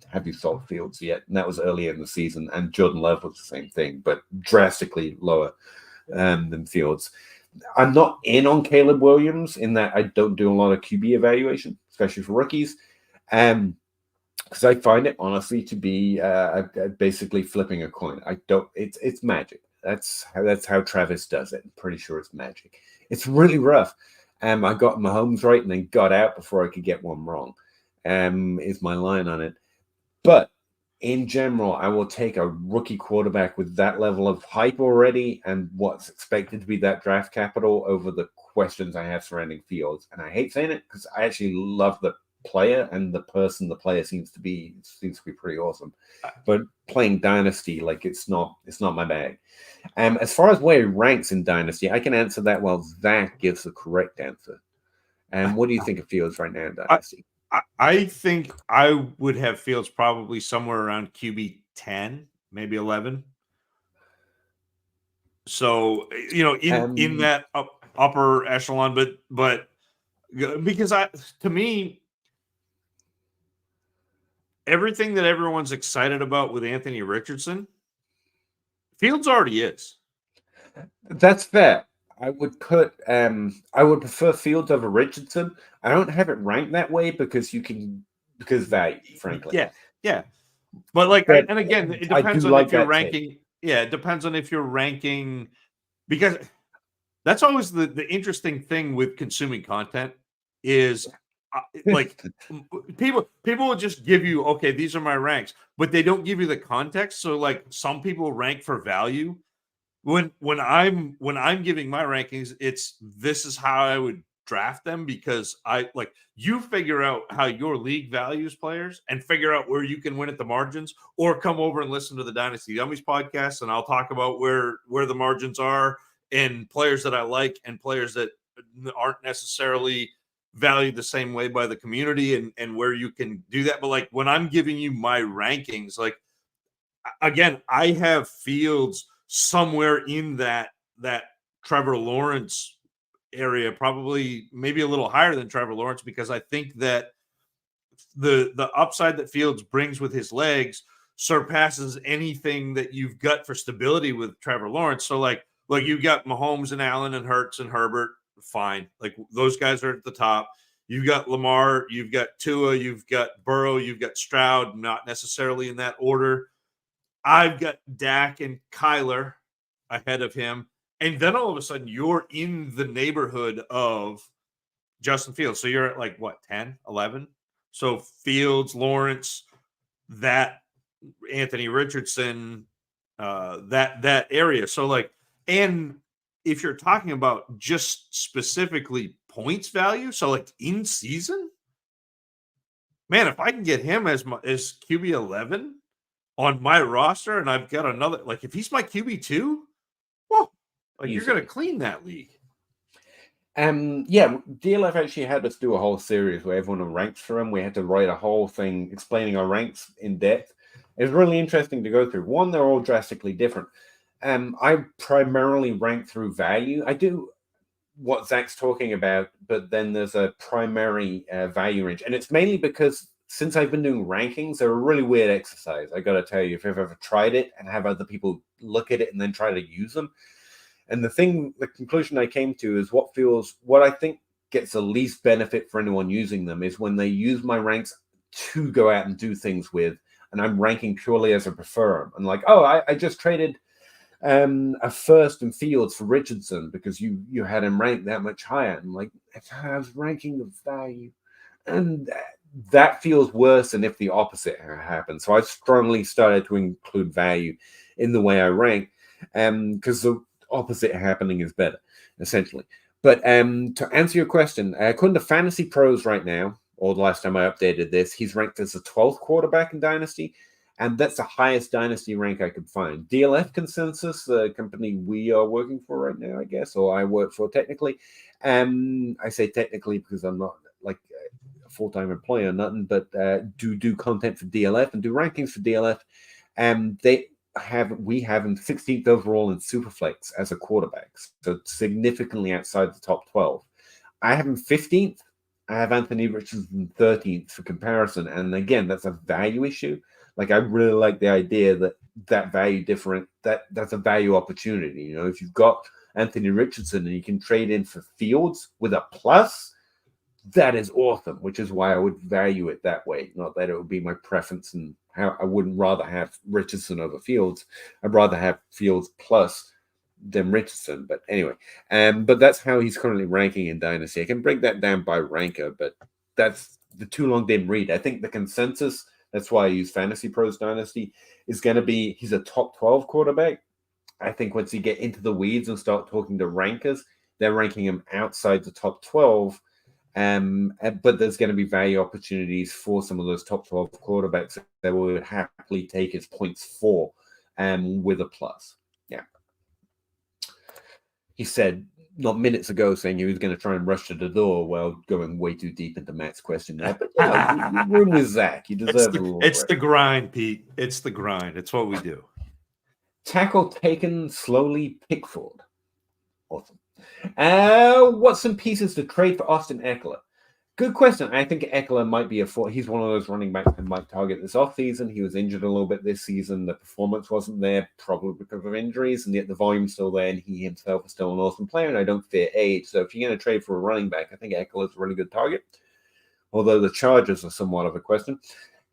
have you sold Fields yet? And that was earlier in the season. And Jordan Love was the same thing, but drastically lower than Fields. I'm not in on Caleb Williams in that I don't do a lot of QB evaluation, especially for rookies. because I find it honestly to be basically flipping a coin. I don't. It's magic. That's how Travis does it. I'm pretty sure it's magic. It's really rough. I got Mahomes right and then got out before I could get one wrong. Is my line on it. But in general, I will take a rookie quarterback with that level of hype already and what's expected to be that draft capital over the questions I have surrounding Fields. And I hate saying it because I actually love the player and the person the player seems to be pretty awesome. But playing Dynasty, like it's not my bag. As far as where he ranks in Dynasty, I can answer that while Zach gives the correct answer. And what do you think of Fields right now in Dynasty? I think I would have Fields probably somewhere around QB 10, maybe 11. So, in that upper echelon, but because to me, everything that everyone's excited about with Anthony Richardson, Fields already is. That's fair. I would prefer Fields over Richardson. I don't have it ranked that way because value, frankly. Yeah. But and again, it depends on if you're ranking. Take. Yeah, it depends on if you're ranking, because that's always the interesting thing with consuming content is like people will just give you, okay, these are my ranks, but they don't give you the context. So like some people rank for value. When I'm giving my rankings, this is how I would draft them, because you figure out how your league values players and figure out where you can win at the margins, or come over and listen to the Dynasty Dummies podcast and I'll talk about where the margins are and players that I like and players that aren't necessarily valued the same way by the community, and where you can do that. But like when I'm giving you my rankings, like again, I have Fields somewhere in that Trevor Lawrence area, probably maybe a little higher than Trevor Lawrence, because I think that the upside that Fields brings with his legs surpasses anything that you've got for stability with Trevor Lawrence. So like you've got Mahomes and Allen and Hurts and Herbert, fine. Like those guys are at the top. You've got Lamar, you've got Tua, you've got Burrow, you've got Stroud, not necessarily in that order. I've got Dak and Kyler ahead of him. And then all of a sudden you're in the neighborhood of Justin Fields. So you're at like what, 10, 11? So Fields, Lawrence, that Anthony Richardson, that area. So like, and if you're talking about just specifically points value, so like in season, man, if I can get him as QB 11 on my roster, and I've got another, like if he's my QB2, well, like you're going to clean that league. Yeah, DLF actually had us do a whole series where everyone ranks for him. We had to write a whole thing explaining our ranks in depth. It was really interesting to go through. One, they're all drastically different. I primarily rank through value. I do what Zach's talking about, but then there's a primary value range. And it's mainly because since I've been doing rankings, they're a really weird exercise. I got to tell you, if you've ever tried it and have other people look at it and then try to use them. And the conclusion I came to is what I think gets the least benefit for anyone using them is when they use my ranks to go out and do things with, and I'm ranking purely as I prefer them. And like, oh, I just traded a first in Fields for Richardson because you had him ranked that much higher. And like, I was ranking the value, and that feels worse than if the opposite happened. So I strongly started to include value in the way I rank, because the opposite happening is better, essentially. But to answer your question, according to Fantasy Pros right now, or the last time I updated this, he's ranked as the 12th quarterback in Dynasty, and that's the highest Dynasty rank I could find. DLF Consensus, the company we are working for right now, I guess, or I work for technically. I say technically because I'm not like a full-time employee or nothing, but do content for DLF and do rankings for DLF. We have him 16th overall in Superflex as a quarterback, so significantly outside the top 12. I have him 15th. I have Anthony Richardson 13th for comparison, and again, that's a value issue. Like I really like the idea that value different, that's a value opportunity. You know, if you've got Anthony Richardson and you can trade in for Fields with a plus, that is awesome, which is why I would value it that way. Not that it would be my preference and how I wouldn't rather have Richardson over Fields. I'd rather have Fields plus than Richardson. But anyway, but that's how he's currently ranking in Dynasty. I can break that down by ranker, but that's the too long didn't read. I think the consensus, that's why I use Fantasy Pros Dynasty, is going to be he's a top 12 quarterback. I think once you get into the weeds and start talking to rankers, they're ranking him outside the top 12. But there's going to be value opportunities for some of those top 12 quarterbacks that would happily take his points for with a plus. Yeah. He said not minutes ago saying he was going to try and rush to the door while going way too deep into Matt's question there. But room with Zach. You deserve it's the grind, Pete. It's the grind. It's what we do. Tackle taken slowly, Pickford. Awesome. What's some pieces to trade for Austin Eckler? Good question. I think Eckler might be he's one of those running backs that might target this offseason. He was injured a little bit this season. The performance wasn't there, probably because of injuries, and yet the volume's still there, and he himself is still an awesome player, and I don't fear age. So if you're going to trade for a running back, I think Eckler's a really good target, although the Chargers are somewhat of a question.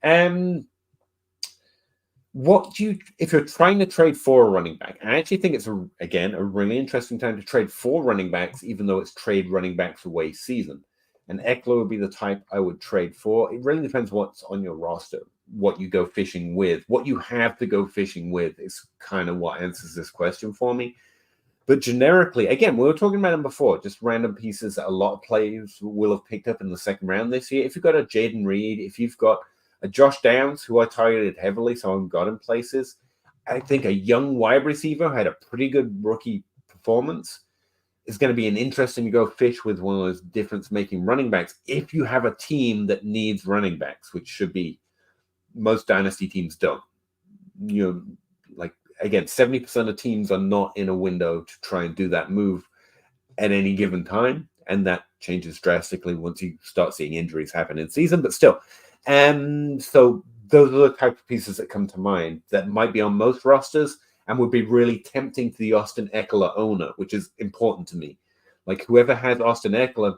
If you're trying to trade for a running back, I actually think it's, a really interesting time to trade for running backs, even though it's trade running backs away season. And Eckler would be the type I would trade for. It really depends what's on your roster, what you go fishing with. What you have to go fishing with is kind of what answers this question for me. But generically, again, we were talking about them before, just random pieces that a lot of players will have picked up in the second round this year. If you've got a Jaden Reed, if you've got a Josh Downs, who I targeted heavily, so I've got in places. I think a young wide receiver had a pretty good rookie performance. It's going to be an interesting to go fish with one of those difference-making running backs if you have a team that needs running backs, which should be most dynasty teams don't. Again, 70% of teams are not in a window to try and do that move at any given time, and that changes drastically once you start seeing injuries happen in season, but still. So those are the type of pieces that come to mind that might be on most rosters and would be really tempting to the Austin Eckler owner, which is important to me. Like whoever has Austin Eckler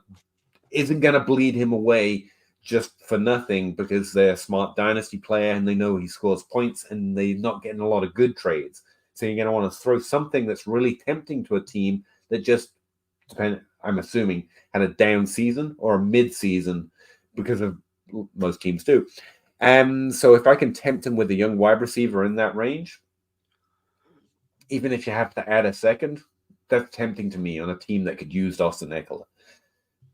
isn't going to bleed him away just for nothing because they're a smart dynasty player and they know he scores points and they're not getting a lot of good trades. So you're going to want to throw something that's really tempting to a team that just, I'm assuming, had a down season or a mid-season because of most teams do. So if I can tempt him with a young wide receiver in that range, even if you have to add a second, that's tempting to me on a team that could use Austin Eckler.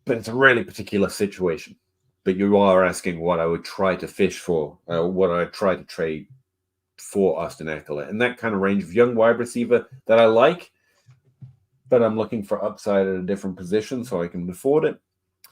But it's a really particular situation. But you are asking what I would try to fish for, what I try to trade for Austin Eckler. And that kind of range of young wide receiver that I like, but I'm looking for upside at a different position so I can afford it,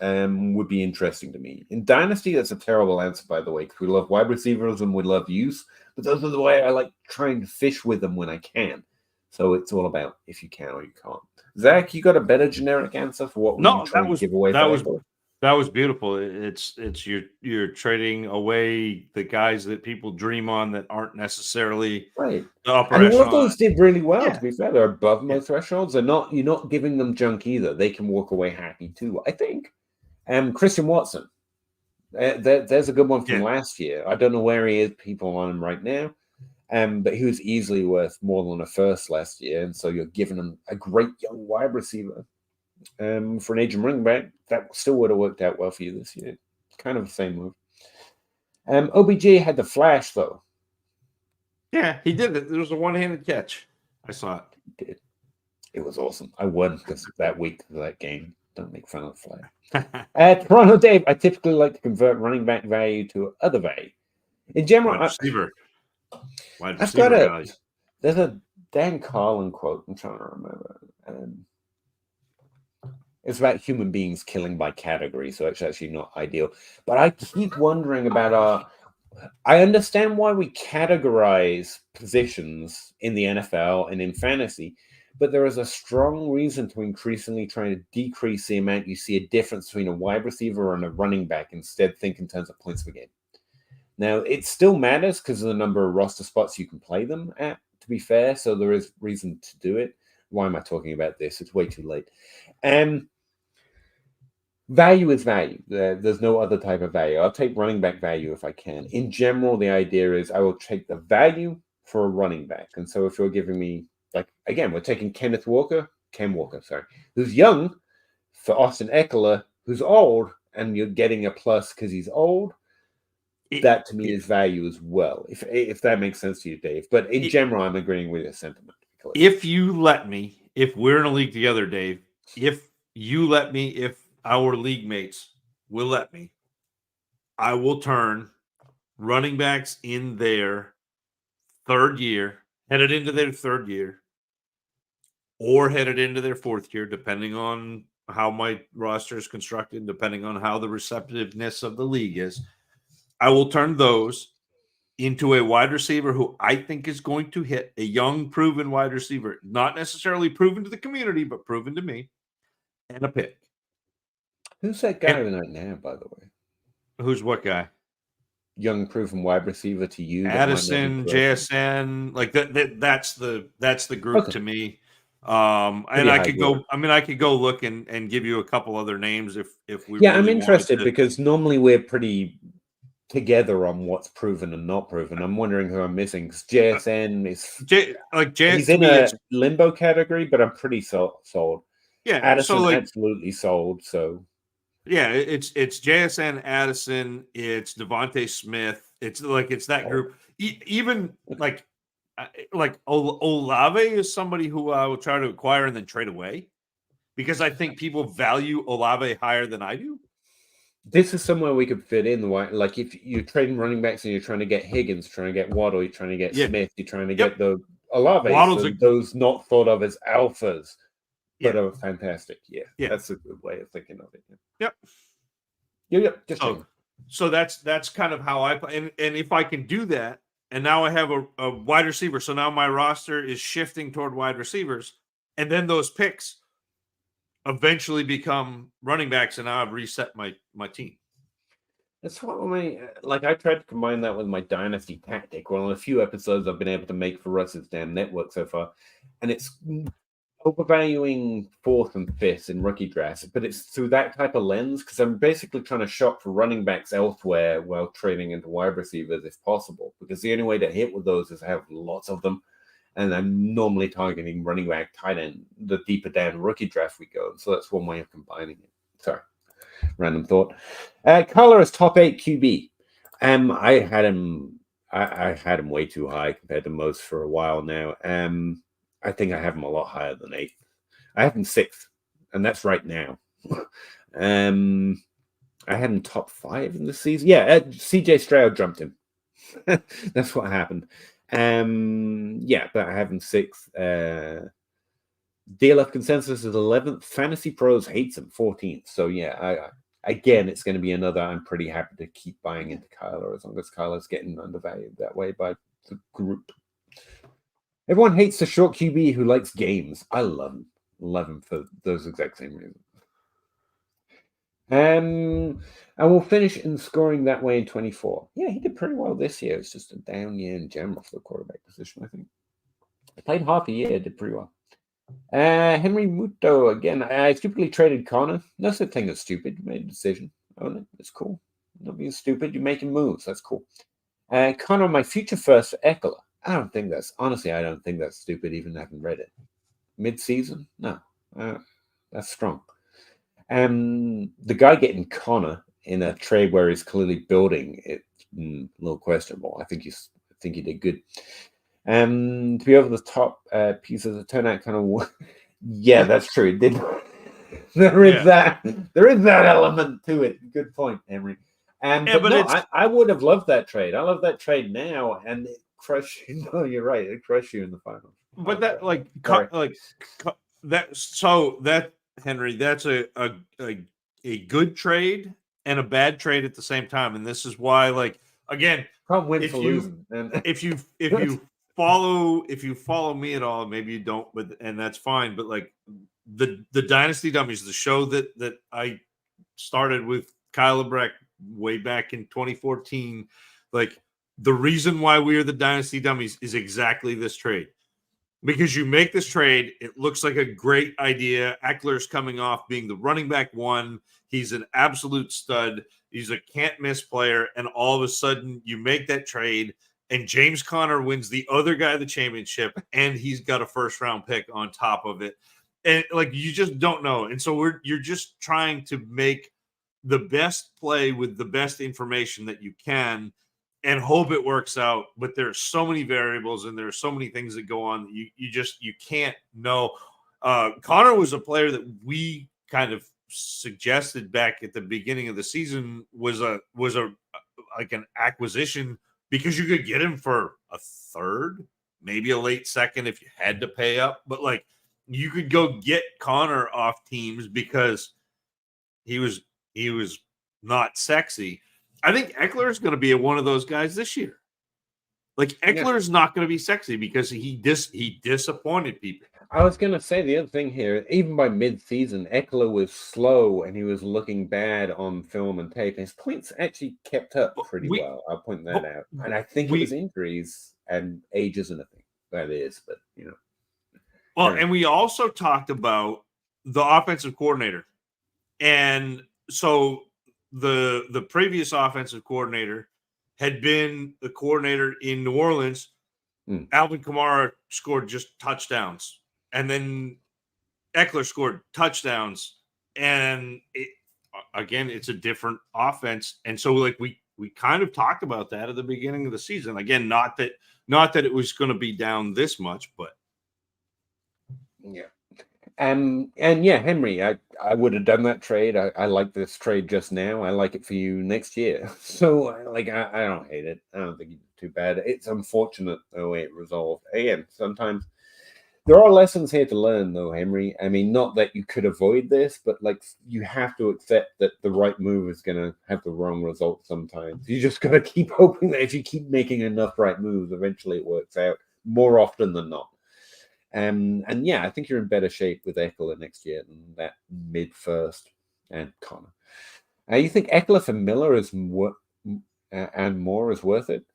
would be interesting to me. In Dynasty, that's a terrible answer, by the way, because we love wide receivers and we love use, but those are the way I like trying to fish with them when I can. So it's all about if you can or you can't. Zach, you got a better generic answer for what we're trying to give away? That was beautiful. It's you're trading away the guys that people dream on that aren't necessarily right. The upper and echelon. All of those did really well. To be fair, they're above most thresholds. You're not giving them junk either. They can walk away happy too, I think. Christian Watson, there's a good one from last year. I don't know where he is. People on him right now. But he was easily worth more than a first last year, and so you're giving him a great young wide receiver for an aging running back. That still would have worked out well for you this year. Kind of the same move. OBJ had the flash though. Yeah, he did it. There was a one-handed catch. I saw it. He did. It was awesome. I won because of that week of that game. Don't make fun of the flash. Toronto Dave, I typically like to convert running back value to other value. In general, Wide receiver. There's a Dan Carlin quote. I'm trying to remember. It's about human beings killing by category, so it's actually not ideal. But I keep wondering about I understand why we categorize positions in the NFL and in fantasy, but there is a strong reason to increasingly try to decrease the amount you see a difference between a wide receiver and a running back. Instead, think in terms of points per game. Now, it still matters because of the number of roster spots you can play them at, to be fair, so there is reason to do it. Why am I talking about this? It's way too late. Value is value. There's no other type of value. I'll take running back value if I can. In general, the idea is I will take the value for a running back. And so if you're giving me, like, again, we're taking Ken Walker, sorry, who's young, for Austin Eckler, who's old, and you're getting a plus because he's old. That to me is value as well, if that makes sense to you, Dave. But in general, I'm agreeing with your sentiment. If you let me, if we're in a league together, Dave, if you let me, if our league mates will let me, I will turn running backs in their third year, headed into their third year, or headed into their fourth year, depending on how my roster is constructed, depending on how the receptiveness of the league is. I will turn those into a wide receiver who I think is going to hit, a young, proven wide receiver, not necessarily proven to the community, but proven to me, and a pick. Who's that guy right now, by the way? Who's what guy? Young, proven wide receiver to you. Addison, JSN, like that's the group Okay. to me. And I could go. I mean, I could go look and give you a couple other names if we. Yeah, really I'm interested to. because normally we're pretty together on what's proven and not proven. I'm wondering who I'm missing because JSN is he's in a limbo category, but I'm pretty sold. Yeah, Addison absolutely sold. So yeah, it's JSN, Addison, it's Devontae Smith. It's that group. Even like Olave is somebody who I will try to acquire and then trade away because I think people value Olave higher than I do. This is somewhere we could fit in. Like if you're trading running backs and you're trying to get Higgins, trying to get Waddle, you're trying to get Smith, you're trying to get the Olave, those not thought of as alphas, but are fantastic. Yeah, that's a good way of thinking of it. Yep. Just so that's kind of how I play. And if I can do that, and now I have a wide receiver, so now my roster is shifting toward wide receivers, and then those picks eventually become running backs, and now I've reset my team. That's what I tried to combine that with my Dynasty tactic. One of the few episodes I've been able to make for Russ's damn network so far, and it's overvaluing fourth and fifth in rookie drafts, but it's through that type of lens because I'm basically trying to shop for running backs elsewhere while trading into wide receivers if possible. Because the only way to hit with those is to have lots of them. And I'm normally targeting running back, tight end, the deeper down rookie draft we go. So that's one way of combining it. Sorry, random thought. Kyler is top 8 QB. I had him. I had him way too high compared to most for a while now. I think I have him a lot higher than 8th. I have him 6th, and that's right now. I had him top 5 in the season. Yeah, CJ Stroud jumped him. That's what happened. Yeah, but I have him 6th. DLF consensus is 11th. Fantasy Pros hates him 14th. So yeah, again, it's going to be another. I'm pretty happy to keep buying into Kyler as long as Kyler's getting undervalued that way by the group. Everyone hates the short QB who likes games. I love him. Love him for those exact same reasons. And we'll finish in scoring that way in 24. Yeah, he did pretty well this year. It's just a down year in general for the quarterback position, I think. He played half a year, did pretty well. Henry Muto, again, I stupidly traded Connor. No such thing as stupid. You made a decision. Own it. It's cool. Not being stupid. You're making moves. That's cool. Connor, my future first Eckler. I don't think that's stupid, even having read it. Mid-season? No. That's strong. The guy getting Connor in a trade where he's clearly building it, a little questionable. I think he did good. To be over the top pieces that turn out kind of yeah, that's true. It did. There is that element to it. Good point, Henry. I would have loved that trade. I love that trade now, and it crushed you. No, you're right. It crushed you in the final. But that Henry, that's a good trade and a bad trade at the same time. And this is why, like, again, can't win for losing. If you follow me at all, maybe you don't, and that's fine. But like the Dynasty Dummies, the show that I started with Kyle Lebrecht way back in 2014, like the reason why we are the Dynasty Dummies is exactly this trade. because you make this trade. It looks like a great idea. Eckler's coming off being the running back one. He's an absolute stud. He's a can't miss player. And all of a sudden you make that trade and James Conner wins the other guy the championship and he's got a first round pick on top of it. And like, you just don't know. And so you're just trying to make the best play with the best information that you can and hope it works out. But there's so many variables and there's so many things that go on that you can't know. Connor was a player that we kind of suggested back at the beginning of the season was like an acquisition because you could get him for a third, maybe a late second if you had to pay up. But like, you could go get Connor off teams because he was not sexy. I think Eckler is going to be one of those guys this year. Like, Eckler is not going to be sexy because he disappointed people. I was going to say the other thing here, even by mid-season, Eckler was slow and he was looking bad on film and tape. His points actually kept up pretty well. I'll point that out. And I think it was injuries and age isn't a thing. That is, but, you know. Well, and we also talked about the offensive coordinator. And so the previous offensive coordinator had been the coordinator in New Orleans. Alvin Kamara scored just touchdowns. And then Eckler scored touchdowns. And it's a different offense. And so like we kind of talked about that at the beginning of the season. Again, not that it was going to be down this much, but yeah. And yeah, Henry, I would have done that trade. I like this trade just now. I like it for you next year. So like, I don't hate it. I don't think it's too bad. It's unfortunate the way it resolved. Again, sometimes there are lessons here to learn, though, Henry. I mean, not that you could avoid this, but like, you have to accept that the right move is going to have the wrong result sometimes. You just got to keep hoping that if you keep making enough right moves, eventually it works out more often than not. And yeah, I think you're in better shape with Eckler next year than that mid-first and Connor. You think Eckler for Miller is and more is worth it?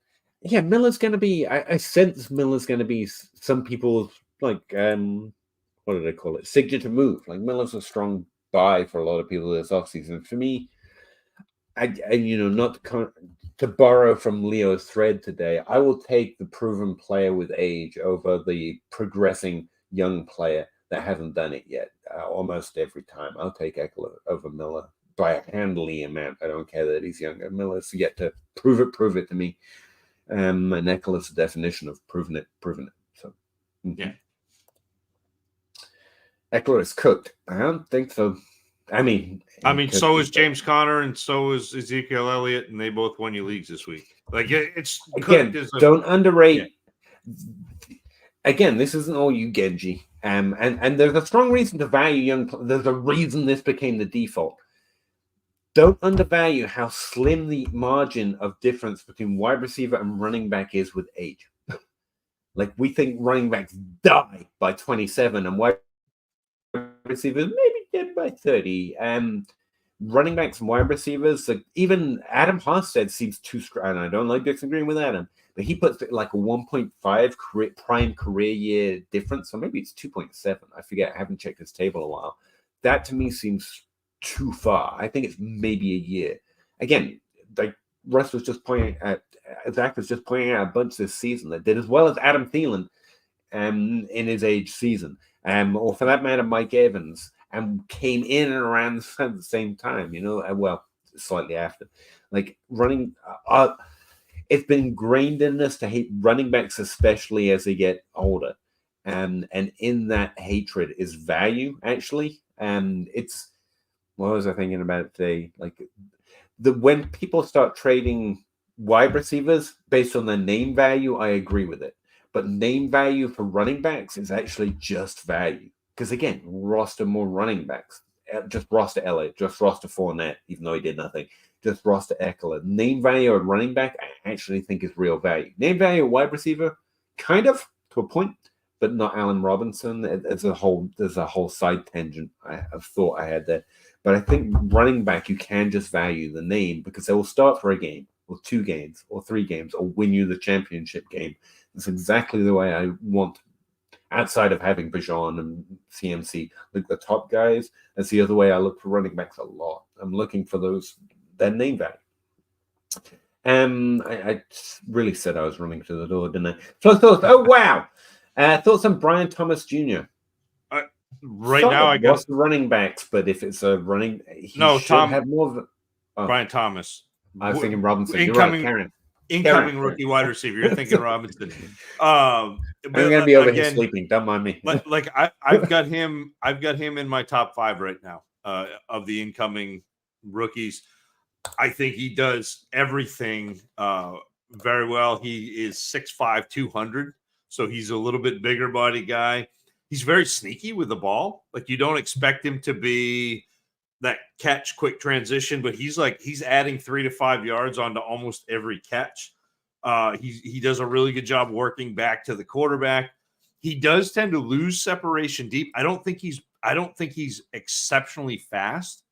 Yeah, Miller's going to be. I sense Miller's going to be some people's like what do they call it? Signature move. Like, Miller's a strong buy for a lot of people this offseason. For me, I not to borrow from Leo's thread today, I will take the proven player with age over the progressing young player that hasn't done it yet. Almost every time, I'll take Eckler over Miller by a handily amount. I don't care that he's younger. Miller's yet to prove it to me. And Eckler's the definition of proven it. So, yeah. Eckler is cooked. I don't think so. I mean, so is James Conner, and so is Ezekiel Elliott, and they both won you leagues this week. Like, it's again, don't underrate. Yeah. Again, this isn't all you, Genji. And there's a strong reason to value young. There's a reason this became the default. Don't undervalue how slim the margin of difference between wide receiver and running back is with age. Like, we think running backs die by 27 and wide receivers maybe dead by 30. Running backs and wide receivers, like even Adam Harstead seems too strong. And I don't like disagreeing with Adam, but he puts like a 1.5 prime career year difference, or maybe it's 2.7. I forget. I haven't checked his table in a while. That to me seems too far. I think it's maybe a year. Again, like Russ was just pointing at, Zach was just pointing out a bunch this season that did as well as Adam Thielen in his age season, or for that matter, Mike Evans, and came in and around the same time, well, slightly after. Like, running, it's been ingrained in us to hate running backs, especially as they get older. And in that hatred is value, actually. And what was I thinking about it today? Like, when people start trading wide receivers based on their name value, I agree with it. But name value for running backs is actually just value. Because, again, roster more running backs. Just roster Elliott, just roster Fournette, even though he did nothing. Just roster Eckler. Name value of running back, I actually think is real value. Name value of wide receiver, kind of, to a point, but not Allen Robinson. There's a whole side tangent of thought I had there. But I think running back, you can just value the name because they will start for a game, or 2 games, or 3 games, or win you the championship game. That's exactly the way I want. outside of having Bijan and CMC, like the top guys. That's the other way I look for running backs a lot. I'm looking for their name value. I really said I was running to the door, didn't I? So thoughts. Oh wow! Thoughts on Brian Thomas Jr. Right now, I got the running backs, but if it's a running, he should have more of Brian Thomas. I was thinking Robinson. Incoming, You're right, Karen. Incoming rookie wide receiver. You're thinking Robinson. I'm gonna be over here sleeping. Don't mind me. Like I've got him in my top 5 right now of the incoming rookies. I think he does everything very well. He is 6'5", 200, so he's a little bit bigger body guy. He's very sneaky with the ball. Like, you don't expect him to be that catch, quick transition, but he's adding 3 to 5 yards onto almost every catch. He does a really good job working back to the quarterback. He does tend to lose separation deep. I don't think he's exceptionally fast,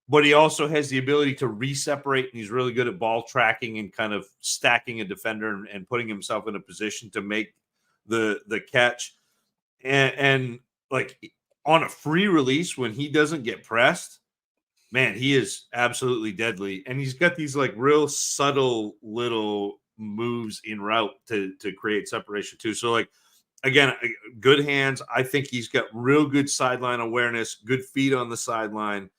but he also has the ability to re-separate, and he's really good at ball tracking and kind of stacking a defender and putting himself in a position to make the catch. And like on a free release, when he doesn't get pressed, man, he is absolutely deadly. And he's got these like real subtle little moves in route to create separation too. So like, again, good hands. I think he's got real good sideline awareness, good feet on the sideline.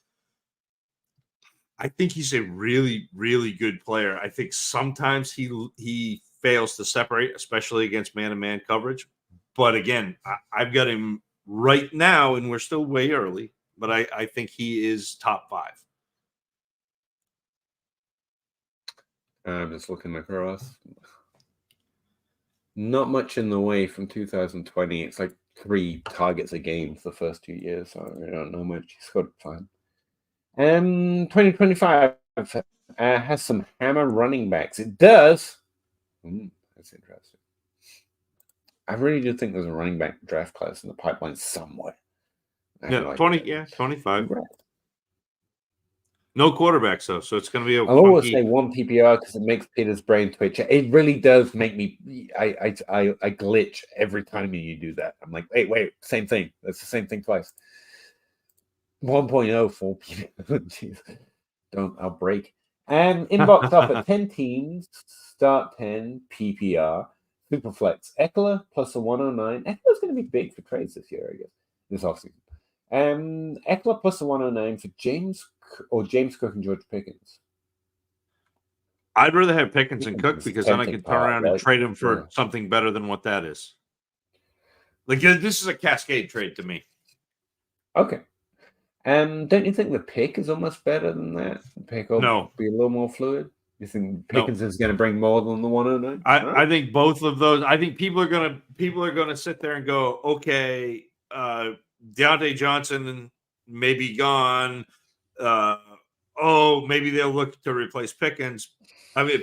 I think he's a really, really good player. I think sometimes he fails to separate, especially against man-to-man coverage. But again, I've got him right now, and we're still way early, but I think he is top 5. I'm just looking across. Not much in the way from 2020. It's like 3 targets a game for the first 2 years. So I don't know much. He scored fine. 2025 has some hammer running backs. It does. That's interesting. I really do think there's a running back draft class in the pipeline somewhere. Yeah, 25. Right. No quarterbacks though, so it's going to be. I'll always say 1 PPR because it makes Peter's brain twitch. It really does make me. I glitch every time you do that. I'm like, wait, same thing. That's the same thing twice. 1.0 4 PPR. Jeez. I'll break. And inbox up at 10 teams. Start 10 PPR. Superflex. Eckler plus a 109. Eckler's going to be big for trades this year, I guess. This offseason. Eckler plus a 109 for James Cook and George Pickens. I'd rather have Pickens and Cook because then I can turn around and trade him for something better than what that is. Like, this is a cascade trade to me. Okay. Don't you think the pick is almost better than that? The pick will be a little more fluid. You think Pickens is going to bring more than the 109? I think both of those. I think people are going to sit there and go, okay, Deontay Johnson may be gone. Maybe they'll look to replace Pickens. I mean,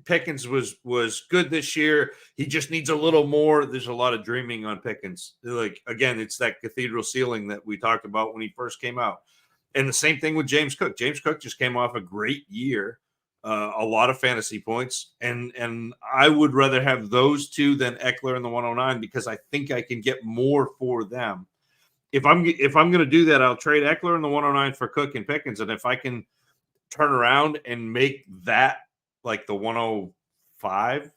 Pickens was good this year. He just needs a little more. There's a lot of dreaming on Pickens. Like, again, it's that cathedral ceiling that we talked about when he first came out. And the same thing with James Cook. James Cook just came off a great year, a lot of fantasy points. And I would rather have those two than Eckler in the 109 because I think I can get more for them. If I'm going to do that, I'll trade Eckler in the 109 for Cook and Pickens. And if I can turn around and make that like the 105,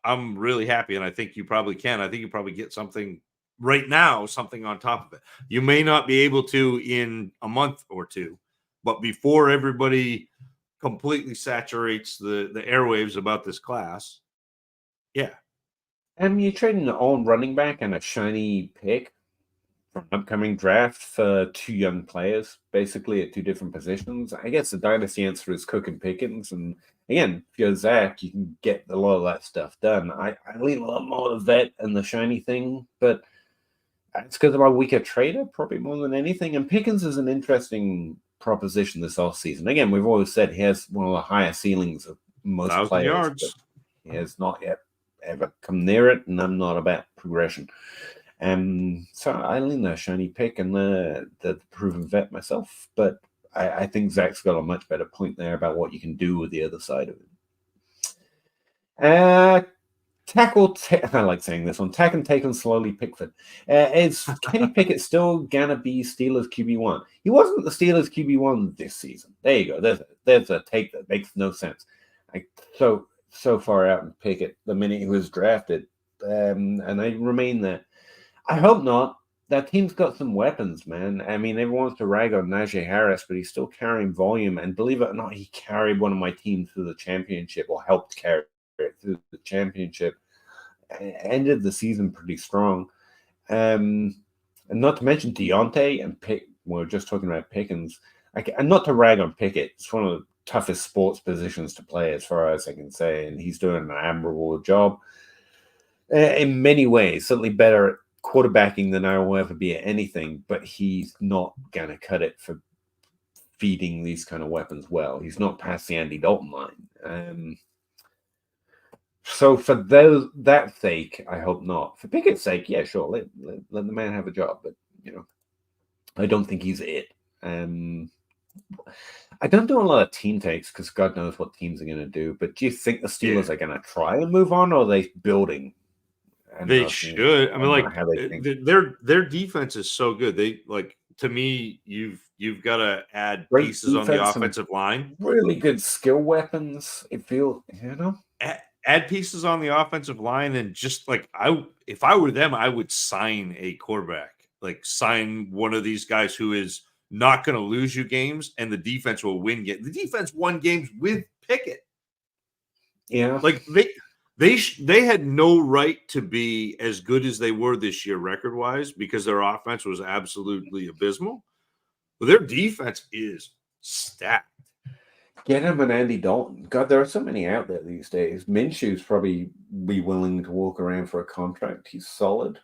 I'm really happy. And I think you probably can. I think you probably get something right now, something on top of it. You may not be able to in a month or two, but before everybody completely saturates the airwaves about this class. Yeah. You're trading an old running back and a shiny pick from an upcoming draft for 2 young players, basically at 2 different positions. I guess the dynasty answer is Cook and Pickens. And again, if you're Zach, you can get a lot of that stuff done. I lean a lot more to vet and the shiny thing, but it's because I'm a weaker trader, probably more than anything. And Pickens is an interesting proposition this offseason. Again, we've always said he has one of the higher ceilings of most players. Yards. He has not yet ever come near it, and I'm not about progression. So I lean the shiny pick and the proven vet myself, but I think Zach's got a much better point there about what you can do with the other side of it. I like saying this one. Tack and take on slowly Pickford. Is Kenny Pickett still gonna be Steelers QB1? He wasn't the Steelers QB1 this season. There you go. There's a take that makes no sense. Like so far out in Pickett the minute he was drafted, and I remain there. I hope not. That team's got some weapons, man. I mean, everyone wants to rag on Najee Harris, but he's still carrying volume. And believe it or not, he carried one of my teams through the championship, or helped carry it through the championship. Ended the season pretty strong. And not to mention Deontay and Pick. We're just talking about Pickens. And not to rag on Pickett, it's one of the toughest sports positions to play, as far as I can say. And he's doing an admirable job in many ways. Certainly better at quarterbacking than I will ever be at anything, but he's not gonna cut it for feeding these kind of weapons well. He's not past the Andy Dalton line. So for that sake, I hope not. For Pickett's sake, yeah, sure, let the man have a job, but I don't think he's it. I don't do a lot of team takes because God knows what teams are going to do. But do you think the Steelers are going to try and move on, or are they building? They should. I mean, like their defense is so good. They to me, you've got to add pieces on the offensive line. Really good skill weapons. It feels add pieces on the offensive line, and just if I were them, I would sign a quarterback. Like sign one of these guys who is not going to lose you games, and the defense will win games. The defense won games with Pickett. Yeah, like they had no right to be as good as they were this year record-wise because their offense was absolutely abysmal. But their defense is stacked. Get him and Andy Dalton. God, there are so many out there these days. Minshew's probably be willing to walk around for a contract. He's solid.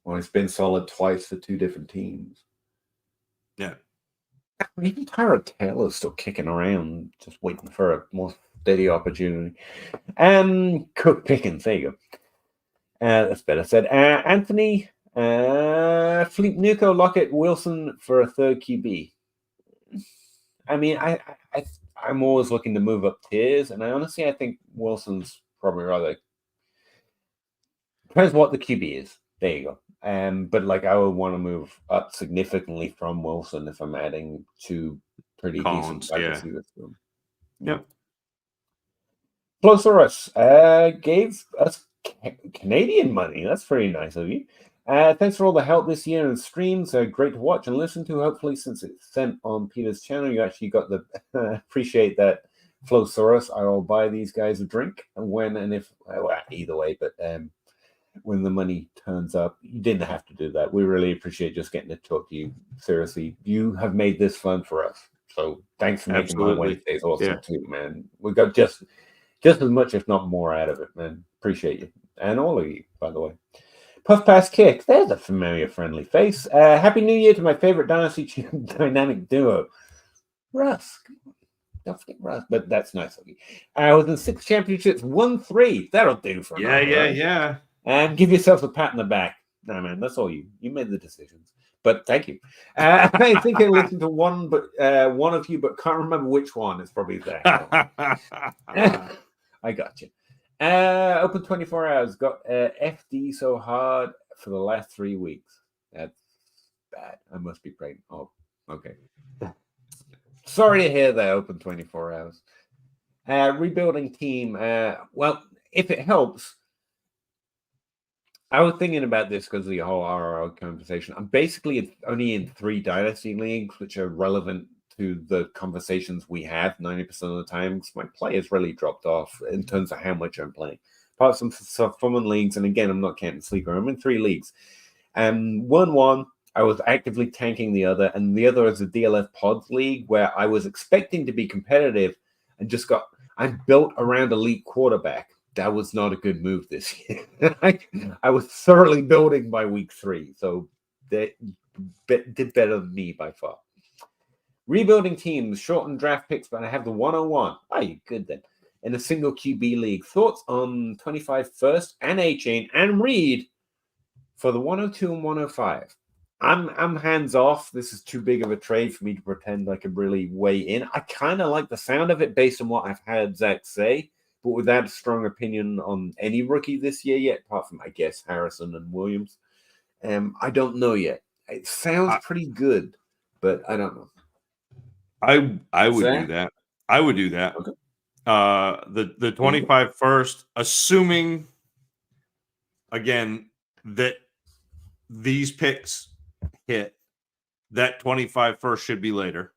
Well, he's been solid twice for two different teams. Yeah. Even Tyrod Taylor's still kicking around, just waiting for a more steady opportunity. Cook Pickens, there you go. That's better said. Anthony, Fleet Nuko, Lockett, Wilson for a third QB. I mean, I'm always looking to move up tiers, and I think Wilson's probably rather. Depends what the QB is. There you go. But I would want to move up significantly from Wilson if I'm adding two pretty decent wide receivers to him. Yep. Flosaurus gave us Canadian money. That's pretty nice of you. Thanks for all the help this year and streams. Great to watch and listen to. Hopefully, since it's sent on Peter's channel, you actually got the appreciate that, Flosaurus. I will buy these guys a drink when and if either way, but when the money turns up, you didn't have to do that. We really appreciate just getting to talk to you. Seriously, you have made this fun for us. So thanks for making my Wednesdays awesome too, man. We got just as much, if not more, out of it, man. Appreciate you and all of you, by the way. Puff Pass Kick. There's a familiar, friendly face. Happy New Year to my favorite Dynasty dynamic duo, Russ. Don't forget Russ, but that's nice of you. I was in 6 championships, won 3. That'll do for now. Yeah. And give yourself a pat on the back. No, man, that's all you. You made the decisions. But thank you. I think I listened to one of you, but can't remember which one. It's probably that. I got you. Open 24 hours. Got FD so hard for the last 3 weeks. That's bad. I must be pregnant. Oh, okay. Sorry to hear that. Open 24 hours. Rebuilding team. Well, if it helps, I was thinking about this because of the whole RRO conversation. I'm basically only in 3 Dynasty leagues, which are relevant to the conversations we have 90% of the time. My play has really dropped off in terms of how much I'm playing. Apart from some fun leagues, and again, I'm not counting Sleeper. I'm in 3 leagues. 1-1, I was actively tanking the other, and the other is a DLF Pods league where I was expecting to be competitive and I'm built around elite quarterback. That was not a good move this year. I was thoroughly building by week 3, so they did better than me by far. Rebuilding teams, shortened draft picks, but I have the 101. Oh, you good then. In a single QB league. Thoughts on 25 first and A-Chain and Reed for the 102 and 105. I'm hands off. This is too big of a trade for me to pretend I could really weigh in. I kind of like the sound of it based on what I've heard Zach say, but without a strong opinion on any rookie this year yet, apart from, I guess, Harrison and Williams. I don't know yet. It sounds pretty good, but I don't know. I would do that. I would do that. Okay. The 25 first, assuming again that these picks hit, that 25 first should be later.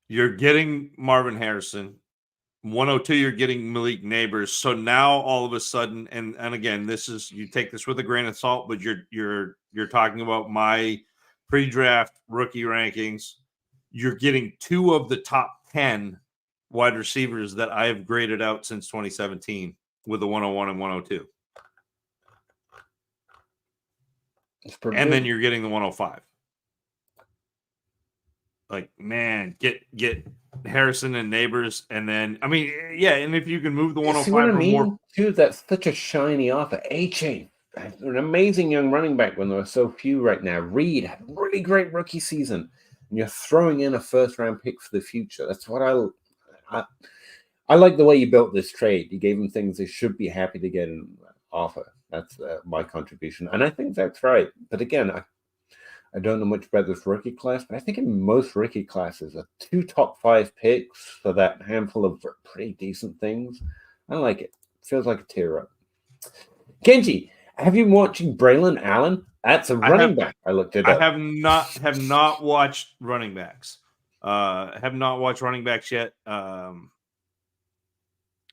You're getting Marvin Harrison. 102, you're getting Malik Neighbors. So now all of a sudden, and again, this is, you take this with a grain of salt, but you're talking about my pre-draft rookie rankings. You're getting 2 of the top 10 wide receivers that I have graded out since 2017 with the 101 and 102. And then you're getting the 105. Like, man, get Harrison and Neighbors, and then and if you can move the 105 for more, dude, that's such a shiny offer. A-Chain, an amazing young running back when there are so few right now. Reed had a really great rookie season, and you're throwing in a first-round pick for the future. That's what I like the way you built this trade. You gave them things they should be happy to get an offer. That's my contribution, and I think that's right. But again, I don't know much about this rookie class, but I think in most rookie classes, 2 top 5 picks for that handful of pretty decent things. I like it. Feels like a tear up. Kenji, have you been watching Braylon Allen? That's a running back. I looked it up. I have not watched running backs. Have not watched running backs yet.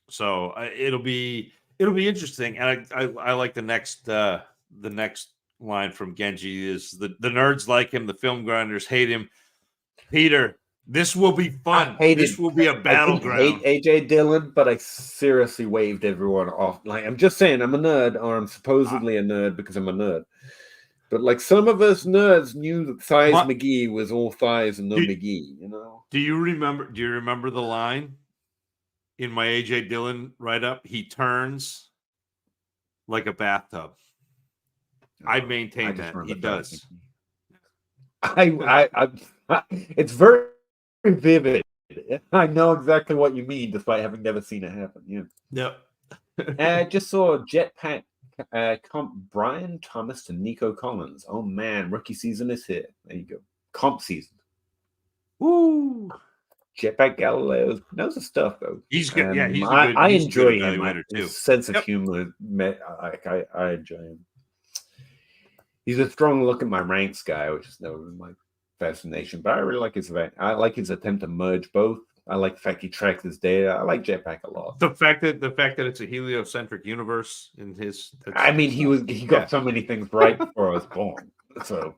So it'll be interesting, and I like the next line from Genji is the nerds like him, the film grinders hate him. Peter, this will be fun. This will be a battleground. I hate AJ Dillon, but I seriously waved everyone off. Like, I'm just saying, I'm a nerd, or I'm supposedly a nerd because I'm a nerd. But like, some of us nerds knew that Thighs McGee was all thighs and no McGee. You know? Do you remember the line in my AJ Dillon write-up? He turns like a bathtub. I maintain that he does. It's very vivid. I know exactly what you mean, despite having never seen it happen. Yeah. Yep. I just saw Jetpack comp Brian Thomas to Nico Collins. Oh man, rookie season is here. There you go. Comp season. Woo! Jetpack Galileo knows the stuff though. He's good. Yeah, he's I enjoy him. Too. His sense of humor. I enjoy him. He's a strong look at my ranks guy, which is never been my fascination. But I really like his event. I like his attempt to merge both. I like the fact he tracks his data. I like Jetpack a lot. The fact that it's a heliocentric universe in his. He got so many things right before I was born. So,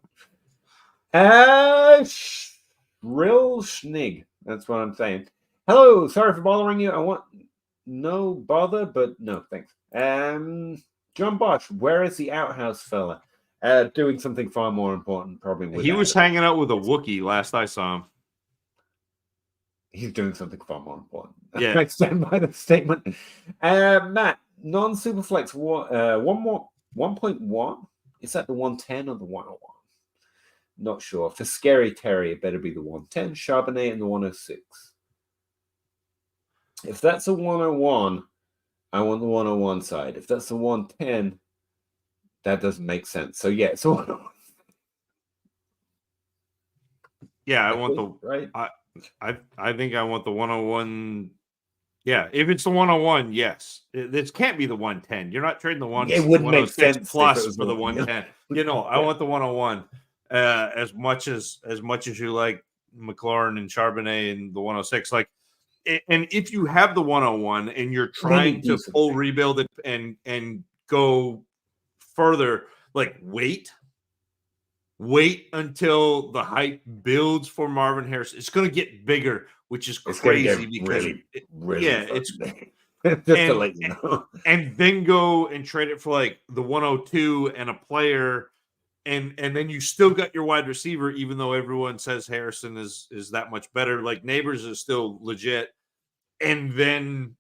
real schnig. That's what I'm saying. Hello, sorry for bothering you. I want no bother, but no thanks. John Bosch, where is the outhouse fella? Doing something far more important, probably. He was hanging out with a Wookiee last I saw him. He's doing something far more important. Yeah. I stand by the statement. Matt, non-superflex, 1.1? Is that the 110 or the 101? Not sure. For Scary Terry, it better be the 110, Charbonnet, and the 106. If that's a 101, I want the 101 side. If that's a 110, that doesn't make sense. So yeah, it's a 101. Yeah, I want the right. I think I want the 101. Yeah, if it's the 101, yes. This can't be the 110. You're not trading the one. It wouldn't make sense plus for the 110. I want the 101. As much as you like McLaurin and Charbonnet and the 106, like, and if you have the 101 and you're trying to full rebuild it and go further, like wait until the hype builds for Marvin Harrison. It's going to get bigger, which is crazy because it's just to let you know. And then go and trade it for like the 102 and a player. And then you still got your wide receiver, even though everyone says Harrison is that much better. Like Neighbors is still legit. And then,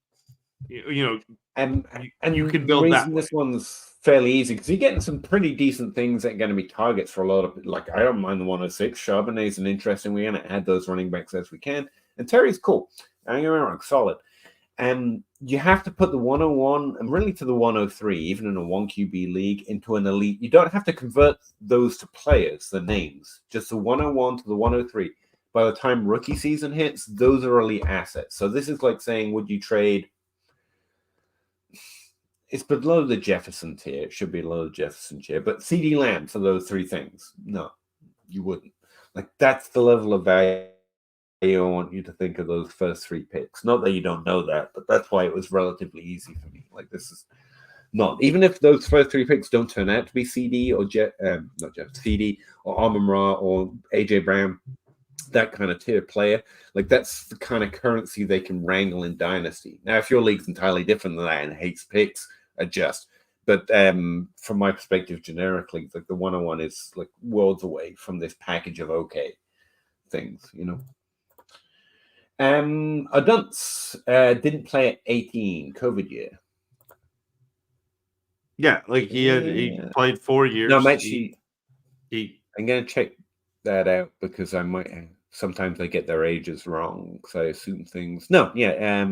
and you can build that. This one's fairly easy because you're getting some pretty decent things that are going to be targets for a lot of, like, I don't mind the 106. Charbonnet is an interesting. We're going to add those running backs as we can. And Terry's cool. I'm going to wrong, solid. You have to put the 101 and really to the 103, even in a 1 QB league, into an elite. You don't have to convert those to players, the names, just the 101 to the 103. By the time rookie season hits, those are elite assets. So this is like saying, would you trade? It's below the Jefferson tier. It should be below the Jefferson tier. But CD Lamb for those three things, no, you wouldn't. Like, that's the level of value I want you to think of those first three picks. Not that you don't know that, but that's why it was relatively easy for me. Like, this is not, even if those first three picks don't turn out to be CD or CD or Amon-Ra or AJ Brown, that kind of tier player, like, that's the kind of currency they can wrangle in Dynasty. Now, if your league's entirely different than that and hates picks, adjust. But from my perspective, generically, like, the 101 is like worlds away from this package of okay things, you know. Dunce didn't play at 18, COVID year. Yeah, like he played 4 years. No, I'm actually I'm gonna check that out because I might sometimes I get their ages wrong because I assume things. No, yeah.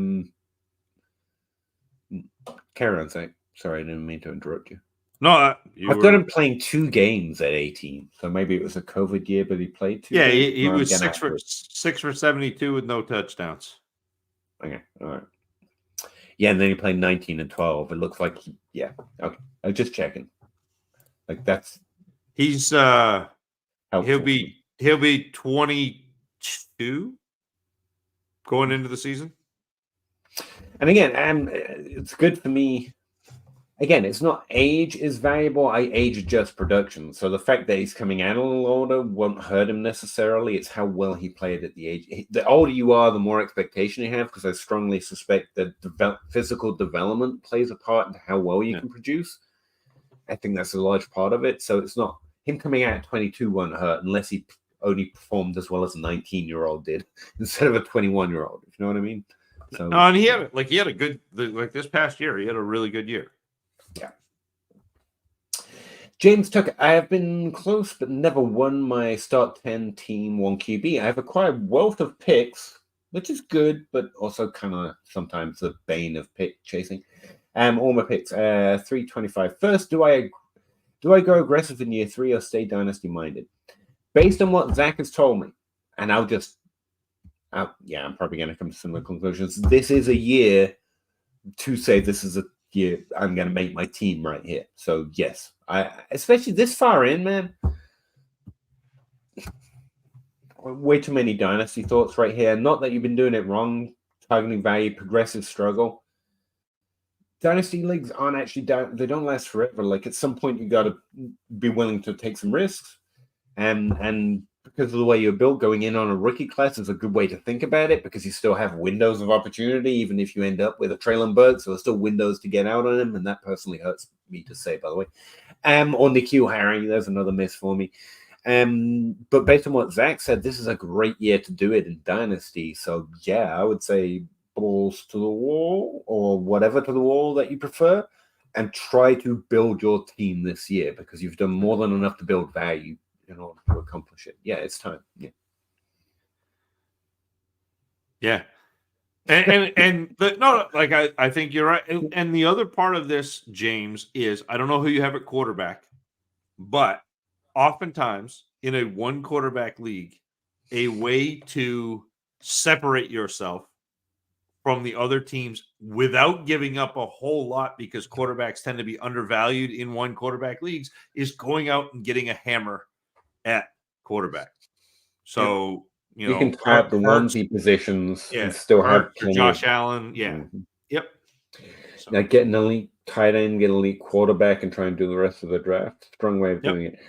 Carry on, Zach. Sorry, I didn't mean to interrupt you. No, I've got him playing 2 games at 18, so maybe it was a COVID year, but he played 2. Yeah, games? he was 6 for 72 with no touchdowns. Okay, all right. Yeah, and then he played 19 and 12. It looks like okay. I'm just checking. Like, that's he's helpful. he'll be 22 going into the season. And again, it's good for me. Again, it's not age is valuable. I age adjust production. So the fact that he's coming out a little older won't hurt him necessarily. It's how well he played at the age. The older you are, the more expectation you have, because I strongly suspect that physical development plays a part in how well you can produce. I think that's a large part of it. So it's not him coming out at 22 won't hurt unless he only performed as well as a 19-year-old did instead of a 21-year-old. If you know what I mean? So, no, and he had a good, like this past year, he had a really good year. Yeah. James Tucker, I have been close but never won my start 10 team 1 QB. I have acquired wealth of picks, which is good, but also kind of sometimes the bane of pick chasing. All my picks, 325. First, do I go aggressive in year 3 or stay dynasty minded? Based on what Zach has told me, and I'm probably going to come to similar conclusions. This is a year to say this is a year I'm going to make my team right here. So yes, especially this far in, man. Way too many dynasty thoughts right here. Not that you've been doing it wrong. Targeting value, progressive struggle. Dynasty leagues aren't actually they don't last forever. Like, at some point you got to be willing to take some risks, and because of the way you're built, going in on a rookie class is a good way to think about it, because you still have windows of opportunity, even if you end up with a Traylon Burks. So there's still windows to get out on him, and that personally hurts me to say, by the way. Or N'Keal Harry, there's another miss for me. But based on what Zach said, this is a great year to do it in Dynasty. So yeah, I would say balls to the wall, or whatever to the wall that you prefer, and try to build your team this year, because you've done more than enough to build value in order to accomplish it. Yeah, it's time. Yeah. I think you're right. And the other part of this, James, is I don't know who you have at quarterback, but oftentimes in a 1 quarterback league, a way to separate yourself from the other teams without giving up a whole lot, because quarterbacks tend to be undervalued in 1 quarterback leagues, is going out and getting a hammer at quarterback. So, you can tie up the onesie positions and still have Josh Allen. Yeah. Mm-hmm. Yep. So. Now, get an elite tight end, get an elite quarterback, and try and do the rest of the draft. Strong way of doing it.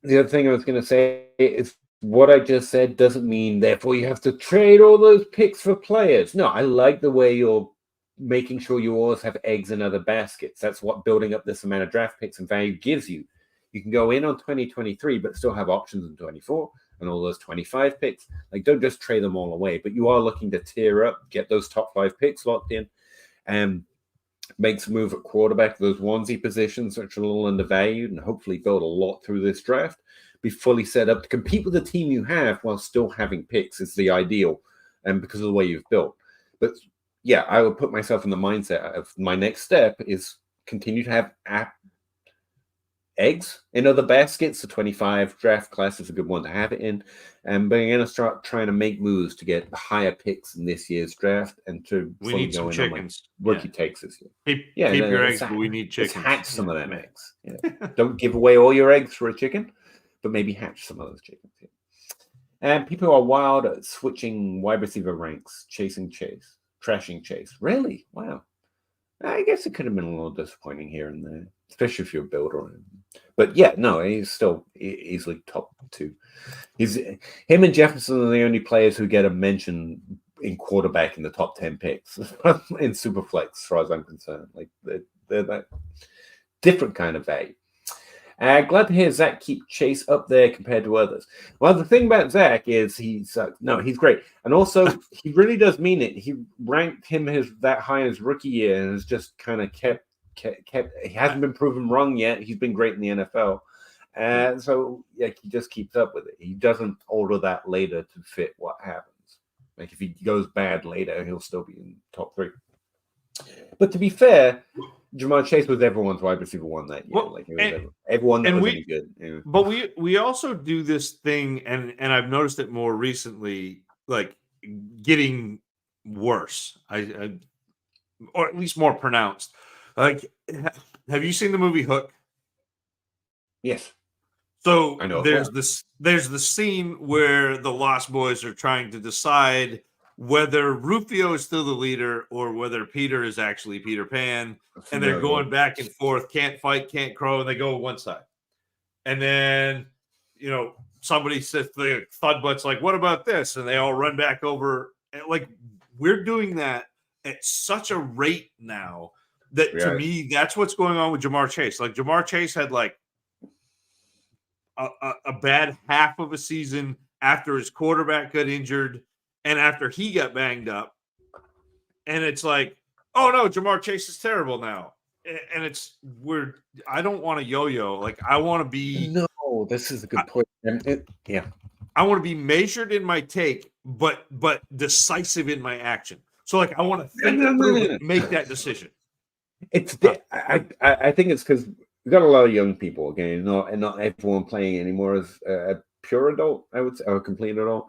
The other thing I was going to say is, what I just said doesn't mean therefore you have to trade all those picks for players. No, I like the way you're making sure you always have eggs in other baskets. That's what building up this amount of draft picks and value gives you. You can go in on 2023, but still have options in 24 and all those 25 picks. Like, don't just trade them all away, but you are looking to tier up, get those top 5 picks locked in, and make some move at quarterback, those onesie positions, which are a little undervalued, and hopefully build a lot through this draft. Be fully set up to compete with the team you have while still having picks is the ideal. and because of the way you've built. But yeah, I would put myself in the mindset of my next step is continue to have eggs in other baskets. The 25 draft class is a good one to have it in. But I'm going to start trying to make moves to get higher picks in this year's draft and to we need some chickens. Rookie takes this year. Keep your eggs, but we need chickens. Let's hatch some of them eggs. Yeah. Don't give away all your eggs for a chicken, but maybe hatch some of those chickens. Yeah. And people are wild at switching wide receiver ranks, trashing Chase. Really? Wow. I guess it could have been a little disappointing here and there, especially if you're a builder. But yeah, no, he's still easily top 2. Him and Jefferson are the only players who get a mention in quarterback in the top 10 picks in Superflex, as far as I'm concerned. Like they're that different kind of value. Glad to hear Zach keep Chase up there compared to others. Well, the thing about Zach is he's great, and also he really does mean it. He ranked him that high in his rookie year, and has just kind of kept. He hasn't been proven wrong yet. He's been great in the NFL, so yeah, he just keeps up with it. He doesn't alter that later to fit what happens. Like if he goes bad later, he'll still be in top 3. But to be fair, Jamar Chase was everyone's wide receiver 1 that year. Well, like everyone that was any good. Yeah. But we also do this thing, and I've noticed it more recently, like getting worse. I or at least more pronounced. Like, have you seen the movie Hook? Yes. So there's the scene where the Lost Boys are trying to decide whether Rufio is still the leader or whether Peter is actually Peter Pan, and they're going back and forth, can't fight, can't crow, and they go one side. And then, somebody says, the Thudbutt's like, what about this? And they all run back over. And like, we're doing that at such a rate now that to me, that's what's going on with Jamar Chase. Like, Jamar Chase had like a bad half of a season after his quarterback got injured and after he got banged up. And it's like, oh no, Jamar Chase is terrible now. And it's weird. I don't want to yo-yo. Like, I want to be. No, this is a good point. I want to be measured in my take, but decisive in my action. So, like, I want to think make that decision. I think it's because we've got a lot of young people again, and not everyone playing anymore as a pure adult, I would say, or a complete adult.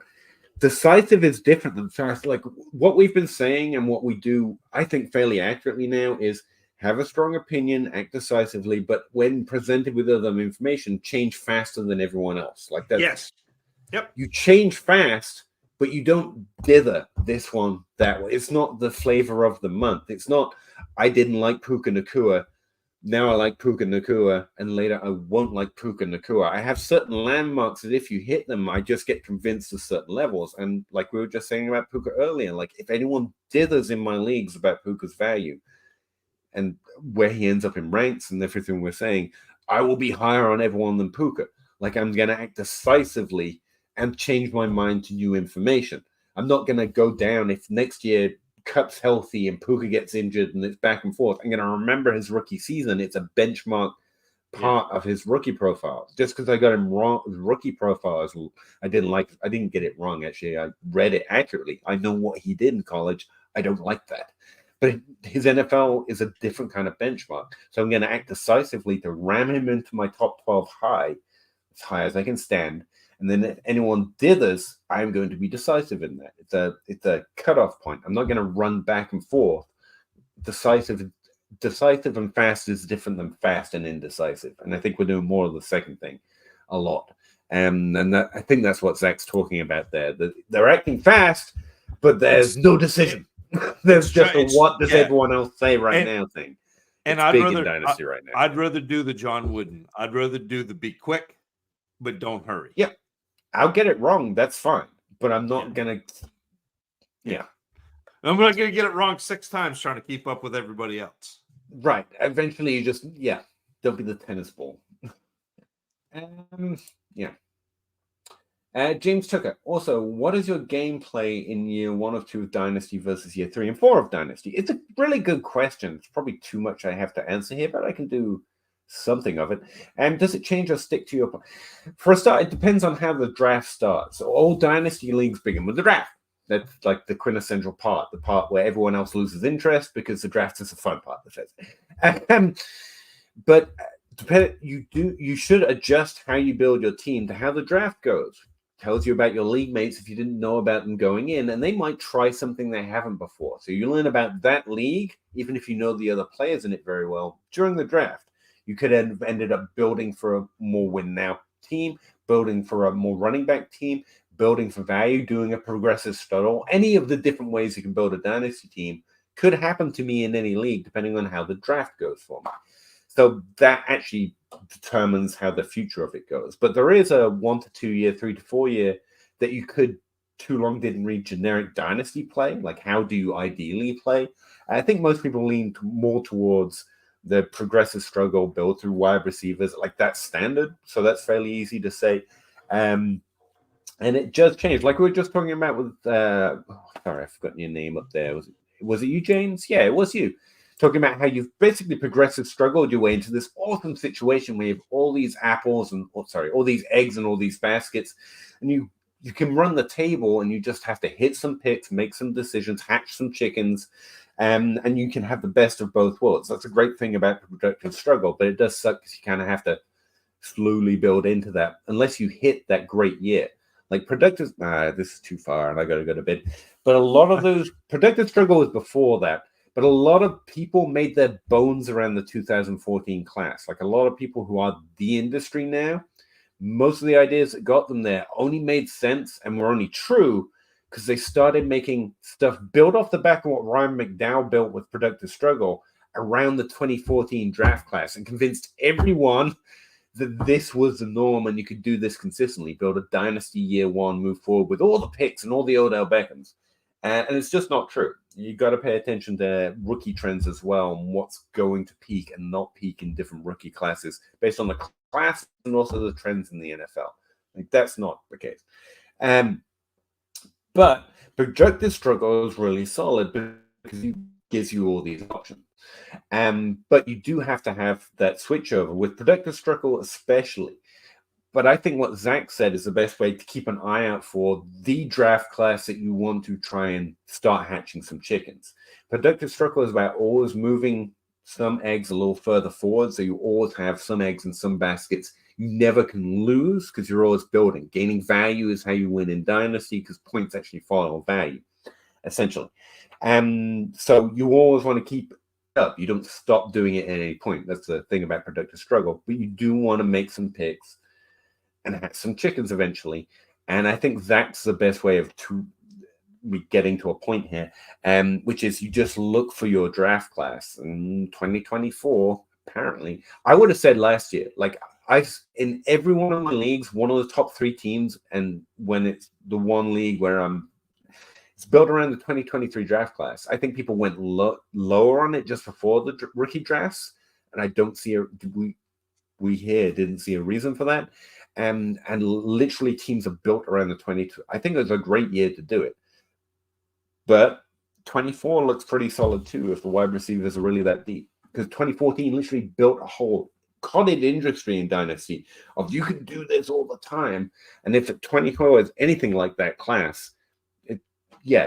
Decisive is different than fast. Like what we've been saying and what we do, I think fairly accurately now is have a strong opinion, act decisively, but when presented with other information, change faster than everyone else. Like that. Yes. Yep. You change fast, but you don't dither this one that way. It's not the flavor of the month. It's not, I didn't like Puka Nacua. Now I like Puka Nacua, and later I won't like Puka Nacua. I have certain landmarks that if you hit them, I just get convinced to certain levels. And like we were just saying about Puka earlier, like if anyone dithers in my leagues about Puka's value and where he ends up in ranks and everything we're saying, I will be higher on everyone than Puka. Like I'm going to act decisively and change my mind to new information. I'm not going to go down if next year Cup's healthy and Puka gets injured and it's back and forth. I'm going to remember his rookie season. It's a benchmark part of his rookie profile. Just because I got him wrong, his rookie profiles, I didn't get it wrong. Actually, I read it accurately. I know what he did in college. I don't like that. But his NFL is a different kind of benchmark. So I'm going to act decisively to ram him into my top 12 as high as I can stand. And then if anyone dithers, I'm going to be decisive in that. It's a cutoff point. I'm not going to run back and forth. Decisive and fast is different than fast and indecisive. And I think we're doing more of the second thing a lot. And I think that's what Zach's talking about there. They're acting fast, but there's no decision. There's just a what does everyone else say now thing. And I'd rather in Dynasty right now. I'd rather do the John Wooden. I'd rather do the be quick, but don't hurry. Yeah. I'll get it wrong. That's fine. But I'm not going to. Yeah. I'm not going to get it wrong 6 times trying to keep up with everybody else. Right. Eventually, you just, don't be the tennis ball. James Tucker. Also, what is your gameplay in year 1 of 2 of Dynasty versus year 3 and 4 of Dynasty? It's a really good question. It's probably too much I have to answer here, but I can do something of it. And does it change or stick to your... For a start, it depends on how the draft starts. So all Dynasty leagues begin with the draft. That's like the quintessential part, the part where everyone else loses interest because the draft is a fun part of it. But you should adjust how you build your team to how the draft goes. Tells you about your league mates if you didn't know about them going in, and they might try something they haven't before. So you learn about that league, even if you know the other players in it very well, during the draft. You could have ended up building for a more win now team, building for a more running back team, building for value, doing a progressive struggle. Any of the different ways you can build a dynasty team could happen to me in any league, depending on how the draft goes for me. So that actually determines how the future of it goes. But there is a 1 to 2 year, 3 to 4 year that you could too long didn't read generic dynasty play. Like, how do you ideally play? I think most people lean more towards the progressive struggle build through wide receivers. Like, that's standard. So that's fairly easy to say. And it just changed. Like we were just talking about with, sorry, I've forgotten your name up there. Was it you, James? Yeah, it was you. Talking about how you've basically progressive struggled your way into this awesome situation where you have all these apples and, all these eggs and all these baskets, and you can run the table and you just have to hit some picks, make some decisions, hatch some chickens, and you can have the best of both worlds. That's a great thing about the productive struggle, but it does suck because you kind of have to slowly build into that unless you hit that great year. Like productive, this is too far and I got to go to bed. But a lot of those productive struggle was before that. But a lot of people made their bones around the 2014 class. Like a lot of people who are the industry now, most of the ideas that got them there only made sense and were only true because they started making stuff built off the back of what Ryan McDowell built with Productive Struggle around the 2014 draft class and convinced everyone that this was the norm and you could do this consistently, build a dynasty year one, move forward with all the picks and all the Odell Beckhams. And it's just not true. You got to pay attention to rookie trends as well and what's going to peak and not peak in different rookie classes based on the class and also the trends in the NFL. Like that's not the case. But Projected Struggle is really solid because it gives you all these options. But you do have to have that switchover with Productive Struggle especially. But I think what Zach said is the best way to keep an eye out for the draft class that you want to try and start hatching some chickens. Productive Struggle is about always moving some eggs a little further forward. So you always have some eggs in some baskets. You never can lose because you're always building. Gaining value is how you win in Dynasty because points actually follow value, essentially. So you always want to keep up. You don't stop doing it at any point. That's the thing about Productive Struggle. But you do want to make some picks and have some chickens eventually. And I think that's the best way of getting to a point here, which is you just look for your draft class. In 2024, apparently, I would have said last year, like in every one of my leagues, one of the top 3 teams, and when it's the one league where it's built around the 2023 draft class, I think people went lower on it just before the rookie drafts. And I don't see we here didn't see a reason for that. And literally teams are built around the 22. I think it was a great year to do it. But 24 looks pretty solid too if the wide receivers are really that deep. Because 2014 literally built a whole cottage industry in Dynasty of you can do this all the time. And if 24 is anything like that class,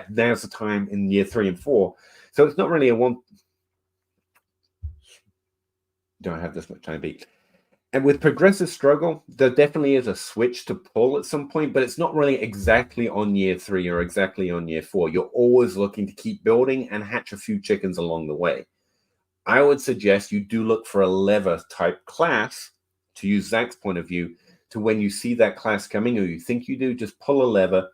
now's the time in year 3 and 4. So it's not really a one. Don't have this much time beat. And with Progressive Struggle, there definitely is a switch to pull at some point, but it's not really exactly on year 3 or exactly on year 4. You're always looking to keep building and hatch a few chickens along the way. I would suggest you do look for a lever type class, to use Zach's point of view, to when you see that class coming or you think you do, just pull a lever.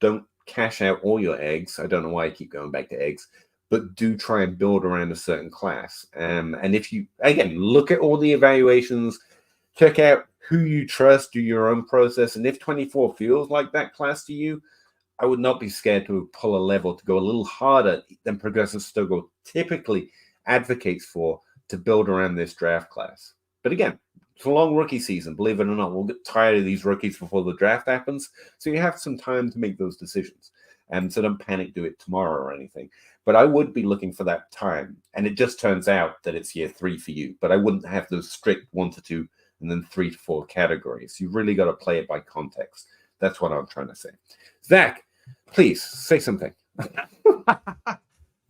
Don't cash out all your eggs. I don't know why I keep going back to eggs. But do try and build around a certain class. And if you, again, look at all the evaluations, check out who you trust, do your own process. And if 24 feels like that class to you, I would not be scared to pull a level to go a little harder than Progressive Struggle typically advocates for to build around this draft class. But again, it's a long rookie season. Believe it or not, we'll get tired of these rookies before the draft happens. So you have some time to make those decisions. So don't panic, do it tomorrow or anything. But I would be looking for that time. And it just turns out that it's year 3 for you. But I wouldn't have those strict 1 to 2 and then 3 to 4 categories. You really got to play it by context. That's what I'm trying to say. Zach, Please say something.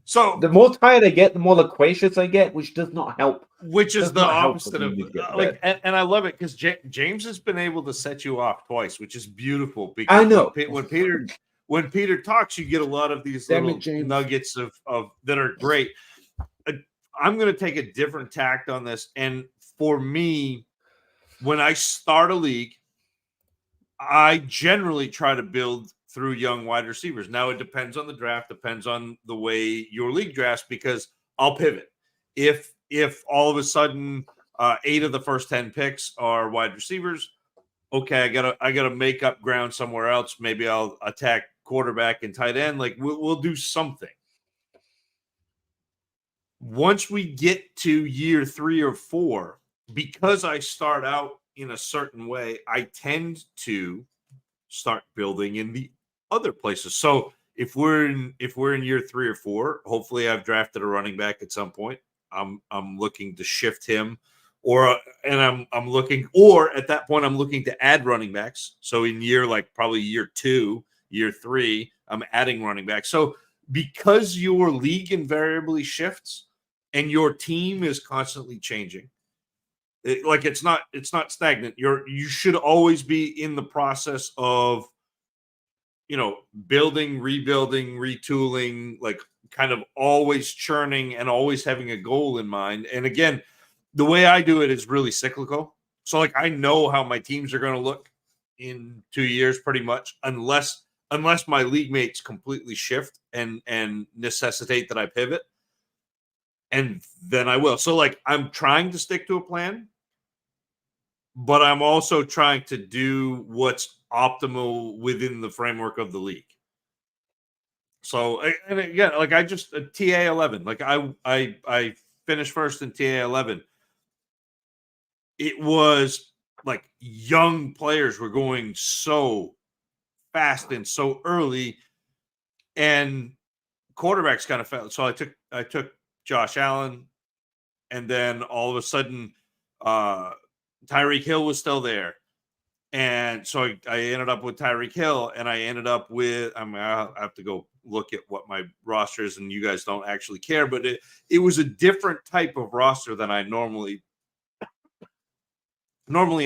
So the more tired I get, the more loquacious I get, which does not help. Which is Does the not help opposite when of you get to like, bed. and I love it because James has been able to set you off twice, which is beautiful. I Because know. when Peter talks, you get a lot of these Damn it, little James. nuggets of that are great. I'm going to take a different tact on this, and for me, when I start a league, I generally try to build through young wide receivers. Now it depends on the draft, depends on the way your league drafts, because I'll pivot. If all of a sudden 8 of the first 10 picks are wide receivers, okay, I gotta make up ground somewhere else. Maybe I'll attack quarterback and tight end. Like we'll do something. Once we get to year 3 or 4, because I start out in a certain way, I tend to start building in the other places. So if we're in year 3 or 4, hopefully I've drafted a running back at some point. I'm looking to shift him, or I'm looking, or at that point I'm looking to add running backs. So in probably year 2, year 3, I'm adding running backs. So because your league invariably shifts and your team is constantly changing, it's not stagnant. You should always be in the process of building, rebuilding, retooling, like kind of always churning and always having a goal in mind. And again, the way I do it is really cyclical. So like I know how my teams are going to look in 2 years pretty much, unless my league mates completely shift and necessitate that I pivot. And then I will. So like I'm trying to stick to a plan, but I'm also trying to do what's optimal within the framework of the league. So, and again, like I just TA 11, like I finished first in TA 11. It was like young players were going so fast and so early, and quarterbacks kind of fell. So I took Josh Allen, and then all of a sudden, Tyreek Hill was still there. And so I ended up with Tyreek Hill, and I ended up with, I'll have to go look at what my roster is, and you guys don't actually care, but it was a different type of roster than I normally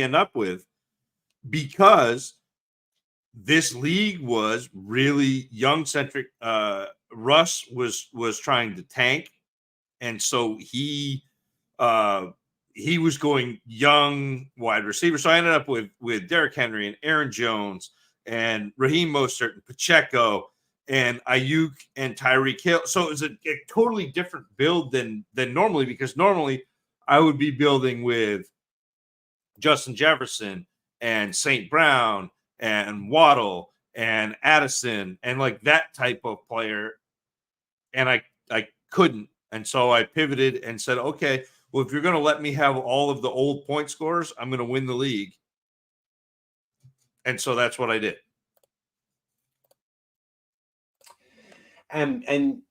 end up with, because this league was really young centric. Russ was trying to tank, and so he was going young wide receiver. So I ended up with Derrick Henry and Aaron Jones and Raheem Mostert and Pacheco and Ayuk and Tyreek Hill. So it was a totally different build than normally, because normally I would be building with Justin Jefferson and St. Brown and Waddle and Addison and like that type of player. And I couldn't. And so I pivoted and said, okay, well, if you're going to let me have all of the old point scorers, I'm going to win the league. And so that's what I did. And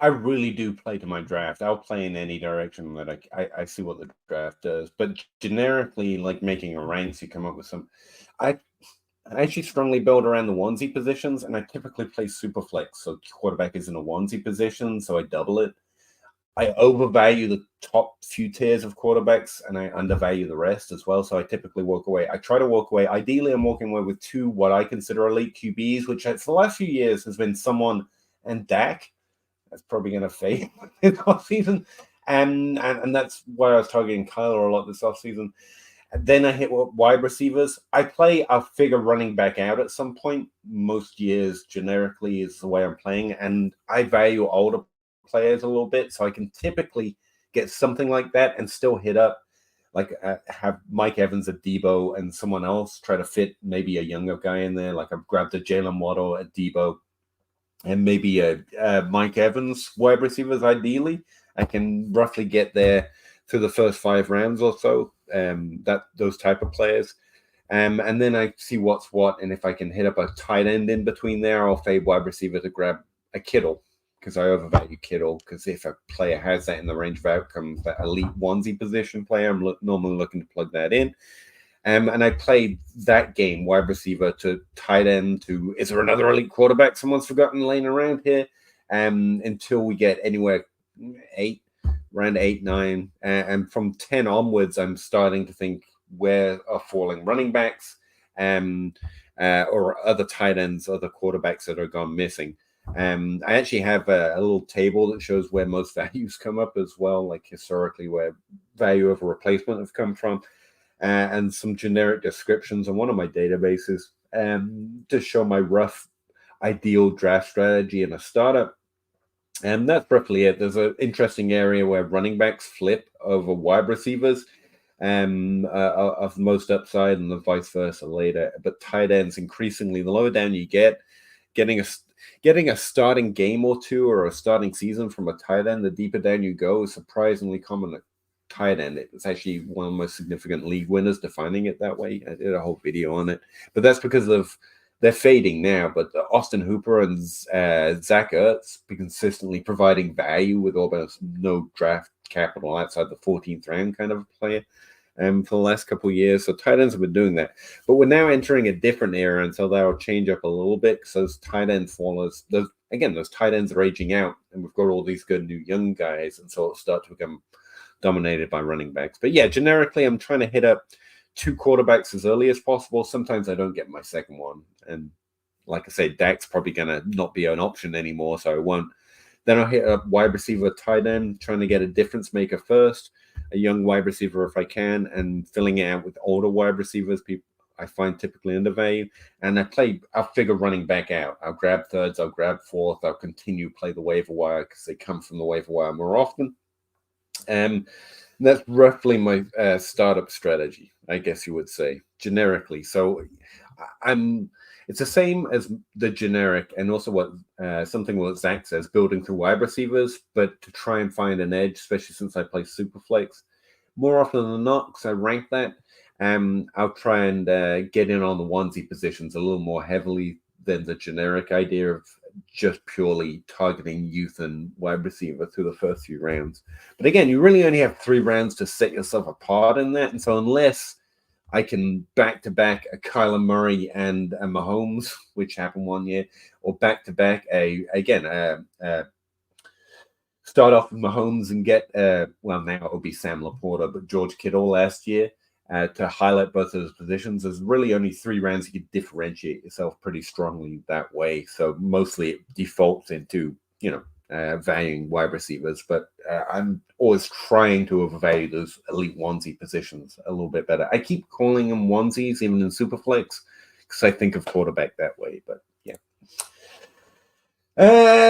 I really do play to my draft. I'll play in any direction that I see what the draft does. But generically, like making a ranks, you come up with some. I actually strongly build around the onesie positions, and I typically play super flex. So quarterback is in a onesie position, so I double it. I overvalue the top few tiers of quarterbacks, and I undervalue the rest as well. So I typically walk away. I try to walk away. Ideally, I'm walking away with 2 what I consider elite QBs, which for the last few years has been someone and Dak. That's probably going to fade this offseason. And that's why I was targeting Kyler a lot this offseason. Then I hit wide receivers. I'll figure running back out at some point. Most years, generically, is the way I'm playing. And I value older players a little bit, so I can typically get something like that and still hit up, like have Mike Evans at Debo and someone else try to fit maybe a younger guy in there. Like I've grabbed a Jalen Waddle at Debo and maybe a Mike Evans wide receivers. Ideally, I can roughly get there through the first 5 rounds or so. Those type of players. And then I see what's what, and if I can hit up a tight end in between there, I'll fade wide receiver to grab a Kittle, because I overvalue Kittle, because if a player has that in the range of outcomes, that elite onesie position player, I'm normally looking to plug that in. And I played that game, wide receiver to tight end to, is there another elite quarterback someone's forgotten laying around here? Until we get anywhere around 8, 9. And from 10 onwards, I'm starting to think where are falling running backs or other tight ends, other quarterbacks that are gone missing. I actually have a little table that shows where most values come up as well, like historically where value of a replacement have come from. And some generic descriptions on one of my databases to show my rough ideal draft strategy in a startup. And that's roughly it. There's an interesting area where running backs flip over wide receivers of most upside and the vice versa later. But tight ends, increasingly, the lower down you get, getting a starting game or two or a starting season from a tight end, the deeper down you go, is surprisingly common at tight end. It's actually one of the most significant league winners, defining it that way. I did a whole video on it, but that's because they're fading now. But Austin Hooper and Zach Ertz be consistently providing value with almost no draft capital outside the 14th round kind of a player for the last couple of years. So tight ends have been doing that. But we're now entering a different era, and so that'll change up a little bit because those tight end fallers, those tight ends are aging out, and we've got all these good new young guys, and so it'll start to become dominated by running backs. But yeah, generically, I'm trying to hit up 2 quarterbacks as early as possible. Sometimes I don't get my second one. And like I say, Dak's probably going to not be an option anymore, so I won't. Then I'll hit a wide receiver, tight end, trying to get a difference maker first, a young wide receiver if I can, and filling it out with older wide receivers, people I find typically undervalued. And I'll figure running back out. I'll grab thirds, I'll grab fourth, I'll continue play the waiver wire because they come from the waiver wire more often. That's roughly my startup strategy, I guess you would say, generically. So it's the same as the generic, and also what something Zach says, building through wide receivers, but to try and find an edge, especially since I play Superflex. More often than not, because I rank that, I'll try and get in on the onesie positions a little more heavily than the generic idea of just purely targeting youth and wide receiver through the first few rounds. But again, you really only have 3 rounds to set yourself apart in that. And so unless I can back-to-back a Kyler Murray and a Mahomes, which happened one year, or back-to-back start off with Mahomes and get, now it would be Sam Laporta, but George Kittle last year, to highlight both of those positions. There's really only 3 rounds you could differentiate yourself pretty strongly that way. So mostly it defaults into, valuing wide receivers, but I'm always trying to overvalue those elite onesie positions a little bit better. I keep calling them onesies even in Superflex because I think of quarterback that way, but yeah.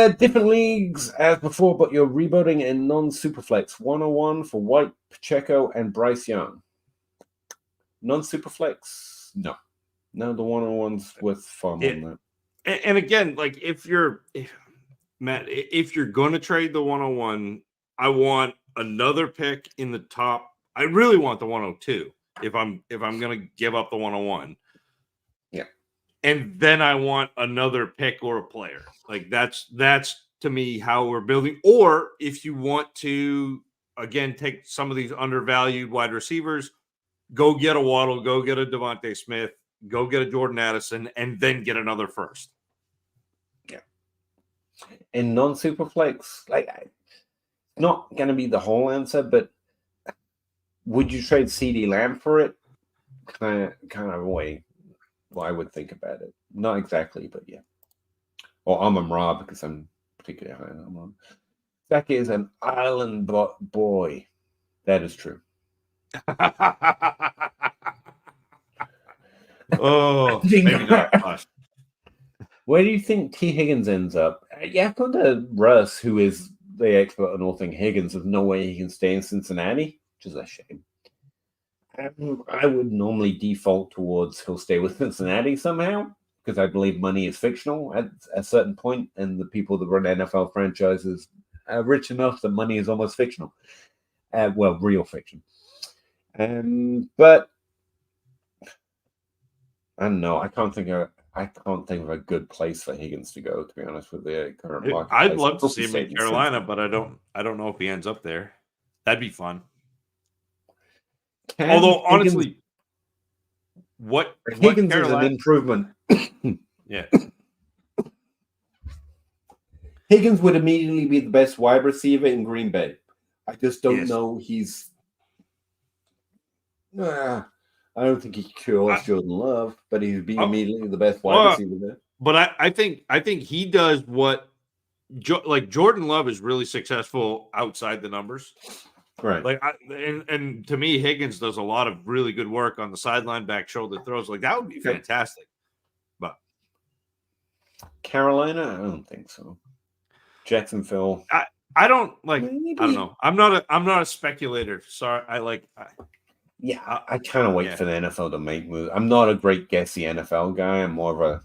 Different leagues as before, but you're rebuilding in non-Superflex. 101 for White, Pacheco, and Bryce Young. Non-Superflex, no, the 101's worth far more than that. And again, like if you're going to trade the 101, I want another pick in the top. I really want the 102 if I'm going to give up the 101. Yeah, and then I want another pick or a player. Like that's to me how we're building. Or if you want to again take some of these undervalued wide receivers, go get a Waddle, go get a Devontae Smith, go get a Jordan Addison, and then get another first. Yeah. In non-Superflex, not going to be the whole answer, but would you trade CD Lamb for it? Kind of way I would think about it. Not exactly, but yeah. Or Amon Ra, because I'm particularly high on Amon. Zach is an island boy. That is true. Oh, maybe not. Where do you think T. Higgins ends up? Yeah, I've gone to Russ, who is the expert on all things Higgins. There's no way he can stay in Cincinnati, which is a shame. I would normally default towards he'll stay with Cincinnati somehow, because I believe money is fictional at a certain point, and the people that run NFL franchises are rich enough that money is almost fictional. Real fiction. But I don't know. I can't think of a good place for Higgins to go, to be honest with the current market. I'd love to see him in Carolina, but I don't know if he ends up there. That'd be fun. Although honestly, what Higgins is an Carolina? improvement. Yeah. Higgins would immediately be the best wide receiver in Green Bay. I just don't Yes. know. I don't think he cures Jordan Love, but he'd be immediately the best wide receiver there. But I think he does what like Jordan Love is really successful outside the numbers. Right. Like and to me, Higgins does a lot of really good work on the sideline, back shoulder throws. Like that would be fantastic. But Carolina, I don't think so. Jacksonville, I don't like. Maybe. I don't know. I'm not a speculator. Sorry, I kind of wait for the NFL to make moves. I'm not a great guessy NFL guy. I'm more of a.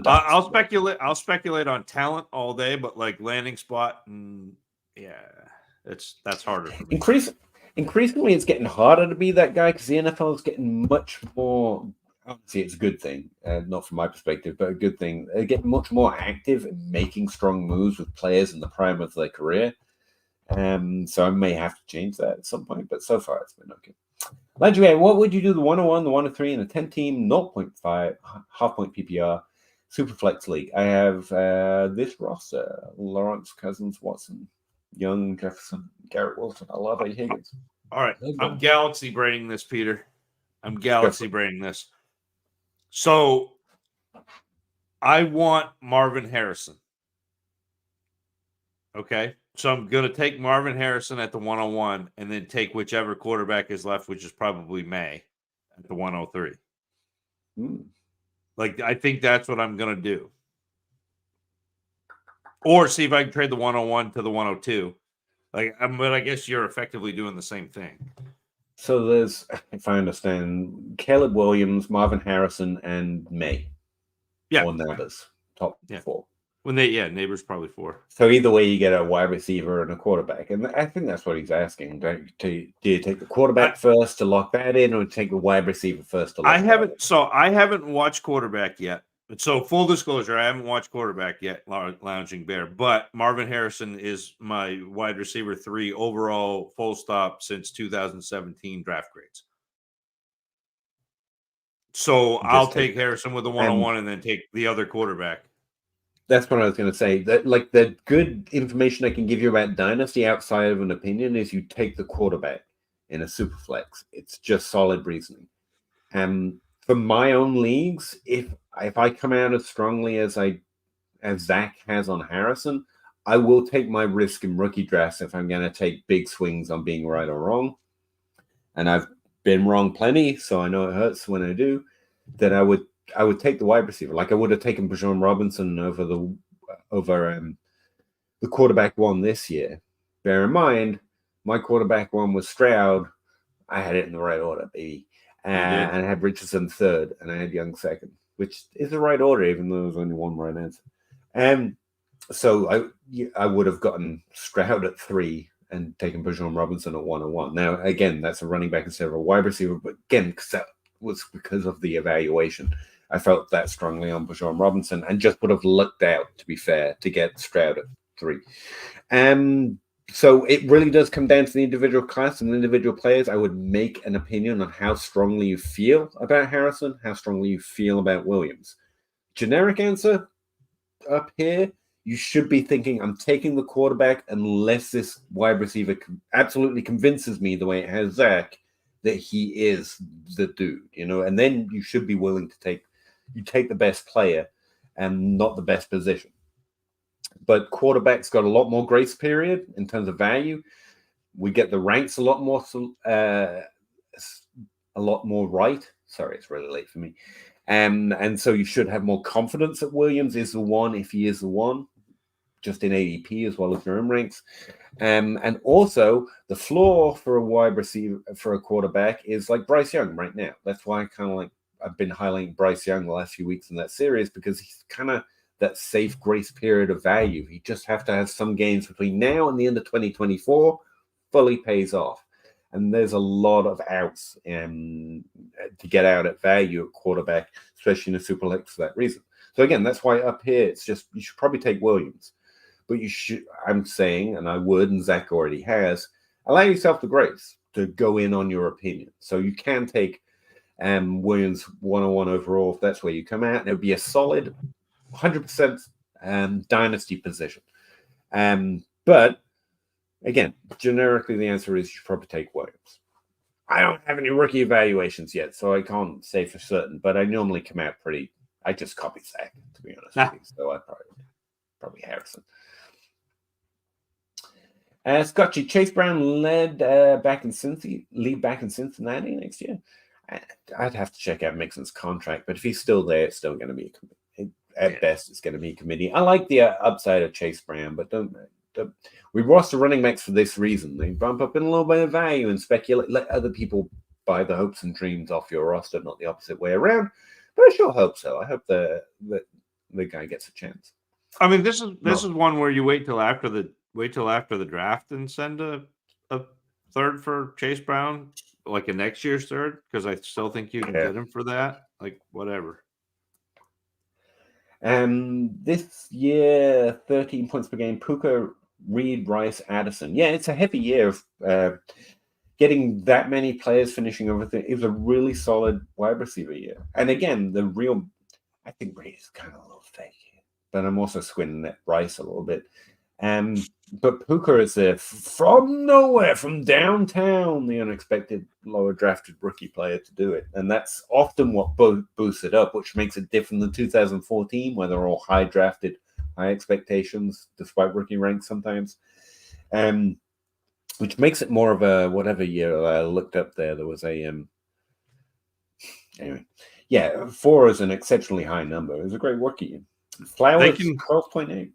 I'll speculate. I'll speculate on talent all day, but like landing spot, and that's harder. For me. Increasingly, it's getting harder to be that guy because the NFL is getting much more. Obviously, it's a good thing, not from my perspective, but a good thing. They get much more active in making strong moves with players in the prime of their career. So I may have to change that at some point, but so far it's been okay. Landry, what would you do the 101, the 103, and the 10 team 0.5 half point PPR Superflex League? I have this roster: Lawrence, Cousins, Watson, Young, Jefferson, Garrett Wilson, Olave, Higgins. All right, I'm galaxy braining this, Peter. I'm galaxy braining this. So I want Marvin Harrison. Okay. So I'm going to take Marvin Harrison at the 101 and then take whichever quarterback is left, which is probably May at the 103. Like, I think that's what I'm going to do. Or see if I can trade the 101 to the 102. Like, but I guess you're effectively doing the same thing. So there's, if I understand, Caleb Williams, Marvin Harrison, and May. Yeah. Or Neighbors. Top 4. Neighbors probably 4. So either way, you get a wide receiver and a quarterback. And I think that's what he's asking. Do you take the quarterback first to lock that in, or take the wide receiver first to lock that in? I haven't watched quarterback yet. So full disclosure, I haven't watched quarterback yet, Lounging Bear. But Marvin Harrison is my wide receiver 3 overall, full stop, since 2017 draft grades. So I'll take Harrison with the 101 and then take the other quarterback. That's what I was going to say. That, like, the good information I can give you about Dynasty outside of an opinion is you take the quarterback in a super flex. It's just solid reasoning. For my own leagues, if I come out as strongly as Zach has on Harrison, I will take my risk in rookie drafts if I'm going to take big swings on being right or wrong. And I've been wrong plenty, so I know it hurts when I do. That I would take the wide receiver. Like I would have taken Bijan Robinson over the quarterback one this year. Bear in mind, my quarterback one was Stroud. I had it in the right order, baby. And I had Richardson third, and I had Young second, which is the right order, even though there was only one right answer. So I would have gotten Stroud at 3 and taken Bijan Robinson at 101. Now, again, that's a running back instead of a wide receiver, but again, because that was because of the evaluation. I felt that strongly on Bijan Robinson and just would have looked out, to be fair, to get Stroud at 3. So it really does come down to the individual class and the individual players. I would make an opinion on how strongly you feel about Harrison, how strongly you feel about Williams. Generic answer up here, you should be thinking, I'm taking the quarterback unless this wide receiver absolutely convinces me the way it has Zach that he is the dude, and then you should be willing to take the best player and not the best position. But quarterback's got a lot more grace period in terms of value. We get the ranks a lot more right. Sorry, it's really late for me. And so you should have more confidence that Williams is the one if he is the one, just in ADP as well as your own ranks. And also the floor for a wide receiver, for a quarterback, is like Bryce Young right now. That's why I've been highlighting Bryce Young the last few weeks in that series, because he's kind of that safe grace period of value. He just have to have some games between now and the end of 2024, fully pays off. And there's a lot of outs to get out at value at quarterback, especially in a super league for that reason. So again, that's why up here, it's just, you should probably take Williams. But I'm saying, and I would, and Zach already has, allow yourself the grace to go in on your opinion. So you can take Williams 101 overall, if that's where you come out, and it would be a solid 100% dynasty position. But again, generically, the answer is you should probably take Williams. I don't have any rookie evaluations yet, so I can't say for certain, but I normally come out pretty. I just copy Zach, to be honest with you, so I probably Harrison. Scotchy, Chase Brown lead back in Cincinnati next year. I'd have to check out Mixon's contract, but if he's still there, it's still going to be at best, it's going to be a committee. I like the upside of Chase Brown, but we roster running backs for this reason. They bump up in a little bit of value and speculate. Let other people buy the hopes and dreams off your roster, not the opposite way around. But I sure hope so. I hope the guy gets a chance. I mean, this is one where you wait till after the draft and send a third for Chase Brown, like a next year's third, because I still think you can get him for that. Like, whatever. This year, 13 points per game. Puka, Reed, Rice, Addison. Yeah, it's a heavy year of getting that many players finishing everything. It was a really solid wide receiver year. And again, I think Reed is kind of a little fake here, but I'm also squinting at Rice a little bit. But Puka is from nowhere, from downtown, the unexpected lower drafted rookie player to do it. And that's often what boosts it up, which makes it different than 2014, where they're all high drafted, high expectations, despite rookie ranks sometimes. Which makes it more of a whatever year I looked up there. There was a anyway. Yeah, 4 is an exceptionally high number. It was a great rookie. Flowers 12.8.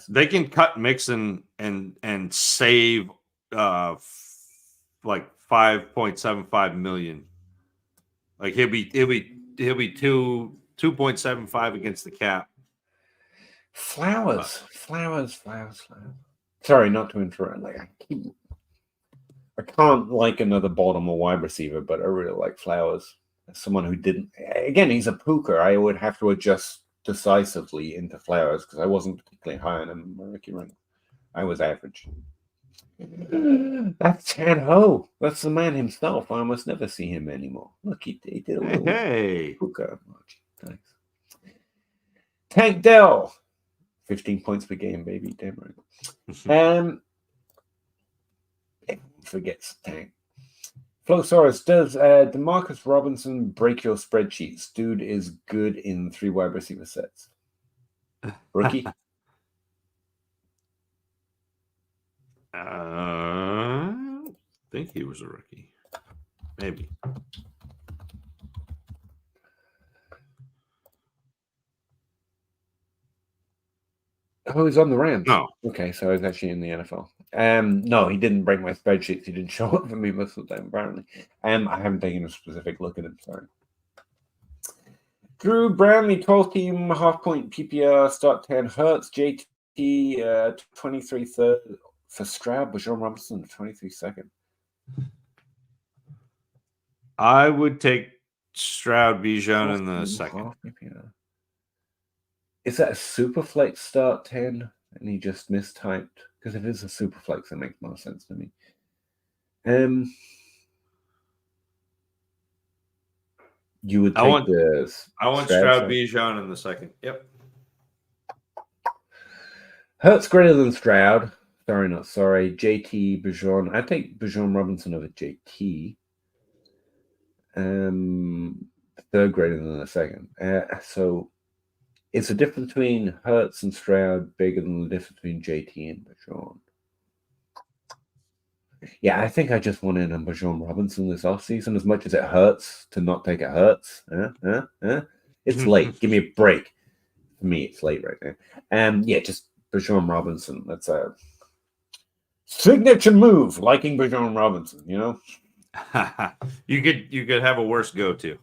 They can cut Mixon and save like 5.75 million. Like he'll be 2.75 against the cap. Flowers. Sorry, not to interrupt. I can't like another Baltimore wide receiver, but I really like Flowers. As someone who didn't, again, he's a Puka. I would have to adjust decisively into Flowers because I wasn't particularly high on him in my rookie rank. I was average. That's Chan Ho. That's the man himself. I almost never see him anymore. Look, he did a little Puka emoji. Thanks. Tank Dell. 15 points per game, baby. Damn right. Forgets Tank. Flosaurus, does DeMarcus Robinson break your spreadsheets? Dude is good in 3 wide receiver sets. Rookie? I think he was a rookie. Maybe. Oh, he's on the Rams. No. Okay, so he's actually in the NFL. No, he didn't break my spreadsheets. He didn't show up for me most of the time, apparently. I haven't taken a specific look at him, sorry. Drew Brownlee, 12-team, half-point PPR, start 10. Hurts, JT, 23 third. For Stroud, Bijan Robinson, 23 second. I would take Stroud, Bijan in the second. Is that a super flex start 10 and he just mistyped? Because if it's a super flex, that makes more sense to me. You would take I want Stroud, Bijan in the second. Yep. Hurts greater than Stroud. Sorry, not sorry. JT, Bijan. I take Bijan Robinson over JT. Third greater than the second. So it's the difference between Hurts and Stroud bigger than the difference between JT and Bijan. Yeah, I think I just want in on Bijan Robinson this offseason as much as it hurts to not take a Hurts. It's late. Give me a break. For me, it's late right now. Yeah, just Bijan Robinson. That's a signature move, liking Bijan Robinson, you know? You could have a worse go-to.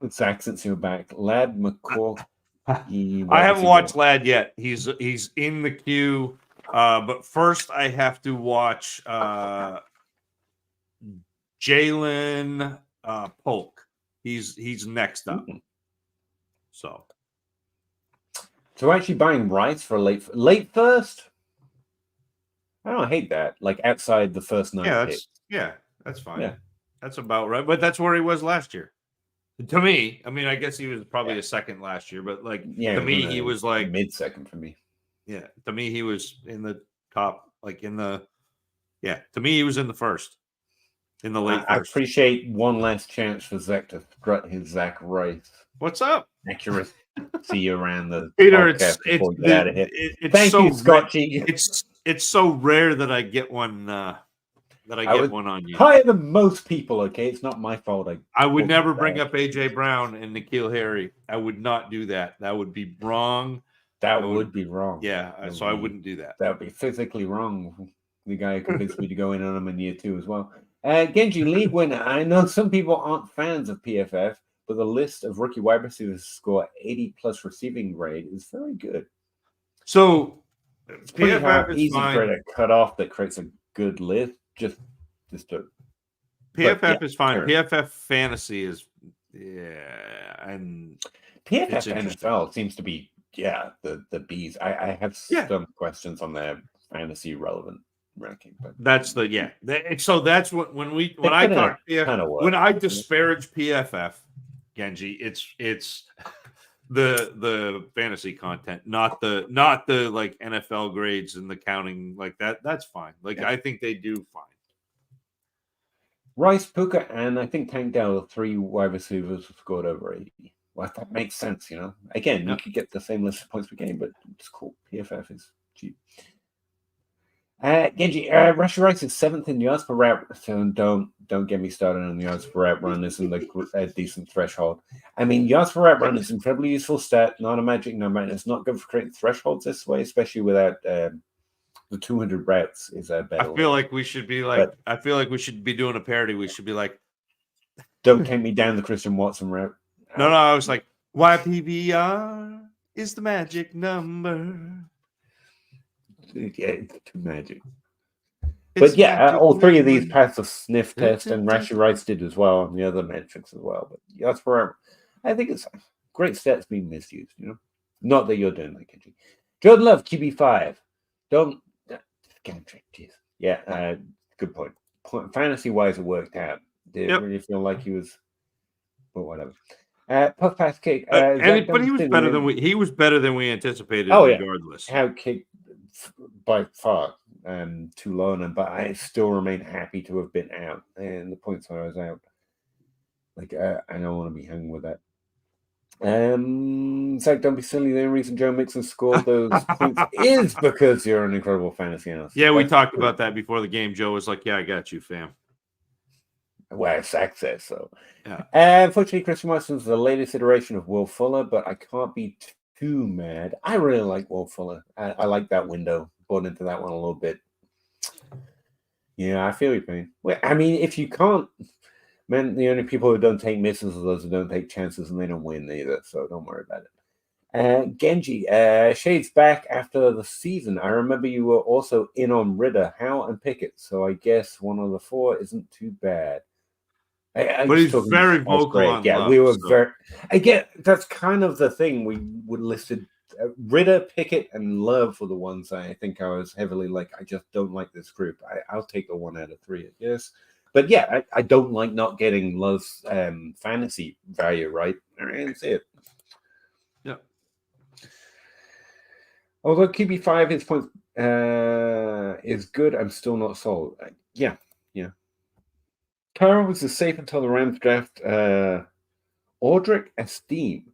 Zach, since you're back, Lad McCall. I haven't watched Lad yet. He's in the queue. But first I have to watch Jalen Polk. He's next up. So actually buying Rice for late first? I don't hate that. Like outside the first 9 picks. That's fine. Yeah. That's about right. But that's where he was last year. To me, I mean, I guess he was probably a second last year, but like to me, he was like mid-second for me. Yeah, to me, he was in the top, like in the. Yeah, to me, he was in the first, in the late I first. appreciate one last chance for Zach to strut his Zach Rice. What's up? Accuracy around the Peter, podcast before we get out of here. it's Thank so you, Scotchy. It's so rare that I get one. One on you. Higher than most people. Okay, it's not my fault. I would never bring up AJ Brown and N'Keal Harry. I would not do that. That would be wrong. That would be wrong. Yeah, so I wouldn't do that. That would be physically wrong. The guy who convinced me to go in on him in year 2 as well. Genji, league winner. I know some people aren't fans of PFF, but the list of rookie wide receivers who score 80+ receiving grade is very good. So it's PFF is easy for a cutoff that creates a good list. Just to PFF is fine. PFF fantasy is and PFF NFL seems to be the bees. I have some questions on their fantasy relevant ranking, but that's so that's what when I talk PFF, when I disparage PFF, Genji, it's the fantasy content, not the like NFL grades and the counting like that. That's fine. I think they do fine. Rice, Puka, and I think Tank Dell, 3 wide receivers have scored over 80. Well, that makes sense, you know. Again, you could get the same list of points per game, but it's cool. PFF is cheap. Genji, Rashid Rice is 7th in yards per route. So don't get me started on yards per route run. Isn't a decent threshold. I mean, yards per route run is an incredibly useful stat, not a magic number, and it's not good for creating thresholds this way, especially without the 200 routes is a better. I feel like we should be doing a parody. We should be like, don't take me down the Christian Watson route. No, I was like, YPVR is the magic number. Yeah, it's too magic. But all 3 of these passed the sniff test, and Rashid Rice did as well on the other metrics as well. But yards per route, I think it's great stats being misused, you know. Not that you're doing that, Kenji. Jordan Love, QB5. Don't. Jeez. Yeah, good point. Fantasy-wise, it worked out. Did it really feel like he was. But whatever. Puff pass kick. But he was better than we anticipated. Regardless, how kick by far too low on him, but I still remain happy to have been out. And the points where I was out, I don't want to be hanging with that. Zach, don't be silly. The only reason Joe Mixon scored those points is because you're an incredible fantasy analyst. Yeah, we talked about that before the game. Joe was like, "Yeah, I got you, fam." Well, Zach says so. Yeah. Unfortunately, Christian Watson's the latest iteration of Will Fuller, but I can't be too mad. I really like Will Fuller. I like that window. Bought into that one a little bit. Yeah, I feel your pain. Well, I mean, if you can't, man, the only people who don't take misses are those who don't take chances, and they don't win either. So don't worry about it. Genji, Shade's back after the season. I remember you were also in on Ridder, Howe, and Pickett. So I guess one of the 4 isn't too bad. But he's very vocal on Love, we were very. Again, that's kind of the thing. We would listed Ridder, Pickett, and Love were the ones I think I was heavily I just don't like this group. I'll take the 1 out of 3, I guess. But yeah, I don't like not getting Love's fantasy value right. That's it. Yeah. Although QB5, his point is good, I'm still not sold. Yeah. Carroll was safe until the Rams draft. Audric Esteem.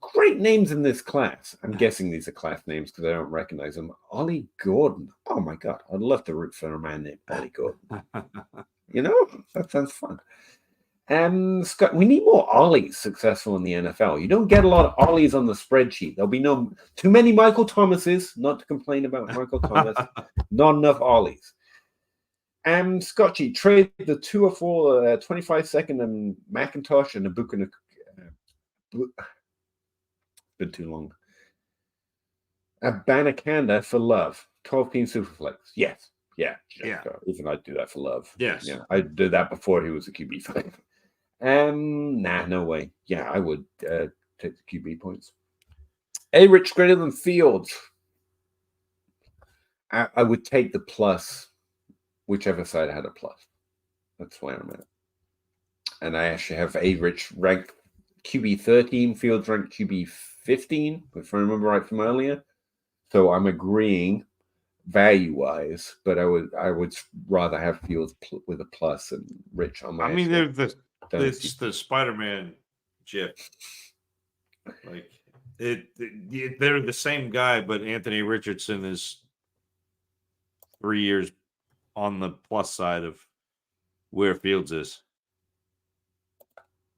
Great names in this class. I'm guessing these are class names because I don't recognize them. Ollie Gordon. Oh my God. I'd love to root for a man named Ollie Gordon. You know, that sounds fun. Scott, we need more Ollies successful in the NFL. You don't get a lot of Ollies on the spreadsheet. There'll be too many Michael Thomases, not to complain about Michael Thomas. Not enough Ollies. Scotchy, trade the 2 or 4 25-second and McIntosh and a book and been too long. A Banakanda for Love. 12-team Superflex. Yes. Yeah. Even I'd do that for Love. Yes. Yeah. I'd do that before he was a QB5. Nah, no way. Yeah, I would take the QB points. Rich greater than Fields. I would take the plus, whichever side had a plus. That's why I'm at. and I actually have A-Rich ranked QB 13, Fields ranked QB 15, if I remember right from earlier. So I'm agreeing value-wise, but I would rather have Fields with a plus and Rich on my. I mean, they're the Spider-Man GIF. Like they're the same guy, but Anthony Richardson is 3 years on the plus side of where Fields is.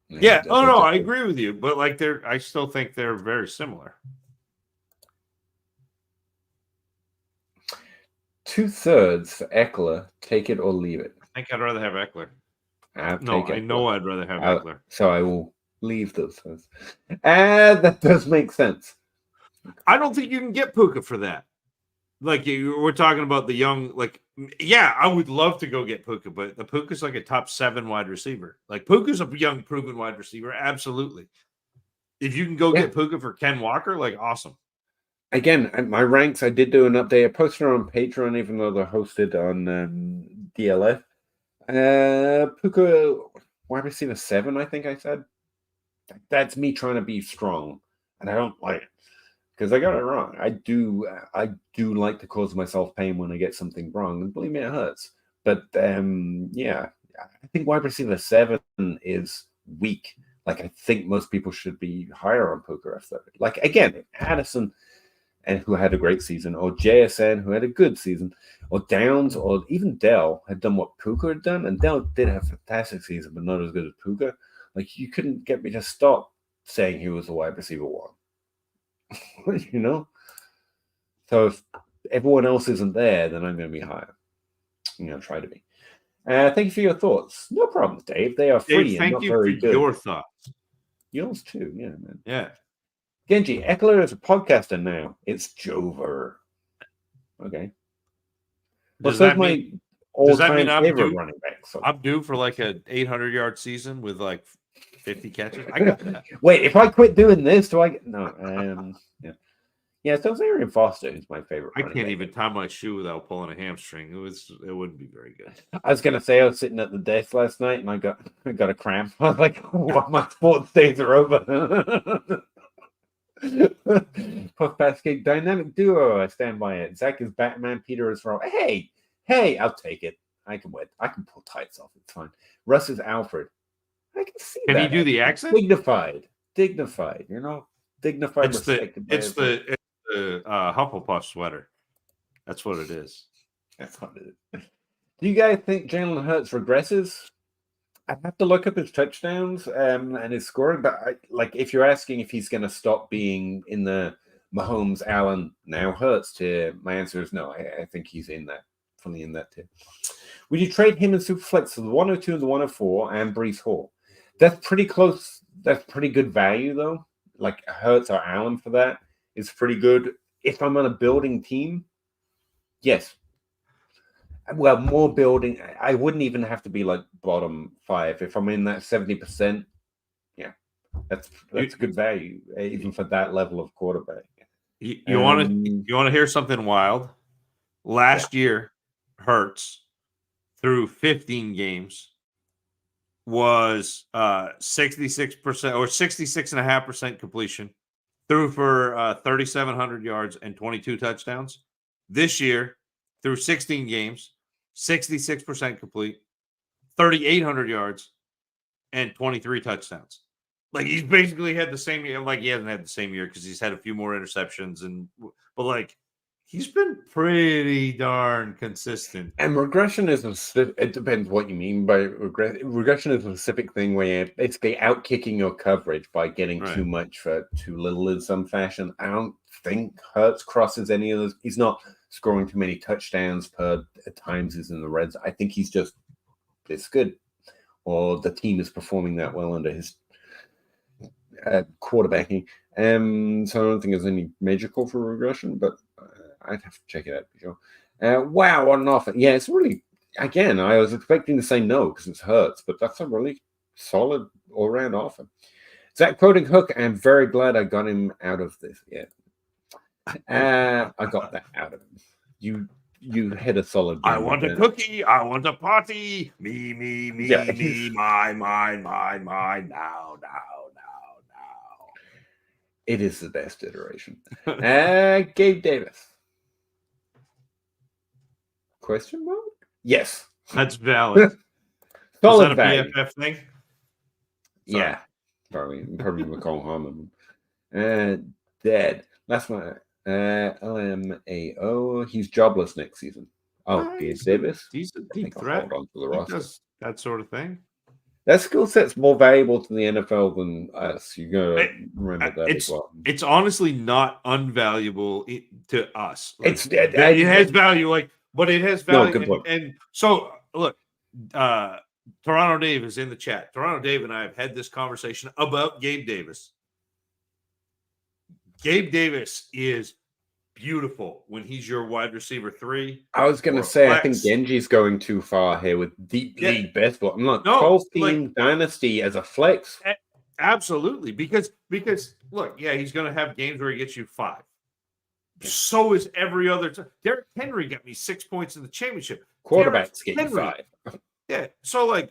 Yeah. Oh no, I agree with you, but like I still think they're very similar. 2/3 for Eckler. Take it or leave it. I think I'd rather have Eckler. I know I'd rather have Eckler. So I will leave those. And that does make sense. I don't think you can get Puka for that. Like we're talking about the young, like, yeah, I would love to go get Puka, but the Puka's like a top 7 wide receiver. Like Puka's a young, proven wide receiver. Absolutely. If you can go get Puka for Ken Walker, like awesome. Again, my ranks, I did do an update. I posted on Patreon, even though they're hosted on DLF. Puka, wide receiver 7, I think I said. That's me trying to be strong, and I don't like it because I got it wrong. I do like to cause myself pain when I get something wrong, and believe me, it hurts. But yeah, I think wide receiver 7 is weak. Like I think most people should be higher on Puka after. Like again, Addison, and who had a great season, or JSN, who had a good season, or Downs, or even Dell had done what Puka had done, and Dell did have a fantastic season, but not as good as Puka. Like, you couldn't get me to stop saying he was a wide receiver 1. You know? So if everyone else isn't there, then I'm going to be higher. I'm going to try to be. Thank you for your thoughts. No problem, Dave. They are free and not very good. Thank you for your thoughts. Yours too, yeah, man. Yeah. Genji, Eckler is a podcaster now. It's Jover. Okay. Does that mean favorite running back? So. I'm due for like an 800-yard season with like 50 catches. I got that. Wait, if I quit doing this, do I get no? Yeah. Yeah, so Arian Foster is my favorite. I can't even tie my shoe without pulling a hamstring. It wouldn't be very good. I was gonna say I was sitting at the desk last night and I got a cramp. I was like, oh, my sports days are over. Puff Basket dynamic duo. I stand by it. Zach is Batman. Peter is Robin. Hey, I'll take it. I can pull tights off. It's fine. Russ is Alfred. I can see. Can he do the accent? Dignified. You know, dignified. It's the Hufflepuff sweater. That's what it is. That's what it is. Do you guys think Jalen Hurts regresses? I'd have to look up his touchdowns and his scoring, but if you're asking if he's going to stop being in the Mahomes, Allen, now Hurts tier, my answer is no. I think he's fully in that tier. Would you trade him in Superflex for the 102 and the 104 and Breece Hall? That's pretty close. That's pretty good value, though. Like Hurts or Allen for that is pretty good. If I'm on a building team, yes. Well, more building. I wouldn't even have to be like bottom 5. If I'm in that 70%, yeah, that's good value, even for that level of quarterback. You want to hear something wild? Last year, Hurts through 15 games was 66% or 66.5% completion, threw for 3,700 yards and 22 touchdowns. This year, through 16 games, 66% complete, 3,800 yards, and 23 touchdowns. Like he's basically had the same year. Like he hasn't had the same year because he's had a few more interceptions, but like he's been pretty darn consistent. And regression is it depends what you mean by regression is a specific thing where you're basically outkicking your coverage by getting too much for too little in some fashion. I don't think Hurts crosses any of those. He's not scoring too many touchdowns per times is in the reds. I think he's just this good, or the team is performing that well under his quarterbacking. So I don't think there's any major call for regression, but I'd have to check it out for sure. Wow, what an offer. Yeah, it's really, again, I was expecting to say no because it hurts, but that's a really solid all-round offer. Zach quoting Hook, I'm very glad I got him out of this. Yeah. I got that out of him. you hit a solid game. I want a cookie. I want a party. Me, Yeah. me, mine, now. It is the best iteration. Gabe Davis. Question mark? Yes. That's valid. Solid Is that a value. PFF thing? Yeah. Probably McCall Harmon. Dead. Last one. LMAO. He's jobless next season. Oh, Gabe Davis. He's a deep I'll threat. hold on to the He roster. does that sort of thing. That skill set's more valuable to the NFL than us. You gotta remember that as well. It's honestly not unvaluable to us. Like, it has value, but it has value. No, good point. And so, look, Toronto Dave is in the chat. Toronto Dave and I have had this conversation about Gabe Davis. Gabe Davis is beautiful when he's your wide receiver 3. I was going to say, I think Genji's going too far here with deep league best ball. I'm not 12-team Dynasty as a flex. Absolutely, because look, he's going to have games where he gets you 5. So is every other time. Derrick Henry got me 6 points in the championship. Quarterbacks get you 5. Yeah, so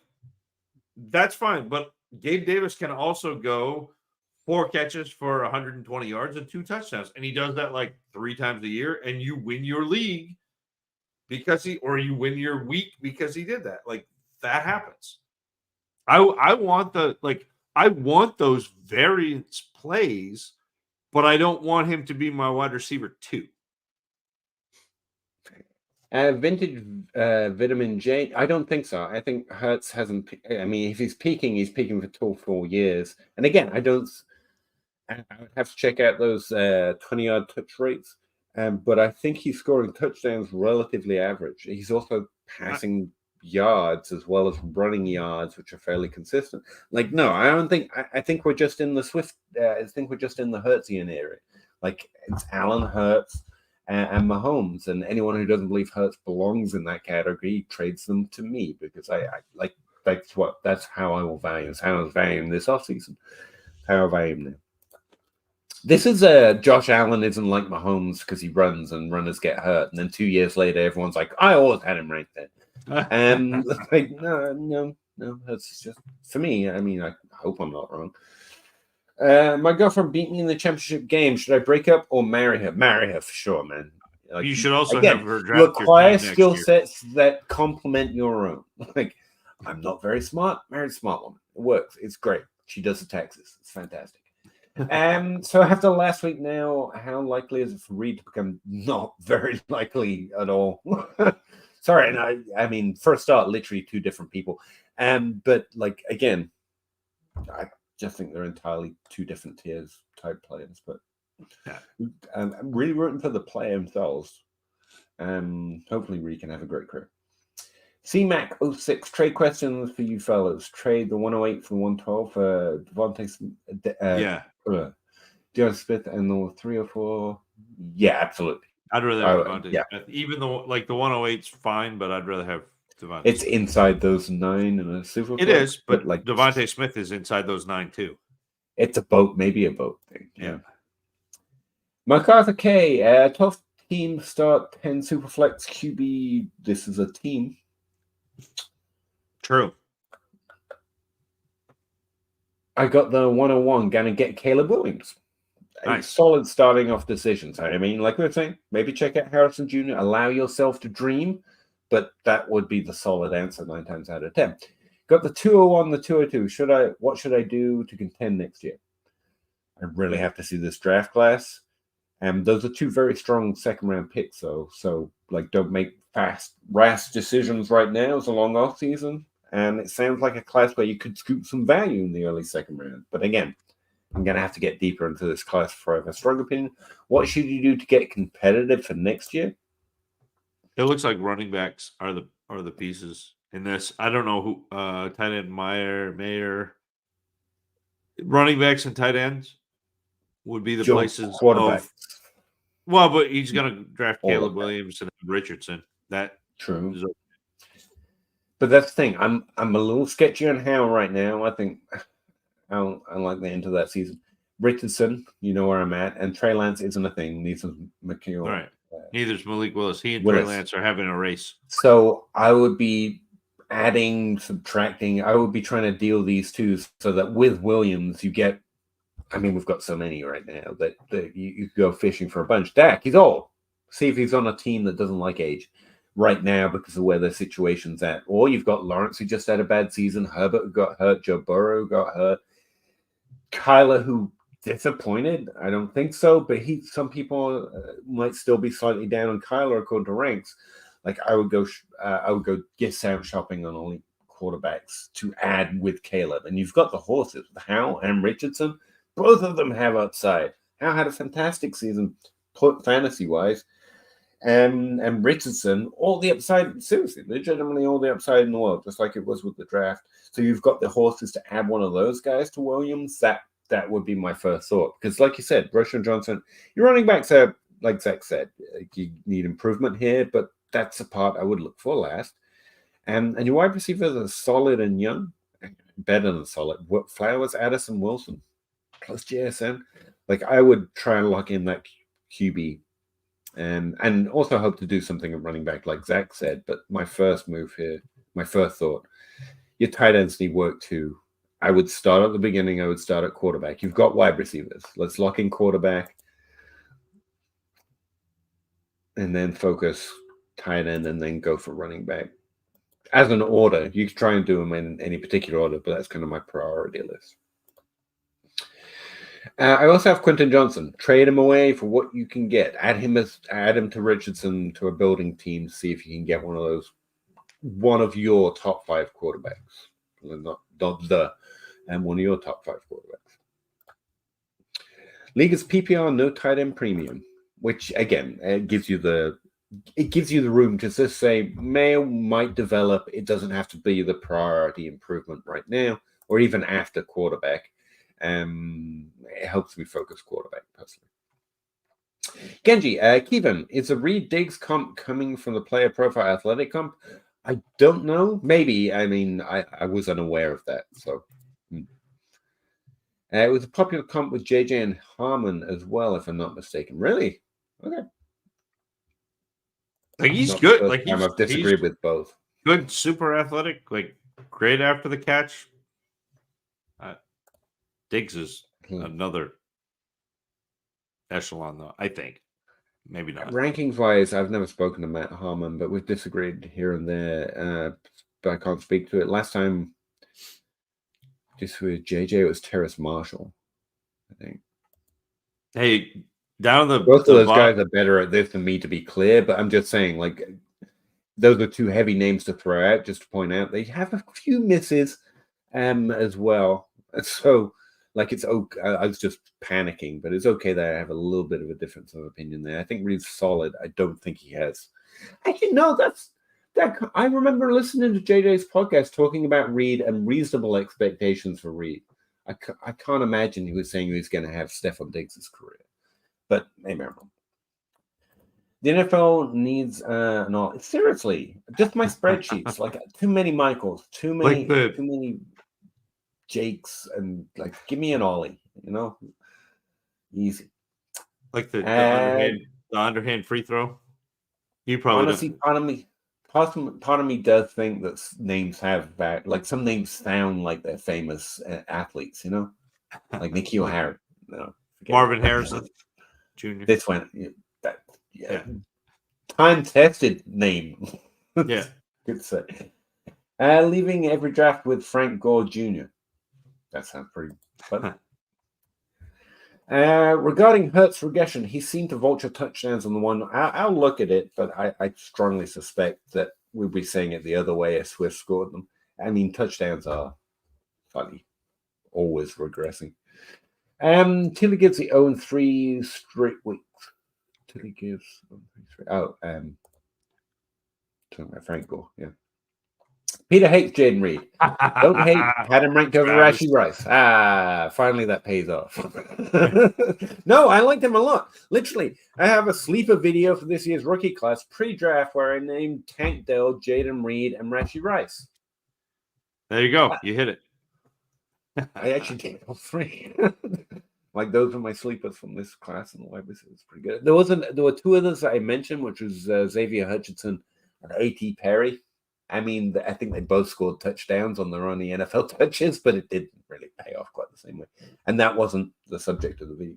that's fine. But Gabe Davis can also go 4 catches for 120 yards and 2 touchdowns. And he does that 3 times a year, and you win your league you win your week because he did that. That happens. I want I want those variance plays, but I don't want him to be my wide receiver 2. Vintage Vitamin J. I don't think so. I think Hurts hasn't. I mean, if he's peaking for 2 or 4 years. And again, I would have to check out those 20-yard touch rates. But I think he's scoring touchdowns relatively average. He's also passing yards as well as running yards, which are fairly consistent. No, I don't think. I think we're just in the Swift. I think we're just in the Hurtsian area. It's Allen, Hurts, and Mahomes, and anyone who doesn't believe Hurts belongs in that category trades them to me because I that's how I will value. That's how I was valuing this offseason. How I value him now. This is Josh Allen isn't like Mahomes because he runs and runners get hurt, and then 2 years later everyone's like, I always had him right there. No, that's just for me. I mean, I hope I'm not wrong. My girlfriend beat me in the championship game. Should I break up or marry her? Marry her for sure, man. You should also have her draft require skill sets that complement your own. I'm not very smart. Marry a smart woman. It works. It's great. She does the taxes. It's fantastic. So after last week now, how likely is it for Reed to become not very likely at all? Sorry, and I mean, for a start, literally 2 different people. But again, I just think they're entirely 2 different tiers type players. But I'm really rooting for the player themselves. Hopefully Reed can have a great career. CMAC06, trade questions for you fellas. Trade the 108 for the 112 for Devontae Deion Smith and the 304. Yeah, absolutely. I'd rather have Devontae Smith. Even though the 108's fine, but I'd rather have Devontae. It's inside those 9 in a super. It is, but Devontae Smith is inside those 9 too. It's a boat, maybe a boat thing. Yeah. MacArthur K, 12 team start 10 Superflex QB. This is a team. True. I got the 101. Gonna get Caleb Williams. Nice. Solid starting off decisions. I mean, like we were saying, maybe check out Harrison Jr. Allow yourself to dream, but that would be the solid answer 9 times out of 10. Got the 201, the 202. What should I do to contend next year? I really have to see this draft class. Those are 2 very strong second-round picks, though. So, don't make fast, rash decisions right now. It's a long off season, and it sounds like a class where you could scoop some value in the early second round. But again, I'm going to have to get deeper into this class before I have a strong opinion. What should you do to get competitive for next year? It looks like running backs are the pieces in this. I don't know who tight end Mayer. Running backs and tight ends would be the places. Quarterback. Well, but he's going to draft Caleb Williams and Richardson. That true. But that's the thing. I'm a little sketchy on how right now. I think I like the end of that season. Richardson, you know where I'm at, and Trey Lance isn't a thing. Neither McKeel. Right. Neither's Malik Willis. He and Trey Willis. Lance are having a race. So I would be adding, subtracting. I would be trying to deal these two so that with Williams, you get, I mean, we've got so many right now that you go fishing for a bunch. Dak, he's old. See if he's on a team that doesn't like age right now because of where their situation's at. Or you've got Lawrence, who just had a bad season. Herbert, who got hurt. Joe Burrow got hurt. Kyler, who disappointed. I don't think so, but some people might still be slightly down on Kyler according to ranks. Like I would go get out shopping on only quarterbacks to add with Caleb, and you've got the horses, Howe and Richardson. Both of them have upside. Howe had a fantastic season, fantasy wise, and Richardson, all the upside. Seriously, legitimately all the upside in the world, just like it was with the draft. So you've got the horses to add one of those guys to Williams. That would be my first thought. Because like you said, Roshan Johnson, your running backs are, like Zach said, you need improvement here, but that's the part I would look for last. And your wide receivers are solid and young, better than solid. Flowers, Addison, Wilson, plus JSN. Like I would try and lock in that QB. And also hope to do something at running back, like Zach said. But my first move here, my first thought, your tight ends need work too. I would start at the beginning. I would start at quarterback. You've got wide receivers. Let's lock in quarterback and then focus tight end and then go for running back. As an order, you can try and do them in any particular order, but that's kind of my priority list. I also have Quentin Johnson. Trade him away for what you can get. Add him to Richardson to a building team. See if you can get one of your top 5 quarterbacks. Not and one of your top 5 quarterbacks. League's PPR no tight end premium, which again gives you the room to just say might develop. It doesn't have to be the priority improvement right now or even after quarterback. It helps me focus quarterback personally. Genji, Kevin, is a Reed Diggs comp coming from the player profile athletic comp? I don't know. Maybe. I mean, I was unaware of that. So it was a popular comp with JJ and Harmon as well, if I'm not mistaken. Really? Okay. Like he's good. Like I've disagreed with both. Good, super athletic, like great after the catch. Diggs is another echelon, though. I think maybe not. Rankings wise, I've never spoken to Matt Harmon, but we've disagreed here and there. But I can't speak to it. Last time, just with JJ, it was Terrace Marshall, I think. Hey, down the both of those guys are better at this than me, to be clear. But I'm just saying, like, those are 2 heavy names to throw out. Just to point out, they have a few misses, as well. So. Like it's okay. I was just panicking, but it's okay that I have a little bit of a difference of opinion there. I think Reed's solid. I don't think he has. Actually, no, that. I remember listening to JJ's podcast talking about Reed and reasonable expectations for Reed. I can't imagine he was saying he was going to have Stephon Diggs' career, but maybe I'm wrong. The NFL needs no, seriously, just my spreadsheets. Like too many Michaels, too many Jakes, and like give me an Ollie, easy. Like the underhand free throw. You probably honestly, part of me does think that names have back. Like some names sound like they're famous athletes, like Nikhil Harry, Marvin Harrison Jr. This one, time-tested name. Yeah, good say. Leaving every draft with Frank Gore Jr. That sounds pretty fun. Regarding Hurts' regression, he seemed to vulture touchdowns on the one. I'll look at it, but I strongly suspect that we'll be saying it the other way as Swift scored them. I mean, touchdowns are funny, always regressing. Till he gives the 0-3 straight weeks. Till he gives 0-3 talking about Frank Gore, yeah. Peter hates Jaden Reed. Don't hate. Had him ranked over Rashee Rice. Finally that pays off. No, I liked him a lot. Literally, I have a sleeper video for this year's rookie class pre-draft where I named Tank Dell, Jaden Reed, and Rashee Rice. There you go. You hit it. I actually did all 3. Like those were my sleepers from this class, and the wide receiver was pretty good. There were two others that I mentioned, which was Xavier Hutchinson and A.T. Perry. I mean, I think they both scored touchdowns on their only NFL touches, but it didn't really pay off quite the same way. And that wasn't the subject of the video.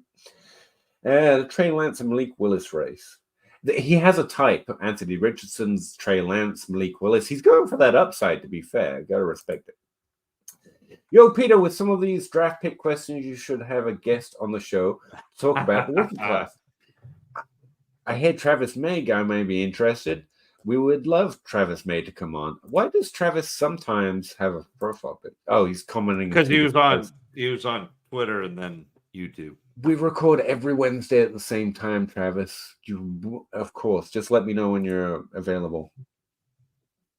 The Trey Lance and Malik Willis race. He has a type. Anthony Richardson's, Trey Lance, Malik Willis. He's going for that upside, to be fair. Got to respect it. Yo, Peter, with some of these draft pick questions, you should have a guest on the show to talk about the rookie class. I hear Travis May guy may be interested. We would love Travis May to come on. Why does Travis sometimes have a profile pic? Oh, he's commenting because he was on Twitter and then YouTube. We record every Wednesday at the same time, Travis. Of course, just let me know when you're available.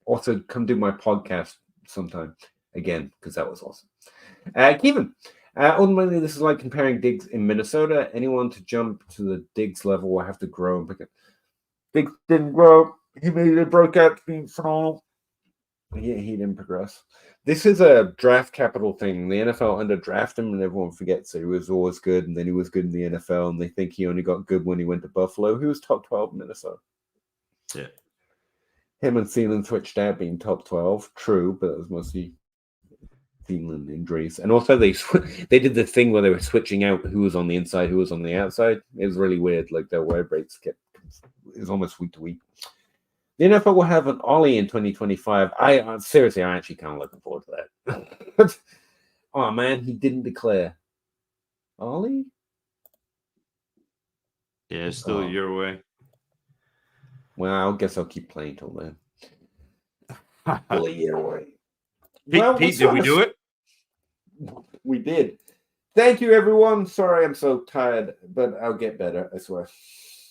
Also, come do my podcast sometime again, because that was awesome. Kevin, ultimately, this is like comparing Diggs in Minnesota. Anyone to jump to the Diggs level will have to grow and pick it. Diggs didn't grow. He broke out to be phenomenal. He didn't progress. This is a draft capital thing. The NFL underdrafted him, and everyone forgets that he was always good, and then he was good in the NFL, and they think he only got good when he went to Buffalo. He was top 12 in Minnesota. Yeah. Him and Thielen switched out being top 12. True, but it was mostly Thielen injuries. And also they did the thing where they were switching out who was on the inside, who was on the outside. It was really weird. Like their wide rates it was almost week to week. The NFL will have an Ollie in 2025. Seriously, I'm actually kind of looking forward to that. Oh, man, he didn't declare. Ollie? Yeah, it's still a year away. Well, I guess I'll keep playing till then. Still a year away. Pete, did we do it? We did. Thank you, everyone. Sorry I'm so tired, but I'll get better, I swear.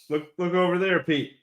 Look over there, Pete.